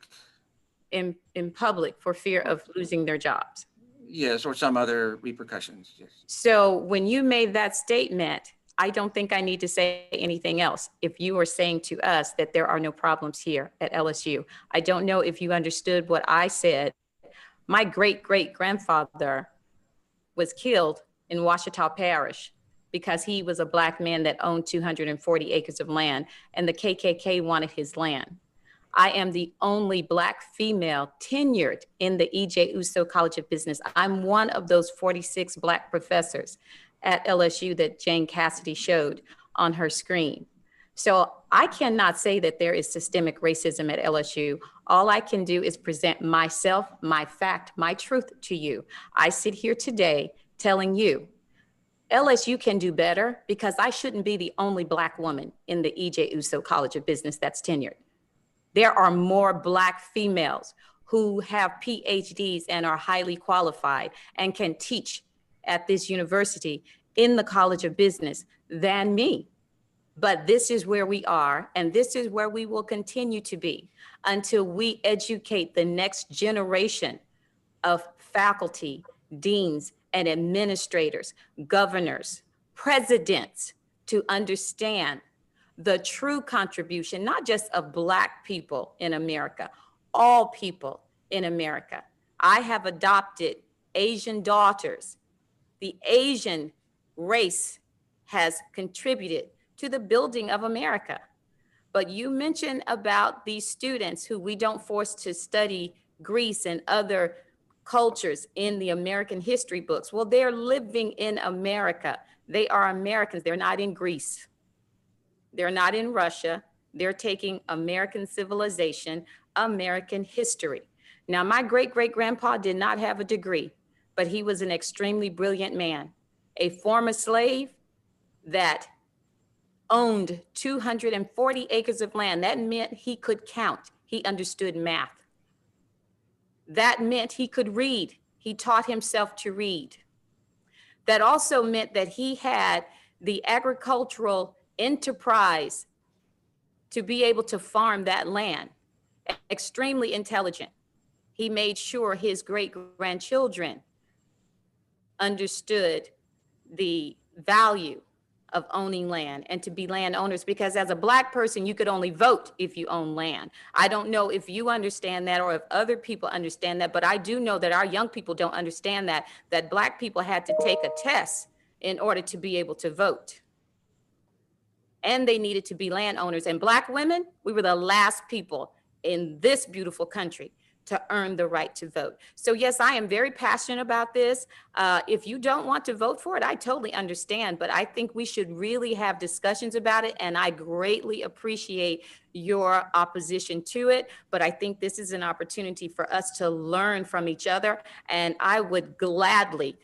In public for fear of losing their jobs. Yes, or some other repercussions, yes. So when you made that statement, I don't think I need to say anything else. If you are saying to us that there are no problems here at LSU, I don't know if you understood what I said. My great-great-grandfather was killed in Ouachita Parish because he was a Black man that owned 240 acres of land, and the KKK wanted his land. I am the only Black female tenured in the E.J. Uso College of Business. I'm one of those 46 Black professors at LSU that Jane Cassidy showed on her screen. So I cannot say that there is systemic racism at LSU. All I can do is present myself, my fact, my truth to you. I sit here today telling you, LSU can do better because I shouldn't be the only Black woman in the E.J. Uso College of Business that's tenured. There are more Black females who have PhDs and are highly qualified and can teach at this university in the College of Business than me. But this is where we are, and this is where we will continue to be until we educate the next generation of faculty, deans, and administrators, governors, presidents to understand the true contribution, not just of Black people in America, all people in America. I have adopted Asian daughters. The Asian race has contributed to the building of America. But you mentioned about these students who we don't force to study Greece and other cultures in the American history books. Well, they're living in America. They are Americans. They're not in Greece. They're not in Russia. They're taking American civilization, American history. Now, my great-great-grandpa did not have a degree, but he was an extremely brilliant man, a former slave that owned 240 acres of land. That meant he could count. He understood math. That meant he could read. He taught himself to read. That also meant that he had the agricultural enterprise to be able to farm that land. Extremely intelligent. He made sure his great-grandchildren understood the value of owning land and to be landowners, because as a Black person, you could only vote if you own land. I don't know if you understand that or if other people understand that, but I do know that our young people don't understand that Black people had to take a test in order to be able to vote. And they needed to be landowners. And Black women, we were the last people in this beautiful country to earn the right to vote. So yes, I am very passionate about this. If you don't want to vote for it, I totally understand, but I think we should really have discussions about it, and I greatly appreciate your opposition to it, but I think this is an opportunity for us to learn from each other, and I would gladly,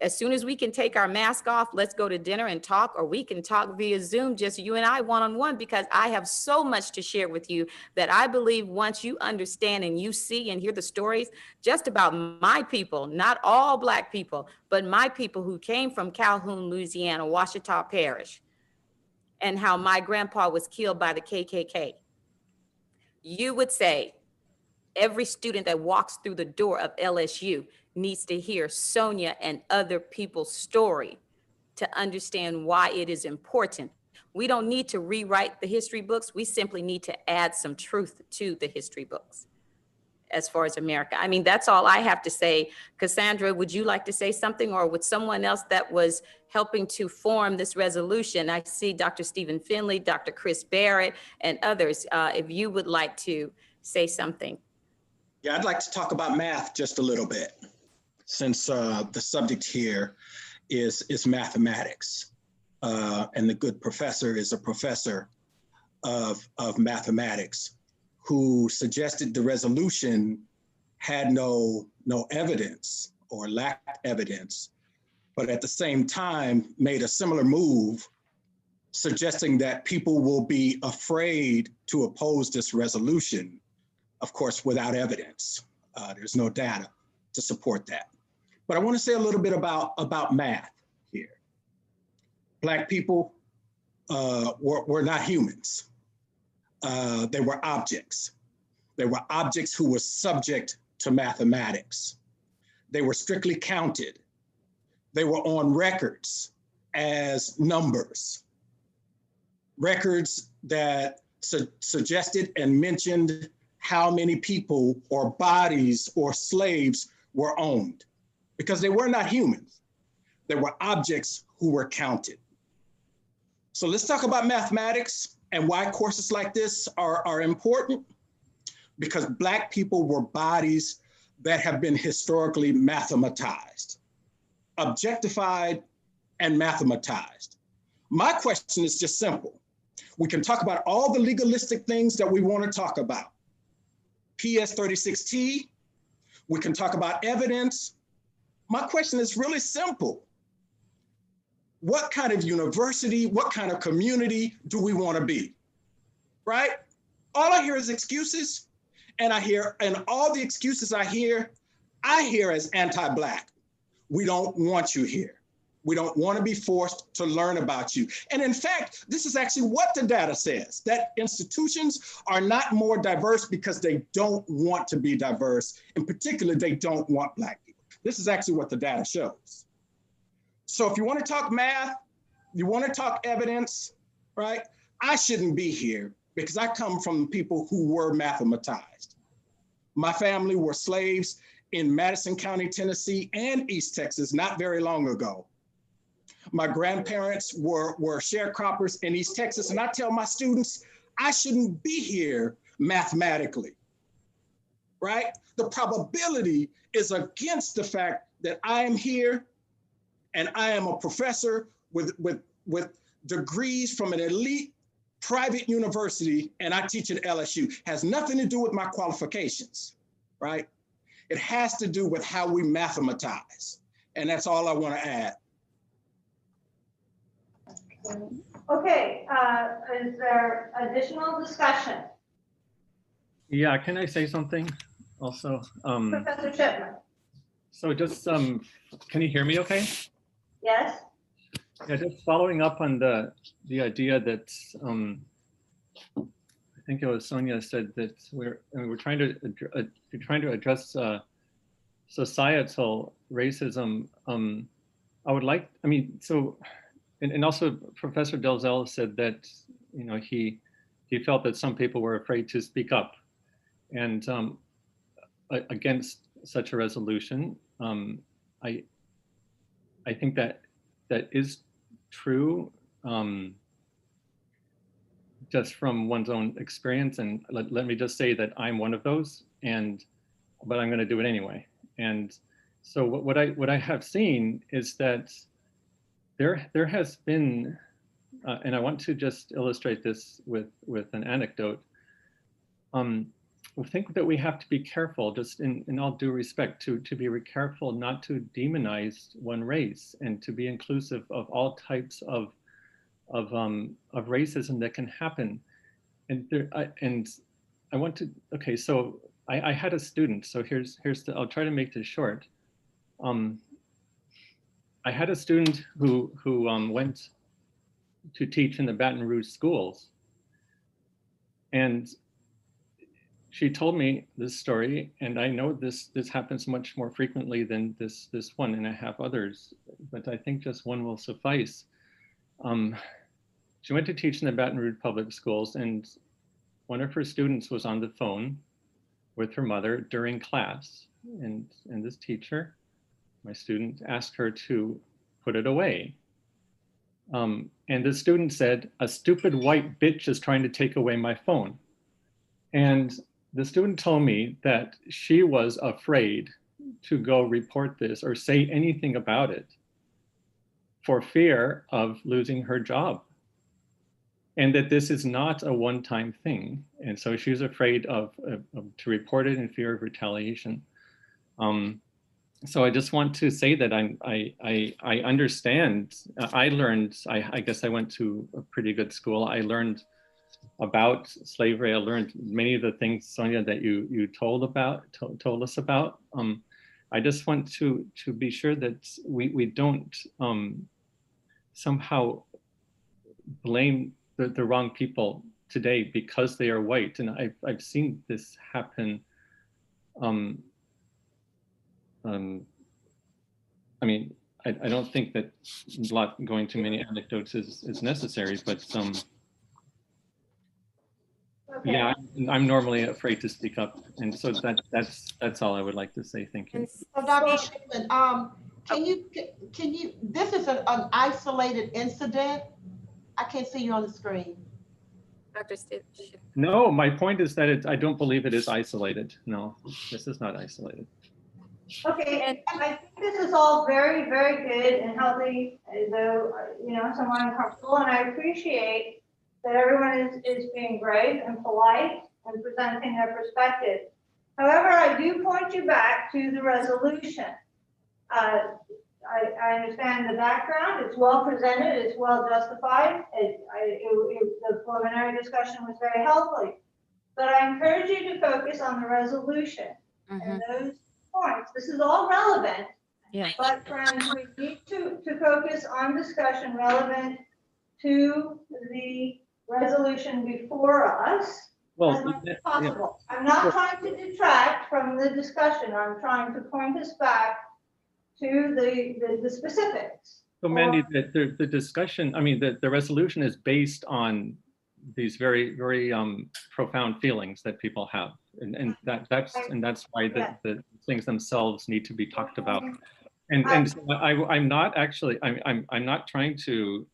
as soon as we can take our mask off, let's go to dinner and talk, or we can talk via Zoom, just you and I one-on-one, because I have so much to share with you that I believe once you understand and you see and hear the stories just about my people, not all Black people, but my people who came from Calhoun, Louisiana, Ouachita Parish, and how my grandpa was killed by the KKK. You would say every student that walks through the door of LSU needs to hear Sonia and other people's story to understand why it is important. We don't need to rewrite the history books. We simply need to add some truth to the history books as far as America. I mean, that's all I have to say. Cassandra, would you like to say something, or would someone else that was helping to form this resolution? I see Dr. Stephen Finley, Dr. Chris Barrett, and others, if you would like to say something. Yeah, I'd like to talk about math just a little bit, since the subject here is mathematics. And the good professor is a professor of mathematics who suggested the resolution had no evidence or lacked evidence, but at the same time made a similar move suggesting that people will be afraid to oppose this resolution, of course, without evidence. There's no data to support that. But I want to say a little bit about math here. Black people were not humans. They were objects. They were objects who were subject to mathematics. They were strictly counted. They were on records as numbers. Records that suggested and mentioned how many people or bodies or slaves were owned, because they were not humans. They were objects who were counted. So let's talk about mathematics and why courses like this are important. Because Black people were bodies that have been historically mathematized, objectified, and mathematized. My question is just simple. We can talk about all the legalistic things that we want to talk about. PS 36T, we can talk about evidence. My question is really simple. What kind of university, what kind of community do we want to be, right? All I hear is excuses, and all the excuses I hear as anti-Black. We don't want you here. We don't want to be forced to learn about you. And in fact, this is actually what the data says, that institutions are not more diverse because they don't want to be diverse. In particular, they don't want Black people. This is actually what the data shows. So if you want to talk math, you want to talk evidence, right? I shouldn't be here because I come from people who were mathematized. My family were slaves in Madison County, Tennessee, and East Texas not very long ago. My grandparents were sharecroppers in East Texas, and I tell my students, I shouldn't be here mathematically, right? The probability is against the fact that I am here and I am a professor with degrees from an elite private university, and I teach at LSU. Has nothing to do with my qualifications, right? It has to do with how we mathematize. And that's all I want to add. Okay, is there additional discussion? Yeah, can I say something also? Professor Chipman? So just, can you hear me okay? Yes? Yeah, just following up on the idea that, I think it was Sonia said that we're trying to address societal racism. And also Professor Delzell said that, you know, he felt that some people were afraid to speak up, and against such a resolution. I think that is true, just from one's own experience. And let me just say that I'm one of those, but I'm going to do it anyway. And so what I have seen is that there has been, and I want to just illustrate this with an anecdote. I think that we have to be careful, just in all due respect, to be careful not to demonize one race, and to be inclusive of all types of racism that can happen. And I want to, okay, so I had a student, so I'll try to make this short. I had a student who went to teach in the Baton Rouge schools, and she told me this story, and I know this happens much more frequently than this one, and I have others, but I think just one will suffice. She went to teach in the Baton Rouge public schools, and one of her students was on the phone with her mother during class, and this teacher, my student, asked her to put it away. And the student said, "A stupid white bitch is trying to take away my phone." And the student told me that she was afraid to go report this or say anything about it for fear of losing her job, and that this is not a one-time thing. And so she was afraid to report it in fear of retaliation. So I just want to say that I understand. I learned, I guess I went to a pretty good school. I learned about slavery. I learned many of the things, Sonia, that you told us about. I just want to be sure that we don't somehow blame the wrong people today because they are white. And I've seen this happen. I mean, I don't think that going to many anecdotes is necessary, but Okay. yeah, I'm normally afraid to speak up, and so that's all I would like to say. Thank you. So Dr. Shipman, can you, this is an isolated incident, I can't see you on the screen. Dr. Stitch. No, my point is that I don't believe it is isolated. No, this is not isolated. Okay, and I think this is all very, very good and healthy, though, somewhat uncomfortable, and I appreciate that everyone is being brave and polite and presenting their perspective. However, I do point you back to the resolution. I understand the background, it's well presented, it's well justified. The preliminary discussion was very healthy, but I encourage you to focus on the resolution and those points. This is all relevant, but friends, we need to focus on discussion relevant to the resolution before us as much as possible. I'm not trying to detract from the discussion. I'm trying to point us back to the specifics. So Mandy, the discussion, I mean, the resolution is based on these very, very profound feelings that people have. And that's why the things themselves need to be talked about. And so I'm not actually, I'm not trying to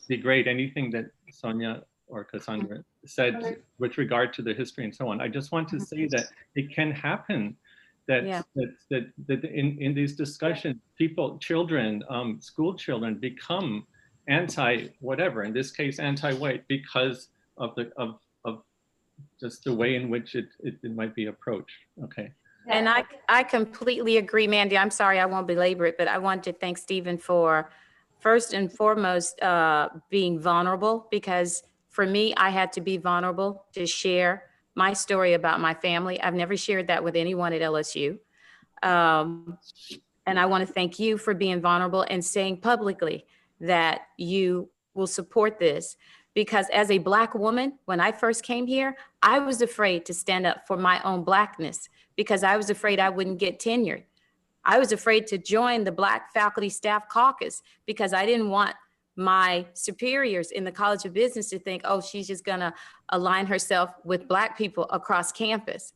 degrade anything that Sonia or Cassandra said with regard to the history and so on. I just want to say that it can happen that in these discussions, children, school children become anti-whatever, in this case, anti-white, because of just the way in which it might be approached. Okay. And I completely agree, Mandy. I'm sorry, I won't belabor it, but I want to thank Stephen for first and foremost being vulnerable, because for me, I had to be vulnerable to share my story about my family. I've never shared that with anyone at LSU. And I want to thank you for being vulnerable and saying publicly that you will support this. Because as a Black woman, when I first came here, I was afraid to stand up for my own Blackness because I was afraid I wouldn't get tenured. I was afraid to join the Black Faculty Staff Caucus because I didn't want my superiors in the College of Business to think, oh, she's just gonna align herself with Black people across campus.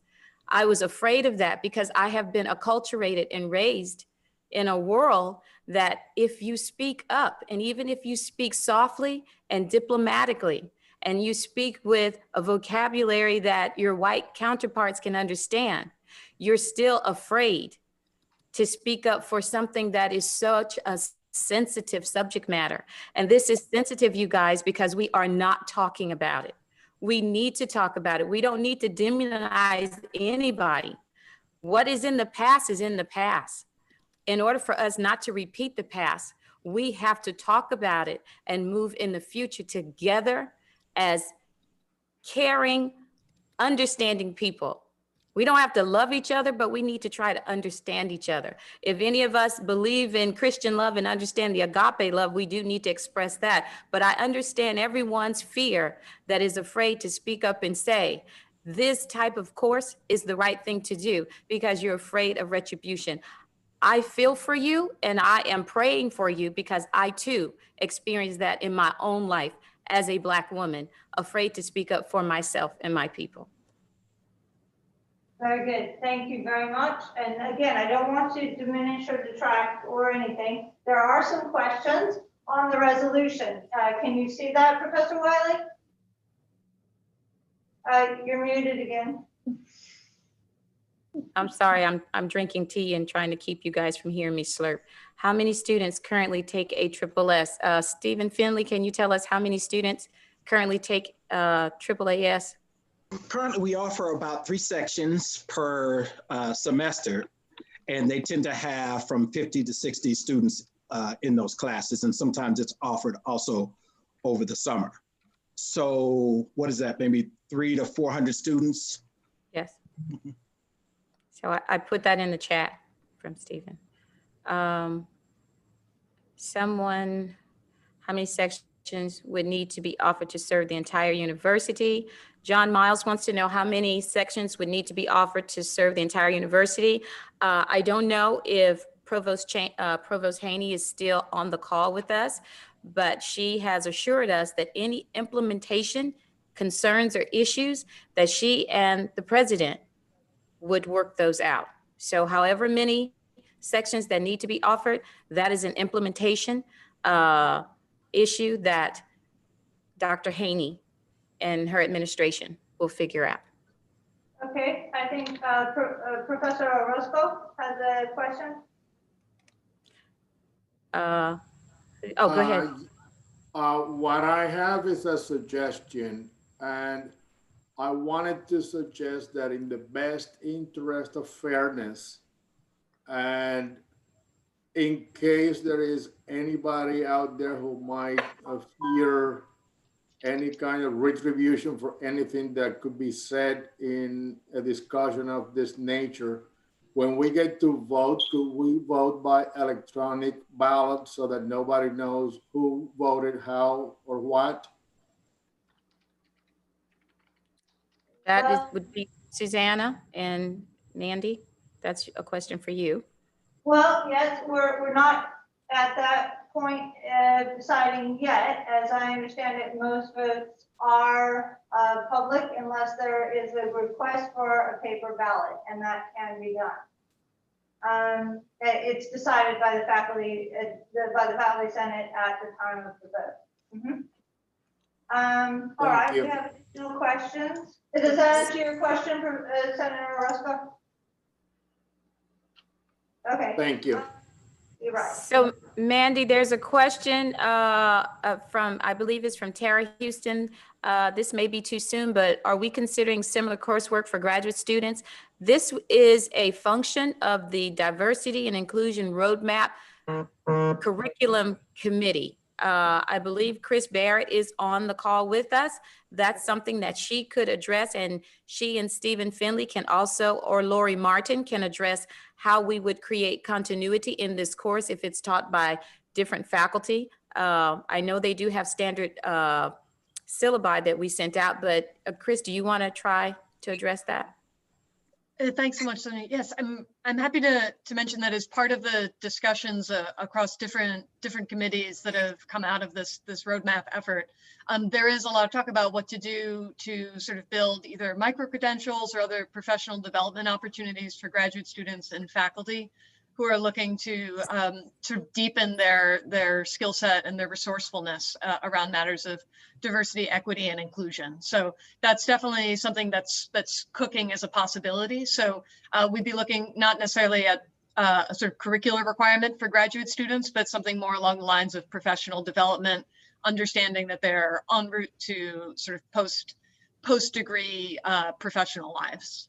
I was afraid of that because I have been acculturated and raised in a world that if you speak up, and even if you speak softly and diplomatically, and you speak with a vocabulary that your white counterparts can understand, you're still afraid to speak up for something that is such a sensitive subject matter. And this is sensitive, you guys, because we are not talking about it. We need to talk about it. We don't need to demonize anybody. What is in the past is in the past. In order for us not to repeat the past, we have to talk about it and move in the future together as caring, understanding people. We don't have to love each other, but we need to try to understand each other. If any of us believe in Christian love and understand the agape love, we do need to express that. But I understand everyone's fear that is afraid to speak up and say, this type of course is the right thing to do because you're afraid of retribution. I feel for you and I am praying for you because I too experienced that in my own life as a Black woman, afraid to speak up for myself and my people. Very good. Thank you very much. And again, I don't want to diminish or detract or anything. There are some questions on the resolution. Can you see that, Professor Wiley? You're muted again. I'm sorry, I'm drinking tea and trying to keep you guys from hearing me slurp. How many students currently take AAAS? Stephen Finley, can you tell us how many students currently take AAAS? Currently, we offer about 3 sections per semester, and they tend to have from 50 to 60 students in those classes, and sometimes it's offered also over the summer. So what is that, maybe 300 to 400 students? Yes. So I put that in the chat from Stephen. How many sections would need to be offered to serve the entire university? John Miles wants to know how many sections would need to be offered to serve the entire university. I don't know if Provost Haney is still on the call with us, but she has assured us that any implementation concerns or issues that she and the president would work those out. So however many sections that need to be offered, that is an implementation issue that Dr. Haney and her administration will figure out. Okay, I think Professor Orozco has a question. Oh, go ahead. What I have is a suggestion, and I wanted to suggest that in the best interest of fairness, and in case there is anybody out there who might fear any kind of retribution for anything that could be said in a discussion of this nature, when we get to vote, could we vote by electronic ballot so that nobody knows who voted how or what? Would be Susanna and Mandy. That's a question for you. Well, yes, we're not at that point deciding yet. As I understand it, most votes are public unless there is a request for a paper ballot, and that can be done. It's decided by the faculty senate at the time of the vote. All right, we have no questions. Does that answer your question, Senator Orozco? Okay. Thank you. You're right. So Mandy, there's a question from, I believe it's from Tara Houston. This may be too soon, but are we considering similar coursework for graduate students? This is a function of the Diversity and Inclusion Roadmap Curriculum Committee. I believe Chris Barrett is on the call with us. That's something that she could address, and she and Stephen Finley can also, or Lori Martin can address how we would create continuity in this course if it's taught by different faculty. I know they do have standard syllabi that we sent out, but Chris, do you want to try to address that? Thanks so much, Sonia. Yes, I'm happy to mention that as part of the discussions across different committees that have come out of this roadmap effort. There is a lot of talk about what to do to sort of build either micro-credentials or other professional development opportunities for graduate students and faculty who are looking to sort of deepen their skill set and their resourcefulness around matters of diversity, equity, and inclusion. So that's definitely something that's cooking as a possibility. So we'd be looking not necessarily at a sort of curricular requirement for graduate students, but something more along the lines of professional development, understanding that they're en route to sort of post-degree professional lives.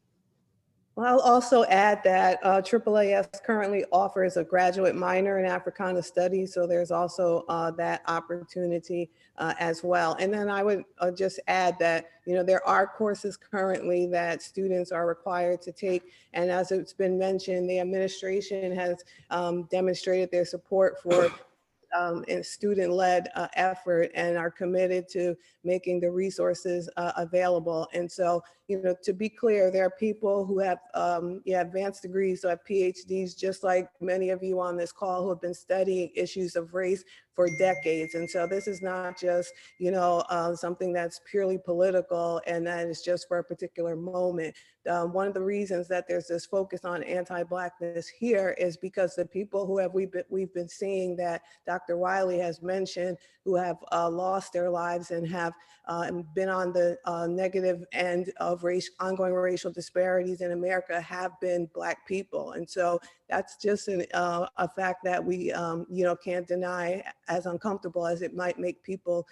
Well, I'll also add that AAAS currently offers a graduate minor in Africana Studies, so there's also that opportunity as well. And then I would just add that, you know, there are courses currently that students are required to take, and as it's been mentioned, the administration has demonstrated their support for and student-led effort and are committed to making the resources available. And so, you know, to be clear, there are people who have advanced degrees, so have PhDs, just like many of you on this call who have been studying issues of race for decades. And so this is not just, you know, something that's purely political and that is just for a particular moment. One of the reasons that there's this focus on anti-Blackness here is because the people who we've been seeing that Dr. Wiley has mentioned, who have lost their lives and have been on the negative end of ongoing racial disparities in America have been Black people. And so that's just a fact that we you know, can't deny, as uncomfortable as it might make people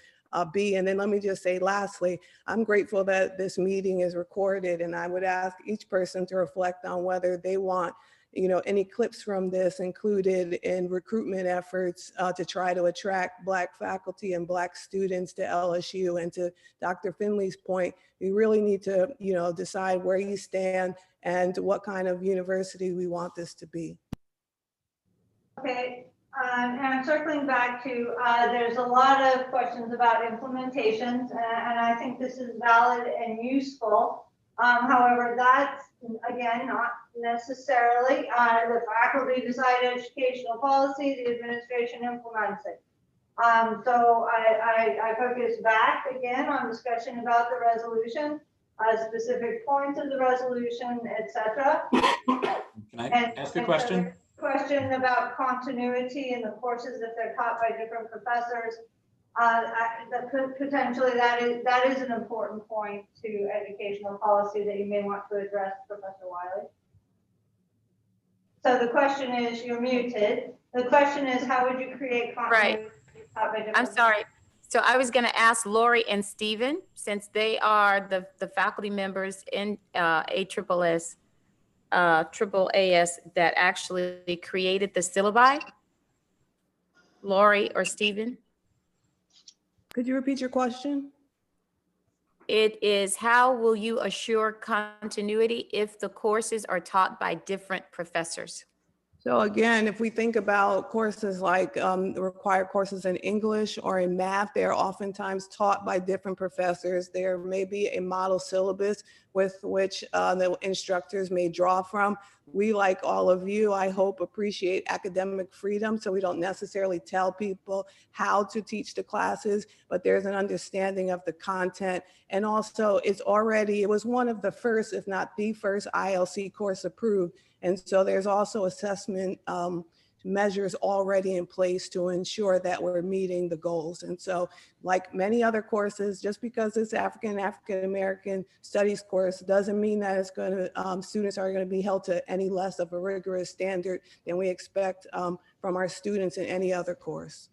be. And then let me just say lastly, I'm grateful that this meeting is recorded, and I would ask each person to reflect on whether they want, you know, any clips from this included in recruitment efforts to try to attract Black faculty and Black students to LSU. And to Dr. Finley's point, you really need to, you know, decide where you stand and what kind of university we want this to be. Okay, and I'm circling back to, there's a lot of questions about implementations, and I think this is valid and useful. However, that's, again, not necessarily the faculty decide educational policy, the administration implements it. So I focus back again on discussion about the resolution, specific points of the resolution, etc. Can I ask a question? So question about continuity in the courses if they're taught by different professors. Potentially that is an important point to educational policy that you may want to address, Professor Wiley. So the question is, you're muted. The question is, how would you create continuity? Right. I'm sorry. So I was going to ask Lori and Stephen, since they are the faculty members in AAAS that actually created the syllabi. Lori or Stephen? Could you repeat your question? It is, how will you assure continuity if the courses are taught by different professors? So again, if we think about courses like the required courses in English or in math, they're oftentimes taught by different professors. There may be a model syllabus with which the instructors may draw from. We, like all of you, I hope, appreciate academic freedom, so we don't necessarily tell people how to teach the classes, but there's an understanding of the content. And also, it was one of the first, if not the first, ILC course approved. And so there's also assessment measures already in place to ensure that we're meeting the goals. And so, like many other courses, just because it's African-American studies course doesn't mean that it's going to, students are going to be held to any less of a rigorous standard than we expect from our students in any other course.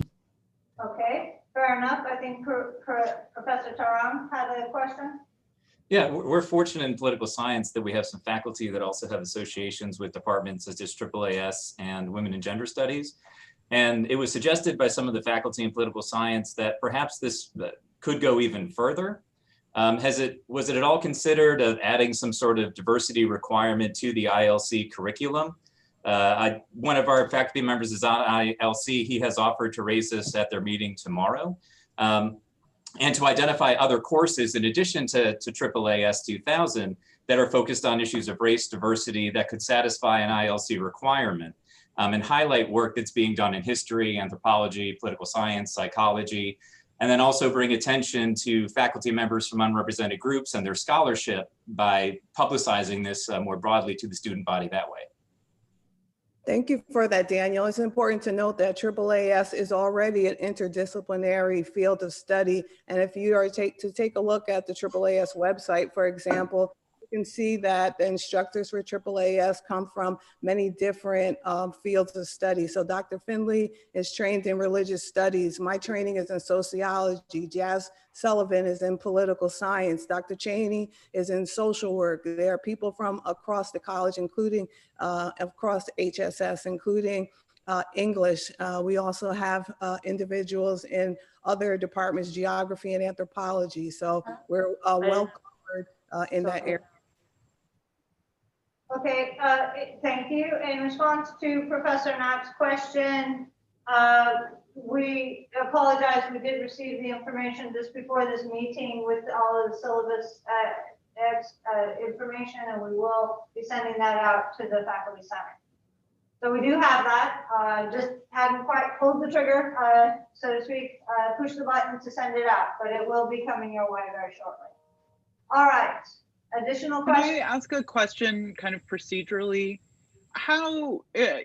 Okay, fair enough. I think Professor Tarang had a question. Yeah, we're fortunate in political science that we have some faculty that also have associations with departments such as AAAS and Women and Gender Studies. And it was suggested by some of the faculty in political science that perhaps this could go even further. Was it at all considered of adding some sort of diversity requirement to the ILC curriculum? One of our faculty members is on ILC. He has offered to raise this at their meeting tomorrow. And to identify other courses in addition to AAAS 2000 that are focused on issues of race diversity that could satisfy an ILC requirement, and highlight work that's being done in history, anthropology, political science, psychology, and then also bring attention to faculty members from unrepresented groups and their scholarship by publicizing this more broadly to the student body that way. Thank you for that, Daniel. It's important to note that AAAS is already an interdisciplinary field of study. And if you are to take a look at the AAAS website, for example, you can see that the instructors for AAAS come from many different fields of study. So Dr. Finley is trained in religious studies. My training is in sociology. Jazz Sullivan is in political science. Dr. Cheney is in social work. There are people from across the college, including across HSS, including English. We also have individuals in other departments, geography and anthropology. So we're well covered in that area. Okay, thank you. In response to Professor Knapp's question, we apologize. We did receive the information just before this meeting with all of the syllabus information, and we will be sending that out to the Faculty Senate. So we do have that, just hadn't quite pulled the trigger, so to speak, push the button to send it out, but it will be coming your way very shortly. All right, additional questions? Can I ask a question kind of procedurally? How,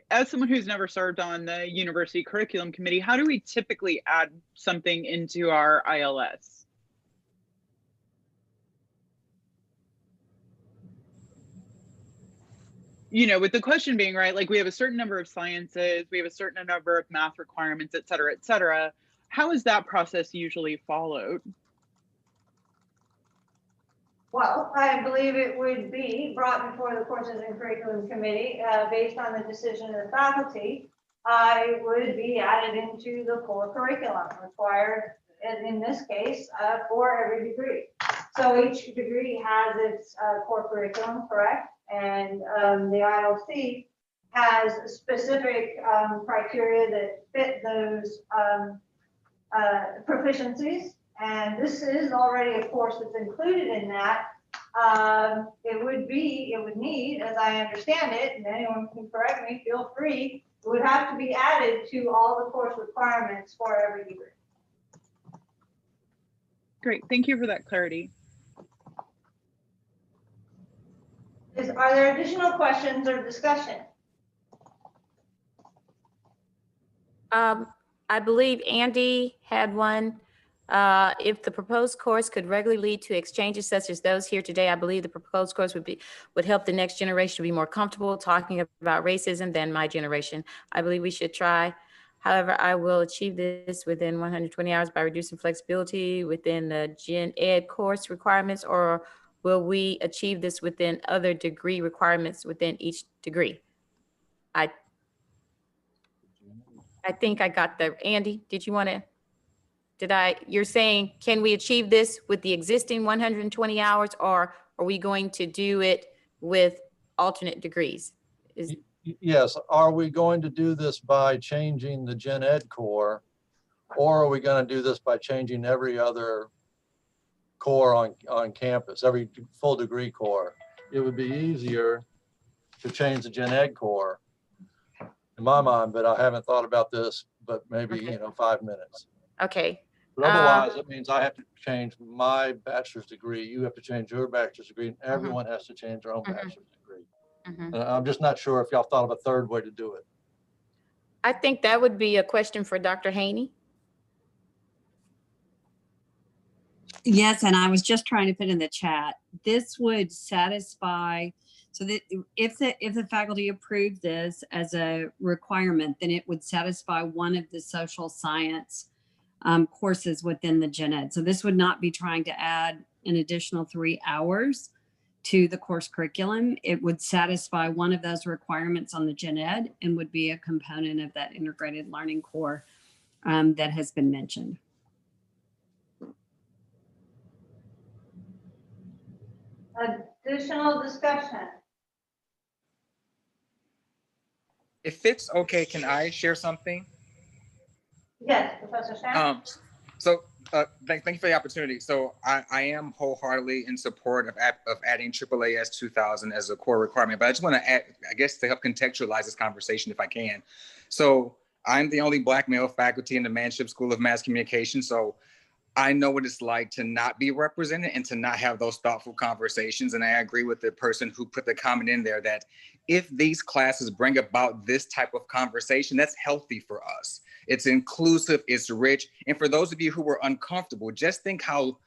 as someone who's never served on the university curriculum committee, how do we typically add something into our ILS? You know, with the question being, right, like we have a certain number of sciences, we have a certain number of math requirements, et cetera, et cetera. How is that process usually followed? Well, I believe it would be brought before the Courses and Curriculum Committee based on the decision of the faculty. I would be added into the core curriculum required, in this case, for every degree. So each degree has its core curriculum, correct? And the ILC has specific criteria that fit those proficiencies. And this is already a course that's included in that. It would need, as I understand it, and anyone can correct me, feel free, it would have to be added to all the course requirements for every degree. Great, thank you for that clarity. Are there additional questions or discussion? I believe Andy had one. If the proposed course could regularly lead to exchanges such as those here today, I believe the proposed course would help the next generation to be more comfortable talking about racism than my generation. I believe we should try. However, I will achieve this within 120 hours by reducing flexibility within the gen ed course requirements, or will we achieve this within other degree requirements within each degree? I think I got the, Andy, did you want to? You're saying, can we achieve this with the existing 120 hours, or are we going to do it with alternate degrees? Yes, are we going to do this by changing the gen ed core, or are we going to do this by changing every other core on campus, every full degree core? It would be easier to change the gen ed core in my mind, but I haven't thought about this, but maybe, 5 minutes. Okay. But otherwise, it means I have to change my bachelor's degree. You have to change your bachelor's degree, and everyone has to change their own bachelor's degree. And I'm just not sure if y'all thought of a third way to do it. I think that would be a question for Dr. Haney. Yes, and I was just trying to put in the chat. This would satisfy, so that if the faculty approved this as a requirement, then it would satisfy one of the social science courses within the gen ed. So this would not be trying to add an additional 3 hours to the course curriculum. It would satisfy one of those requirements on the gen ed and would be a component of that integrated learning core that has been mentioned. Additional discussion. If it's okay, can I share something? Yes, Professor Shan. Thank you for the opportunity. So I am wholeheartedly in support of adding AAAS 2000 as a core requirement, but I just want to add, I guess, to help contextualize this conversation if I can. So I'm the only Black male faculty in the Manship School of Mass Communication. So I know what it's like to not be represented and to not have those thoughtful conversations. And I agree with the person who put the comment in there that if these classes bring about this type of conversation, that's healthy for us. It's inclusive, it's rich. And for those of you who were uncomfortable, just think how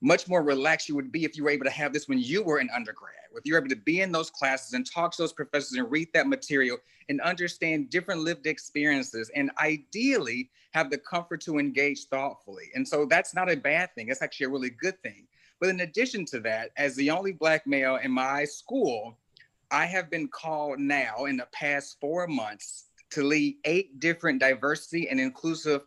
much more relaxed you would be if you were able to have this when you were in undergrad, if you were able to be in those classes and talk to those professors and read that material and understand different lived experiences, and ideally have the comfort to engage thoughtfully. And so that's not a bad thing. It's actually a really good thing. But in addition to that, as the only Black male in my school, I have been called now in the past 4 months to lead 8 different diversity and inclusive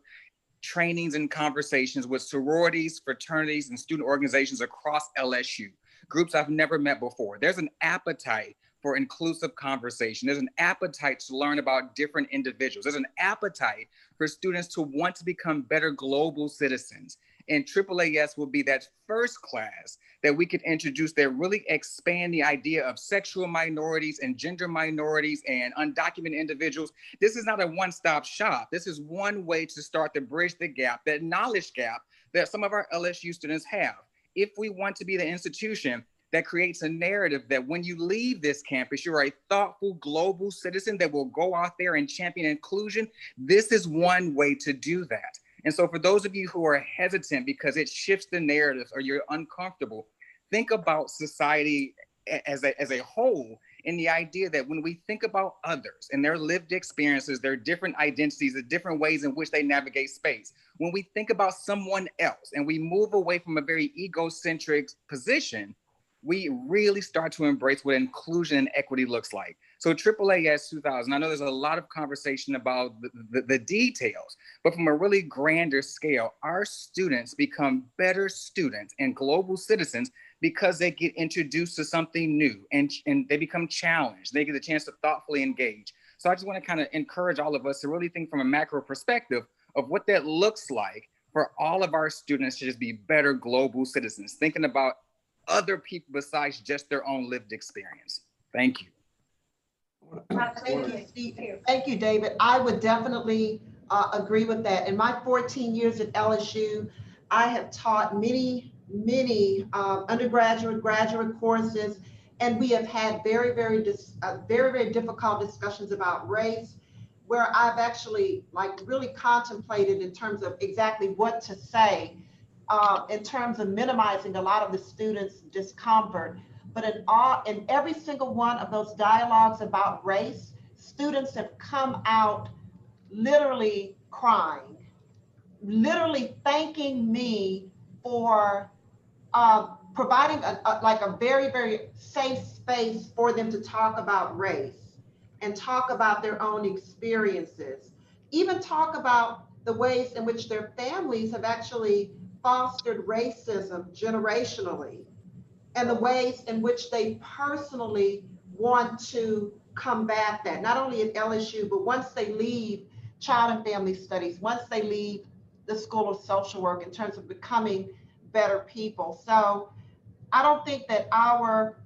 trainings and conversations with sororities, fraternities, and student organizations across LSU, groups I've never met before. There's an appetite for inclusive conversation. There's an appetite to learn about different individuals. There's an appetite for students to want to become better global citizens. And AAAS will be that first class that we could introduce that really expand the idea of sexual minorities and gender minorities and undocumented individuals. This is not a one-stop shop. This is one way to start to bridge the gap, that knowledge gap that some of our LSU students have. If we want to be the institution that creates a narrative that when you leave this campus, you're a thoughtful global citizen that will go out there and champion inclusion, this is one way to do that. And so for those of you who are hesitant because it shifts the narrative or you're uncomfortable, think about society as a whole, and the idea that when we think about others and their lived experiences, their different identities, the different ways in which they navigate space, when we think about someone else and we move away from a very egocentric position, we really start to embrace what inclusion and equity looks like. So AAAS 2000, I know there's a lot of conversation about the details, but from a really grander scale, our students become better students and global citizens because they get introduced to something new and they become challenged. They get a chance to thoughtfully engage. So I just want to kind of encourage all of us to really think from a macro perspective of what that looks like for all of our students to just be better global citizens, thinking about other people besides just their own lived experience. Thank you. Thank you, Steve. Thank you, David. I would definitely agree with that. In my 14 years at LSU, I have taught many undergraduate, graduate courses, and we have had very difficult discussions about race. where I've actually like really contemplated in terms of exactly what to say in terms of minimizing a lot of the students' discomfort. But in every single one of those dialogues about race, students have come out literally crying, literally thanking me for providing a very, very safe space for them to talk about race and talk about their own experiences, even talk about the ways in which their families have actually fostered racism generationally, and the ways in which they personally want to combat that, not only at LSU, but once they leave Child and Family Studies, once they leave the School of Social Work, in terms of becoming better people. So I don't think that our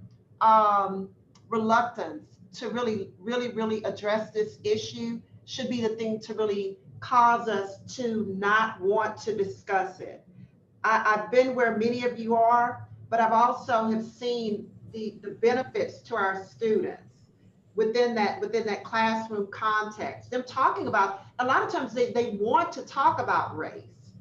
reluctance to really address this issue should be the thing to really cause us to not want to discuss it. I've been where many of you are, but I've also have seen the benefits to our students within that classroom context. Them talking about, a lot of times they want to talk about race,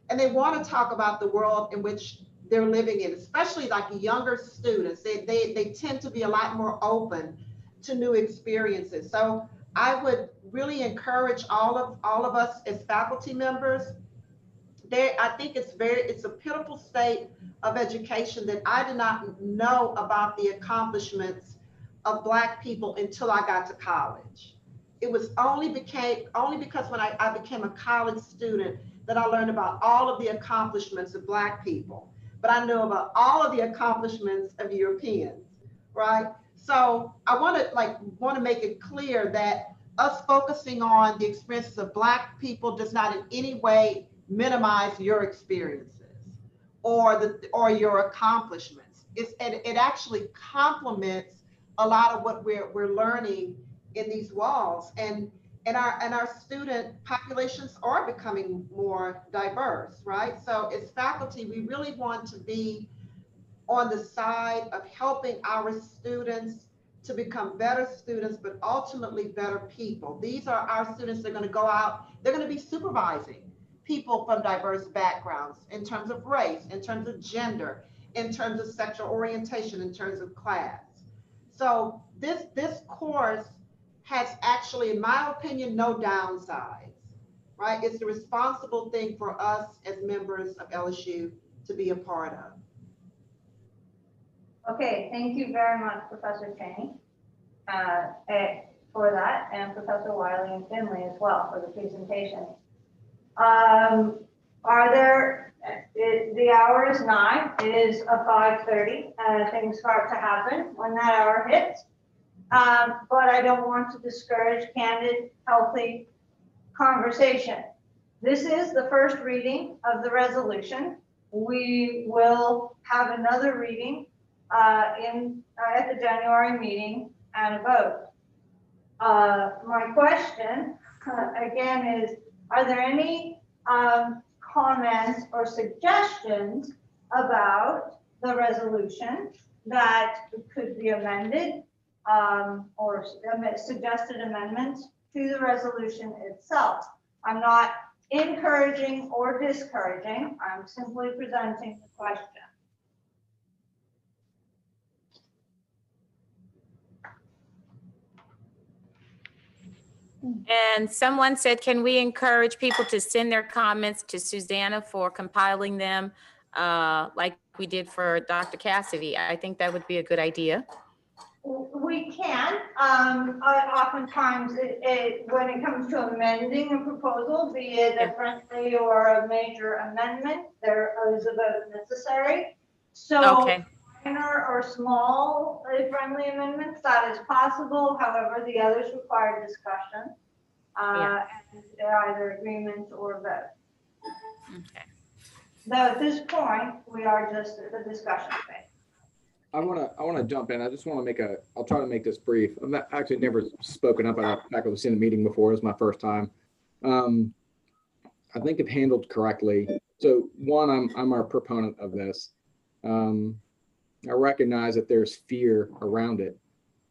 and they want to talk about the world in which they're living in, especially like younger students. They tend to be a lot more open to new experiences. So I would really encourage all of us as faculty members. I think it's a pitiful state of education that I did not know about the accomplishments of Black people until I got to college. It was only because when I became a college student that I learned about all of the accomplishments of Black people, but I knew about all of the accomplishments of Europeans, right? So I want to make it clear that us focusing on the experiences of Black people does not in any way minimize your experiences or your accomplishments. It actually complements a lot of what we're learning in these walls, and our student populations are becoming more diverse, right? So as faculty, we really want to be on the side of helping our students to become better students, but ultimately better people. These are our students that are going to go out, they're going to be supervising people from diverse backgrounds in terms of race, in terms of gender, in terms of sexual orientation, in terms of class. So this course has actually, in my opinion, no downsides, right? It's the responsible thing for us as members of LSU to be a part of. Okay, thank you very much, Professor Cheney, for that, and Professor Wiley and Finley as well for the presentation. The hour is 9, it is a 5:30, things start to happen when that hour hits. But I don't want to discourage candid, healthy conversation. This is the first reading of the resolution. We will have another reading at the January meeting and a vote. My question again is, are there any comments or suggestions about the resolution that could be amended or suggested amendments to the resolution itself? I'm not encouraging or discouraging. I'm simply presenting the question. And someone said, can we encourage people to send their comments to Susanna for compiling them like we did for Dr. Cassidy? I think that would be a good idea. We can. Oftentimes, when it comes to amending a proposal, be it a friendly or a major amendment, there is a vote necessary. So okay. Minor or small friendly amendments, that is possible. However, the others require discussion and either agreement or vote. Okay. Though at this point, we are just at the discussion phase. I want to jump in. I just want to make I'll try to make this brief. I've actually never spoken up at a faculty senate meeting before. It was my first time. I think if handled correctly. So one, I'm a proponent of this. I recognize that there's fear around it,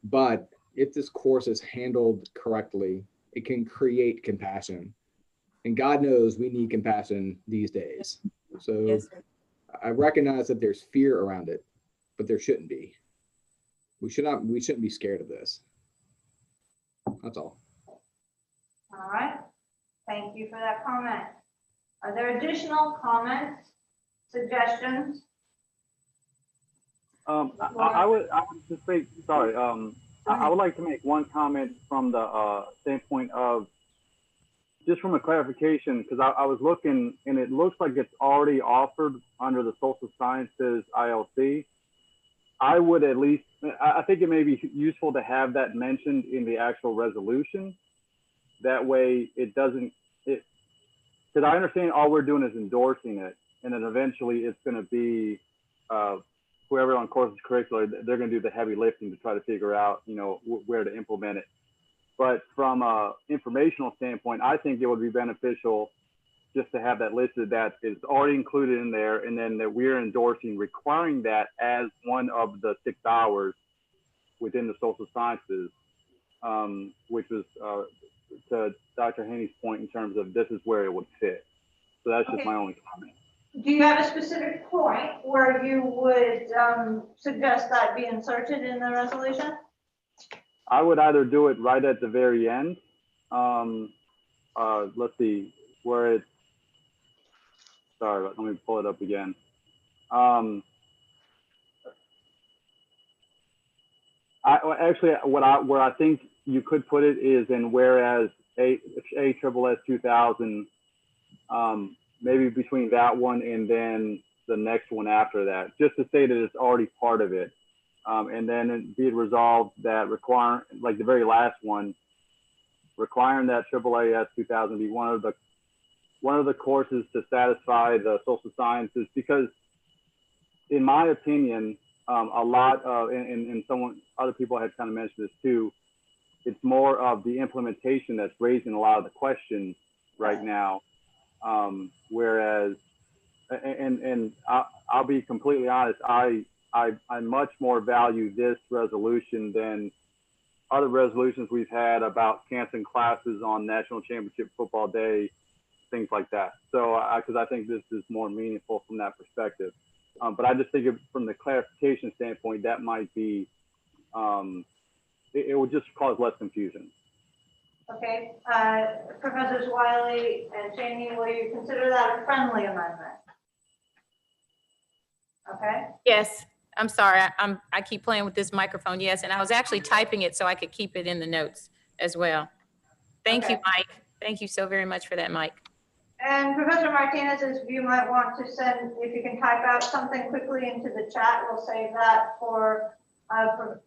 but if this course is handled correctly it can create compassion. And God knows we need compassion these days. So Yes, I recognize that there's fear around it, but there shouldn't be. We shouldn't be scared of this. That's all. All right. Thank you for that comment. Are there additional comments, suggestions? I would just say, sorry, I would like to make one comment from the standpoint of, just from a clarification, because I was looking and it looks like it's already offered under the social sciences ILC. I would at least, I think it may be useful to have that mentioned in the actual resolution. That way it doesn't, because I understand all we're doing is endorsing it, and then eventually it's going to be whoever on courses curricular, they're going to do the heavy lifting to try to figure out, you know, where to implement it. But from a informational standpoint, I think it would be beneficial just to have that listed, that it's already included in there, and then that we're endorsing requiring that as one of the 6 hours within the social sciences, which was to Dr. Haney's point in terms of this is where it would fit. So that's just my only comment. Do you have a specific point where you would suggest that be inserted in the resolution? I would either do it right at the very end. Let's see where it's, sorry, let me pull it up again. Actually, where I think you could put it is in whereas ASSS 2000, maybe between that one and then the next one after that, just to say that it's already part of it. And then it be resolved that require, like the very last one, requiring that ASSS 2000 be one of the courses to satisfy the social sciences, because in my opinion, a lot of, and other people have kind of mentioned this too, it's more of the implementation that's raising a lot of the questions right now. Whereas, and I'll be completely honest, I much more value this resolution than other resolutions we've had about canceling classes on National Championship Football Day, things like that. So, because I think this is more meaningful from that perspective. But I just think from the clarification standpoint, that might be, it would just cause less confusion. Okay, Professors Woolley and Cheney, will you consider that a friendly amendment? Okay. yes, I'm sorry, I keep playing with this microphone, yes, and I was actually typing it so I could keep it in the notes as well. Thank you, Mike. Thank you so very much for that, Mike. And Professor Martinez, if you might want to send, if you can type out something quickly into the chat, we'll save that for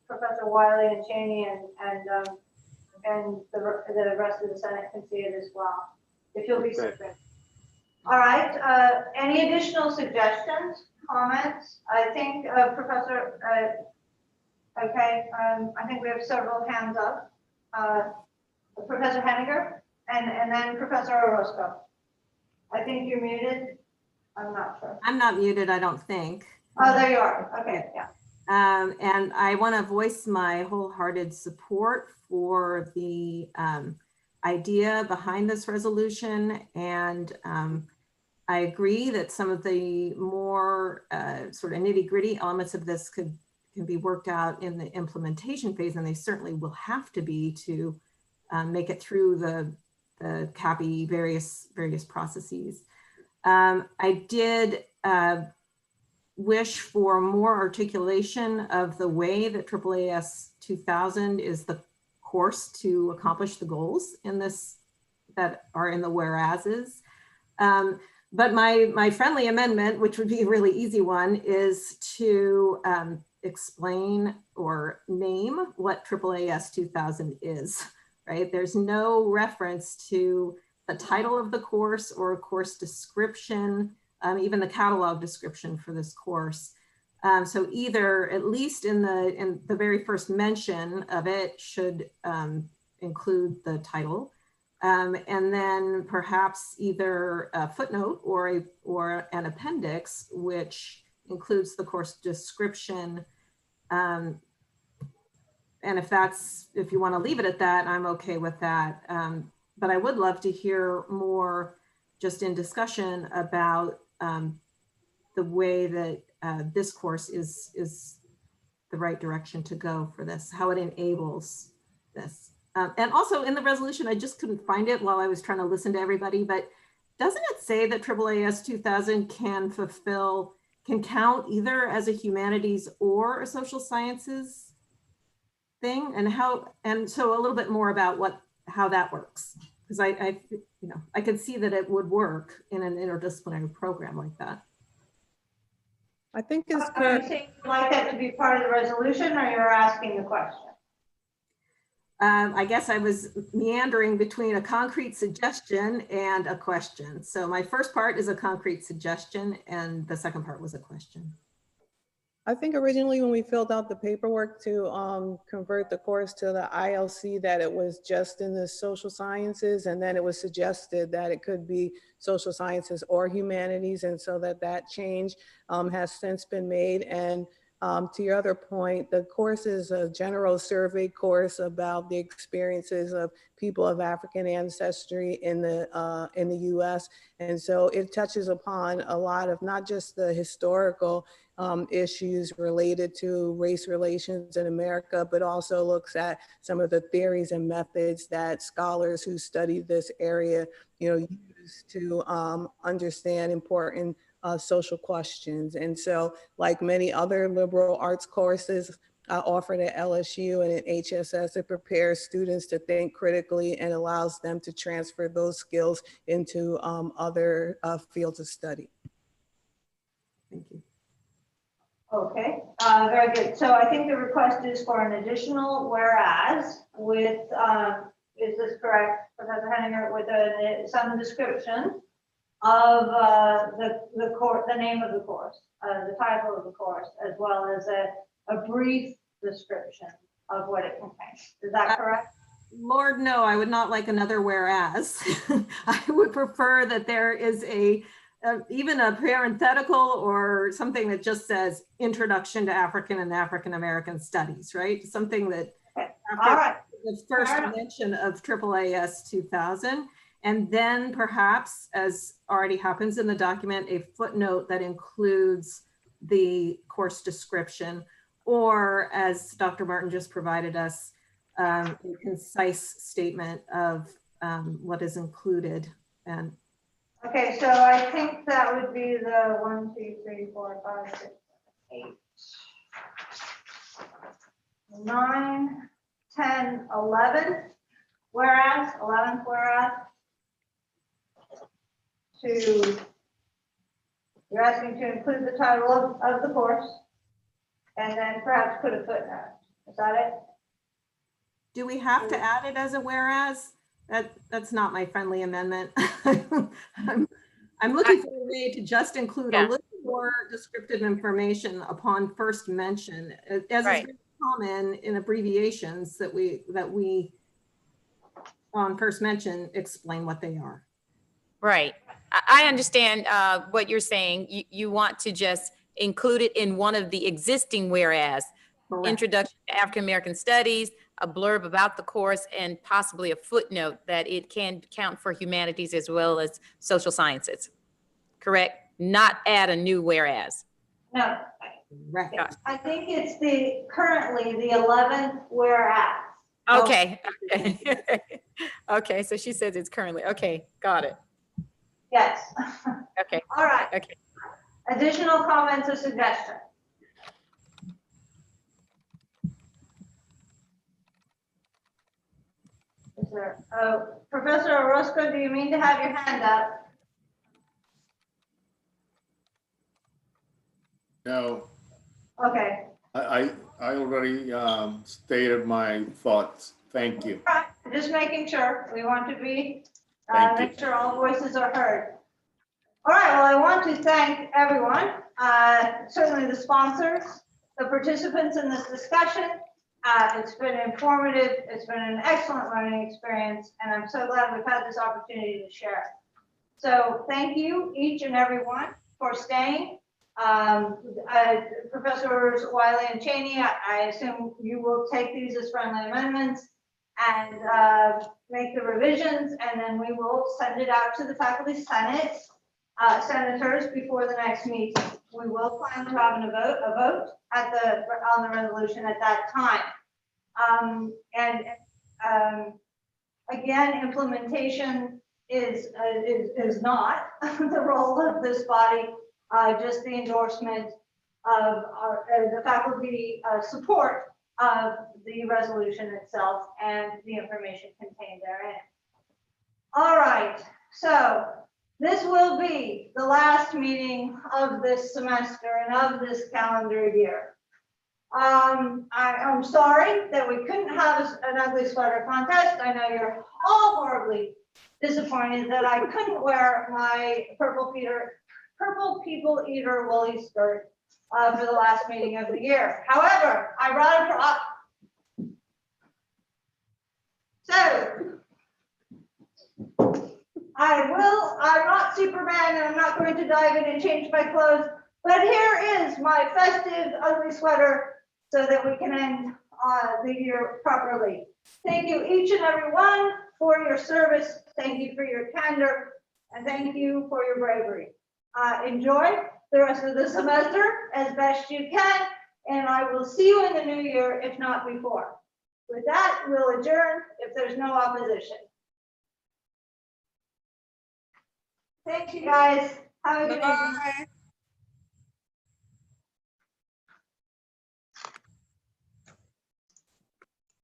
Professor Woolley and Cheney, and the rest of the Senate can see it as well, if you'll be so good. All right, any additional suggestions, comments? I think Professor, okay, I think we have several hands up. Professor Henniger and then Professor Orozco. I think you're muted. I'm not sure. I'm not muted, I don't think. Oh, there you are. Okay, yeah. And I want to voice my wholehearted support for the idea behind this resolution. And I agree that some of the more sort of nitty-gritty elements of this can be worked out in the implementation phase, and they certainly will have to be to make it through the CAPI various processes. I did wish for more articulation of the way that AAAS 2000 is the course to accomplish the goals in this that are in the whereases. But my friendly amendment, which would be a really easy one, is to explain or name what AAAS 2000 is, right? There's no reference to the title of the course or a course description, even the catalog description for this course. So either, at least in the very first mention of it, should include the title, and then perhaps either a footnote or an appendix which includes the course description, And if you want to leave it at that, I'm okay with that. But I would love to hear more just in discussion about the way that this course is the right direction to go for this, how it enables this. And also in the resolution, I just couldn't find it while I was trying to listen to everybody, but doesn't it say that AAAS 2000 can count either as a humanities or a social sciences thing? And so a little bit more about how that works. Because I could see that it would work in an interdisciplinary program like that. I think it's Are you saying you'd like that to be part of the resolution, or you're asking the question? I guess I was meandering between a concrete suggestion and a question. So my first part is a concrete suggestion and the second part was a question. I think originally when we filled out the paperwork to convert the course to the ILC, that it was just in the social sciences, and then it was suggested that it could be social sciences or humanities, and so that change has since been made. And to your other point, the course is a general survey course about the experiences of people of African ancestry in the U.S. And so it touches upon a lot of not just the historical issues related to race relations in America, but also looks at some of the theories and methods that scholars who study this area, use to understand important social questions. And so, like many other liberal arts courses offered at LSU and at HSS, it prepares students to think critically and allows them to transfer those skills into other fields of study. Thank you. Okay, very good. So I think the request is for an additional whereas with, is this correct, Professor Henninger, with some description of the name of the course, the title of the course, as well as a brief description of what it contains. Is that correct? Lord, no, I would not like another whereas. I would prefer that there is even a parenthetical or something that just says Introduction to African and African American Studies, right? Something that after the first mention of AAAS 2000, and then perhaps, as already happens in the document, a footnote that includes the course description, or as Dr. Martin just provided us, a concise statement of what is included. And okay, so I think that would be the 1, 2, 3, 4, 5, 6, 7, 8, 9, 10, 11. Whereas, 11th whereas. You're asking to include the title of the course, and then perhaps put a footnote. Is that it? Do we have to add it as a whereas? That's not my friendly amendment. I'm looking for a way to just include a little more descriptive information upon first mention, as is very common in abbreviations that we on first mention explain what they are. Right. I understand what you're saying. You want to just include it in one of the existing whereas. Correct. Introduction to African American Studies, a blurb about the course, and possibly a footnote that it can count for humanities as well as social sciences. Correct? Not add a new whereas. No. Right. I think it's currently the 11th whereas. Okay. Okay. Okay. So she says it's currently. Okay. Got it. Yes. Okay. All right. Okay. Additional comments or suggestions? Is there, Professor Orozco, do you mean to have your hand up? No. Okay. I already stated my thoughts. Thank you. All right. Just making sure. We want to be make sure all voices are heard. All right. Well, I want to thank everyone, certainly the sponsors, the participants in this discussion. It's been informative. It's been an excellent learning experience, and I'm so glad we've had this opportunity to share. So thank you, each and every one, for staying Professors Wiley and Cheney, I assume you will take these as friendly amendments and make the revisions, and then we will send it out to the faculty senate, senators before the next meeting. We will plan to have a vote at on the resolution at that time. Again, implementation is not the role of this body, just the endorsement of the faculty support of the resolution itself and the information contained therein. All right, so this will be the last meeting of this semester and of this calendar year. I'm sorry that we couldn't have an ugly sweater contest. I know you're all horribly disappointed that I couldn't wear my purple people eater Woolley skirt for the last meeting of the year. However, I brought a prop. So I'm not Superman and I'm not going to dive in and change my clothes, but here is my festive ugly sweater so that we can end the year properly. Thank you each and every one for your service. Thank you for your candor and thank you for your bravery. Enjoy the rest of the semester as best you can, and I will see you in the new year, if not before. With that, we'll adjourn if there's no opposition. Thank you guys. Have a good evening.